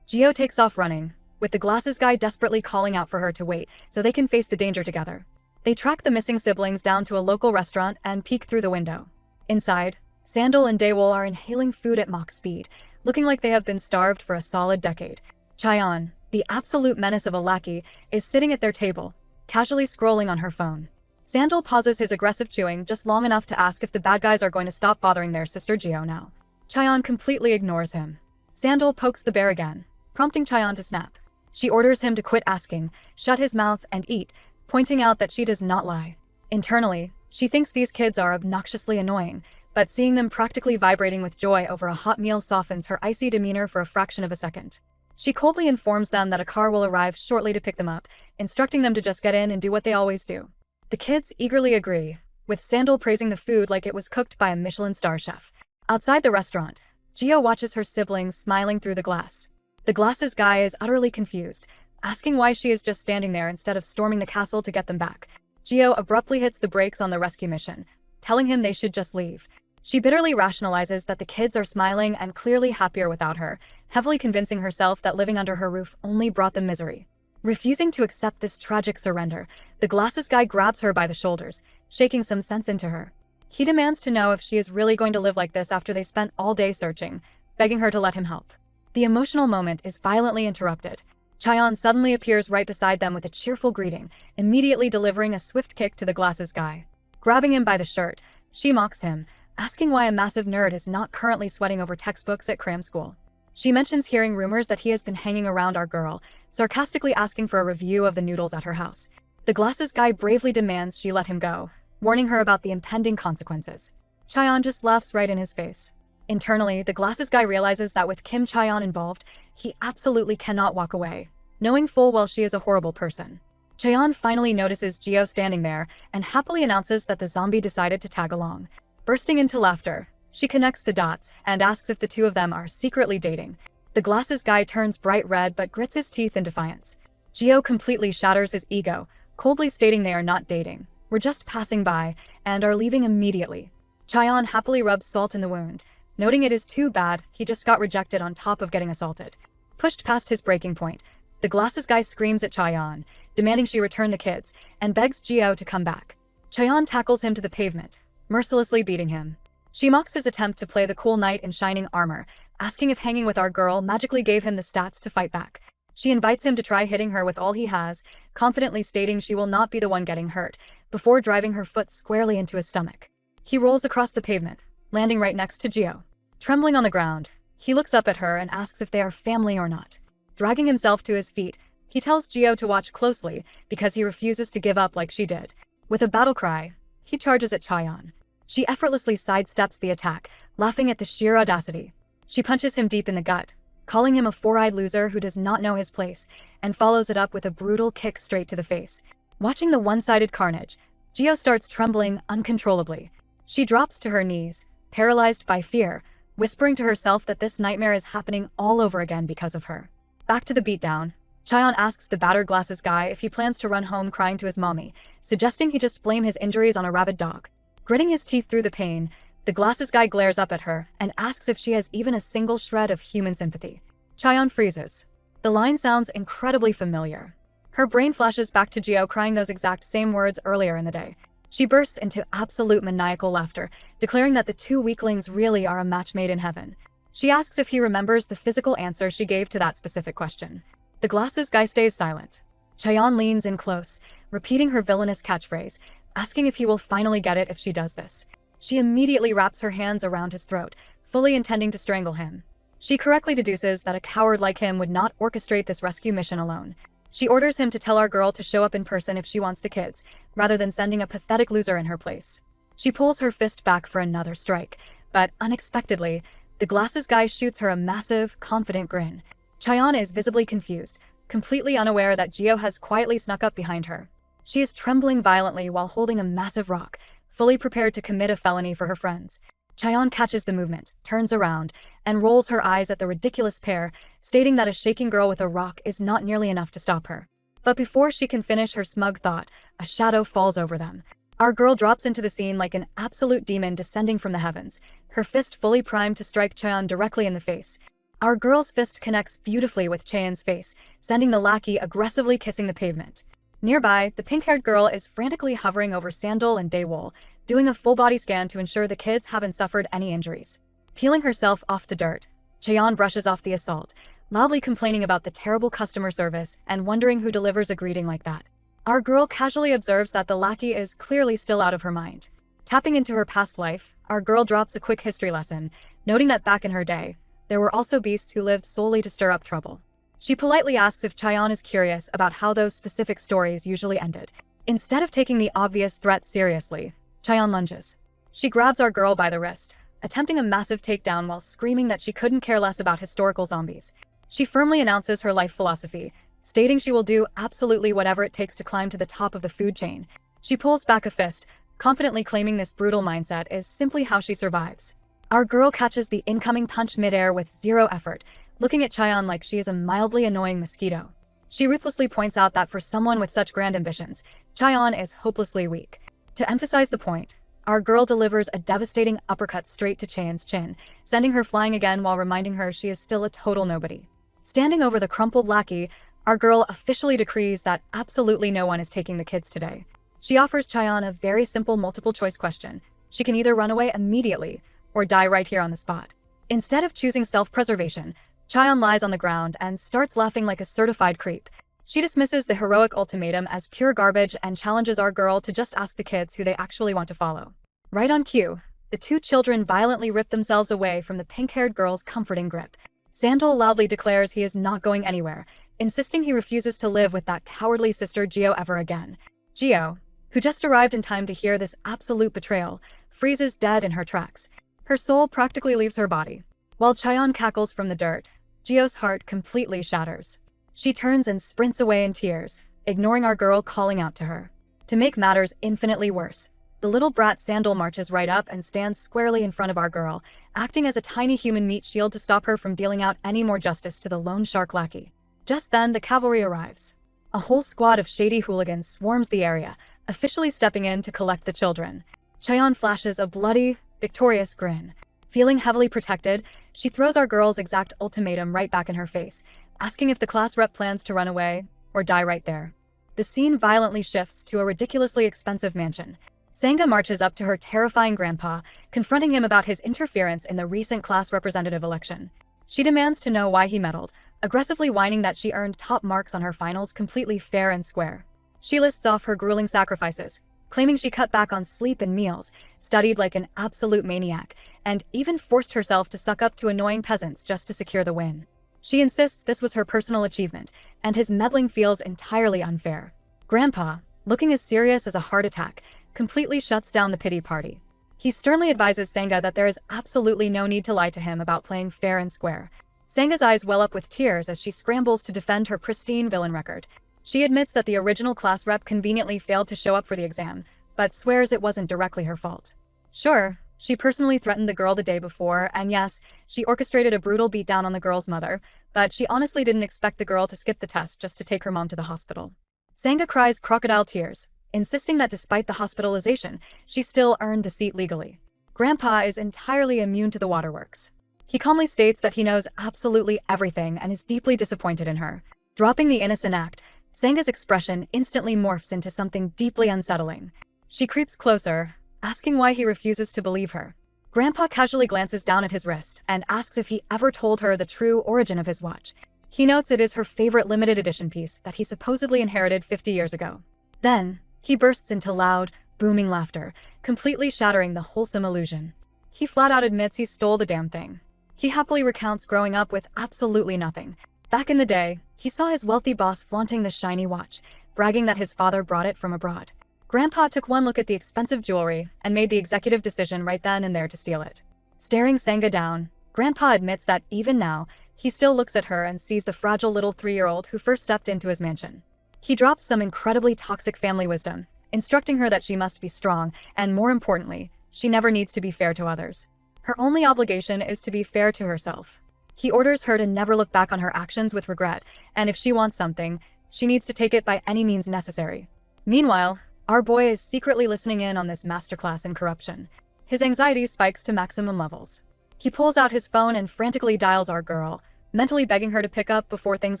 Geo takes off running, with the glasses guy desperately calling out for her to wait so they can face the danger together. They track the missing siblings down to a local restaurant and peek through the window. Inside, Sandal and Daewol are inhaling food at Mach speed, looking like they have been starved for a solid decade. Chaeyeon, the absolute menace of a lackey, is sitting at their table, casually scrolling on her phone. Sandal pauses his aggressive chewing just long enough to ask if the bad guys are going to stop bothering their sister Geo now. Chaeyeon completely ignores him. Sandal pokes the bear again, prompting Chaeyeon to snap. She orders him to quit asking, shut his mouth, and eat, pointing out that she does not lie. Internally, she thinks these kids are obnoxiously annoying, but seeing them practically vibrating with joy over a hot meal softens her icy demeanor for a fraction of a second. She coldly informs them that a car will arrive shortly to pick them up, instructing them to just get in and do what they always do. The kids eagerly agree, with Sandal praising the food like it was cooked by a Michelin star chef. Outside the restaurant, Geo watches her siblings smiling through the glass. The glasses guy is utterly confused, asking why she is just standing there instead of storming the castle to get them back. Geo abruptly hits the brakes on the rescue mission, telling him they should just leave. She bitterly rationalizes that the kids are smiling and clearly happier without her, heavily convincing herself that living under her roof only brought them misery. Refusing to accept this tragic surrender, the glasses guy grabs her by the shoulders, shaking some sense into her. He demands to know if she is really going to live like this after they spent all day searching, begging her to let him help. The emotional moment is violently interrupted. Chaeyeon suddenly appears right beside them with a cheerful greeting, immediately delivering a swift kick to the glasses guy. Grabbing him by the shirt, she mocks him, asking why a massive nerd is not currently sweating over textbooks at cram school. She mentions hearing rumors that he has been hanging around our girl, sarcastically asking for a review of the noodles at her house. The glasses guy bravely demands she let him go, warning her about the impending consequences. Chaeyeon just laughs right in his face. Internally, the glasses guy realizes that with Kim Chaeyeon involved, he absolutely cannot walk away, knowing full well she is a horrible person. Chaeyeon finally notices Geo standing there and happily announces that the zombie decided to tag along. Bursting into laughter, she connects the dots and asks if the two of them are secretly dating. The glasses guy turns bright red but grits his teeth in defiance. Geo completely shatters his ego, coldly stating they are not dating. We're just passing by and are leaving immediately. Chaeyeon happily rubs salt in the wound, noting it is too bad he just got rejected on top of getting assaulted. Pushed past his breaking point, the glasses guy screams at Chaeyeon, demanding she return the kids, and begs Geo to come back. Chaeyeon tackles him to the pavement, mercilessly beating him. She mocks his attempt to play the cool knight in shining armor, asking if hanging with our girl magically gave him the stats to fight back. She invites him to try hitting her with all he has, confidently stating she will not be the one getting hurt, before driving her foot squarely into his stomach. He rolls across the pavement, landing right next to Geo. Trembling on the ground, he looks up at her and asks if they are family or not. Dragging himself to his feet, he tells Geo to watch closely because he refuses to give up like she did. With a battle cry, he charges at Chaeyeon. She effortlessly sidesteps the attack, laughing at the sheer audacity. She punches him deep in the gut, calling him a four-eyed loser who does not know his place, and follows it up with a brutal kick straight to the face. Watching the one-sided carnage, Geo starts trembling uncontrollably. She drops to her knees, paralyzed by fear, whispering to herself that this nightmare is happening all over again because of her. Back to the beatdown, Chaeyeon asks the battered glasses guy if he plans to run home crying to his mommy, suggesting he just blame his injuries on a rabid dog. Gritting his teeth through the pain, the glasses guy glares up at her and asks if she has even a single shred of human sympathy. Chaeyeon freezes. The line sounds incredibly familiar. Her brain flashes back to Geo crying those exact same words earlier in the day. She bursts into absolute maniacal laughter, declaring that the two weaklings really are a match made in heaven. She asks if he remembers the physical answer she gave to that specific question. The glasses guy stays silent. Chaeyeon leans in close, repeating her villainous catchphrase, asking if he will finally get it if she does this. She immediately wraps her hands around his throat, fully intending to strangle him. She correctly deduces that a coward like him would not orchestrate this rescue mission alone. She orders him to tell our girl to show up in person if she wants the kids, rather than sending a pathetic loser in her place. She pulls her fist back for another strike, but unexpectedly, the glasses guy shoots her a massive, confident grin. Chaeyeon is visibly confused, completely unaware that Geo has quietly snuck up behind her. She is trembling violently while holding a massive rock, fully prepared to commit a felony for her friends. Chaeyeon catches the movement, turns around, and rolls her eyes at the ridiculous pair, stating that a shaking girl with a rock is not nearly enough to stop her. But before she can finish her smug thought, a shadow falls over them. Our girl drops into the scene like an absolute demon descending from the heavens, her fist fully primed to strike Chaeyeon directly in the face. Our girl's fist connects beautifully with Chaeyeon's face, sending the lackey aggressively kissing the pavement. Nearby, the pink-haired girl is frantically hovering over Sandal and Daewol, doing a full-body scan to ensure the kids haven't suffered any injuries. Peeling herself off the dirt, Chaeyeon brushes off the assault, loudly complaining about the terrible customer service and wondering who delivers a greeting like that. Our girl casually observes that the lackey is clearly still out of her mind. Tapping into her past life, our girl drops a quick history lesson, noting that back in her day, there were also beasts who lived solely to stir up trouble. She politely asks if Chaeyeon is curious about how those specific stories usually ended. Instead of taking the obvious threat seriously, Chaeyeon lunges. She grabs our girl by the wrist, attempting a massive takedown while screaming that she couldn't care less about historical zombies. She firmly announces her life philosophy, stating she will do absolutely whatever it takes to climb to the top of the food chain. She pulls back a fist, confidently claiming this brutal mindset is simply how she survives. Our girl catches the incoming punch midair with zero effort, looking at Chaeyeon like she is a mildly annoying mosquito. She ruthlessly points out that for someone with such grand ambitions, Chaeyeon is hopelessly weak. To emphasize the point, our girl delivers a devastating uppercut straight to Chaeyeon's chin, sending her flying again while reminding her she is still a total nobody. Standing over the crumpled lackey, our girl officially decrees that absolutely no one is taking the kids today. She offers Chaeyeon a very simple multiple-choice question. She can either run away immediately or die right here on the spot. Instead of choosing self-preservation, Chaeyeon lies on the ground and starts laughing like a certified creep. She dismisses the heroic ultimatum as pure garbage and challenges our girl to just ask the kids who they actually want to follow. Right on cue, the two children violently rip themselves away from the pink-haired girl's comforting grip. Sandal loudly declares he is not going anywhere, insisting he refuses to live with that cowardly sister Geo ever again. Geo, who just arrived in time to hear this absolute betrayal, freezes dead in her tracks. Her soul practically leaves her body. While Chaeyeon cackles from the dirt, Geo's heart completely shatters. She turns and sprints away in tears, ignoring our girl calling out to her. To make matters infinitely worse, the little brat Sandal marches right up and stands squarely in front of our girl, acting as a tiny human meat shield to stop her from dealing out any more justice to the lone shark lackey. Just then, the cavalry arrives. A whole squad of shady hooligans swarms the area, officially stepping in to collect the children. Chaeyeon flashes a bloody, victorious grin. Feeling heavily protected, she throws our girl's exact ultimatum right back in her face, asking if the class rep plans to run away or die right there. The scene violently shifts to a ridiculously expensive mansion. Sangha marches up to her terrifying grandpa, confronting him about his interference in the recent class representative election. She demands to know why he meddled, aggressively whining that she earned top marks on her finals completely fair and square. She lists off her grueling sacrifices, claiming she cut back on sleep and meals, studied like an absolute maniac, and even forced herself to suck up to annoying peasants just to secure the win. She insists this was her personal achievement, and his meddling feels entirely unfair. Grandpa, looking as serious as a heart attack, completely shuts down the pity party. He sternly advises Sangha that there is absolutely no need to lie to him about playing fair and square. Sangha's eyes well up with tears as she scrambles to defend her pristine villain record. She admits that the original class rep conveniently failed to show up for the exam, but swears it wasn't directly her fault. Sure, she personally threatened the girl the day before, and yes, she orchestrated a brutal beatdown on the girl's mother, but she honestly didn't expect the girl to skip the test just to take her mom to the hospital. Sangha cries crocodile tears, insisting that despite the hospitalization, she still earned the seat legally. Grandpa is entirely immune to the waterworks. He calmly states that he knows absolutely everything and is deeply disappointed in her. Dropping the innocent act, Sangha's expression instantly morphs into something deeply unsettling. She creeps closer, asking why he refuses to believe her. Grandpa casually glances down at his wrist and asks if he ever told her the true origin of his watch. He notes it is her favorite limited edition piece that he supposedly inherited 50 years ago. Then, he bursts into loud, booming laughter, completely shattering the wholesome illusion. He flat out admits he stole the damn thing. He happily recounts growing up with absolutely nothing. Back in the day, he saw his wealthy boss flaunting the shiny watch, bragging that his father brought it from abroad. Grandpa took one look at the expensive jewelry and made the executive decision right then and there to steal it. Staring Sangha down, Grandpa admits that even now, he still looks at her and sees the fragile little 3-year-old who first stepped into his mansion. He drops some incredibly toxic family wisdom, instructing her that she must be strong, and more importantly, she never needs to be fair to others. Her only obligation is to be fair to herself. He orders her to never look back on her actions with regret, and if she wants something, she needs to take it by any means necessary. Meanwhile, our boy is secretly listening in on this masterclass in corruption. His anxiety spikes to maximum levels. He pulls out his phone and frantically dials our girl, mentally begging her to pick up before things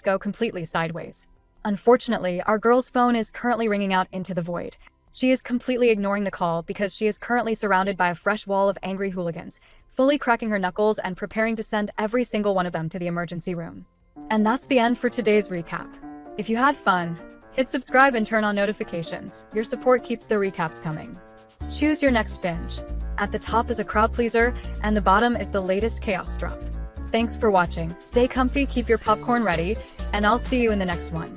go completely sideways. Unfortunately, our girl's phone is currently ringing out into the void. She is completely ignoring the call because she is currently surrounded by a fresh wall of angry hooligans, fully cracking her knuckles and preparing to send every single one of them to the emergency room. And that's the end for today's recap. If you had fun, hit subscribe and turn on notifications. Your support keeps the recaps coming. Choose your next binge. At the top is a crowd pleaser, and the bottom is the latest chaos drop. Thanks for watching. Stay comfy, keep your popcorn ready, and I'll see you in the next one.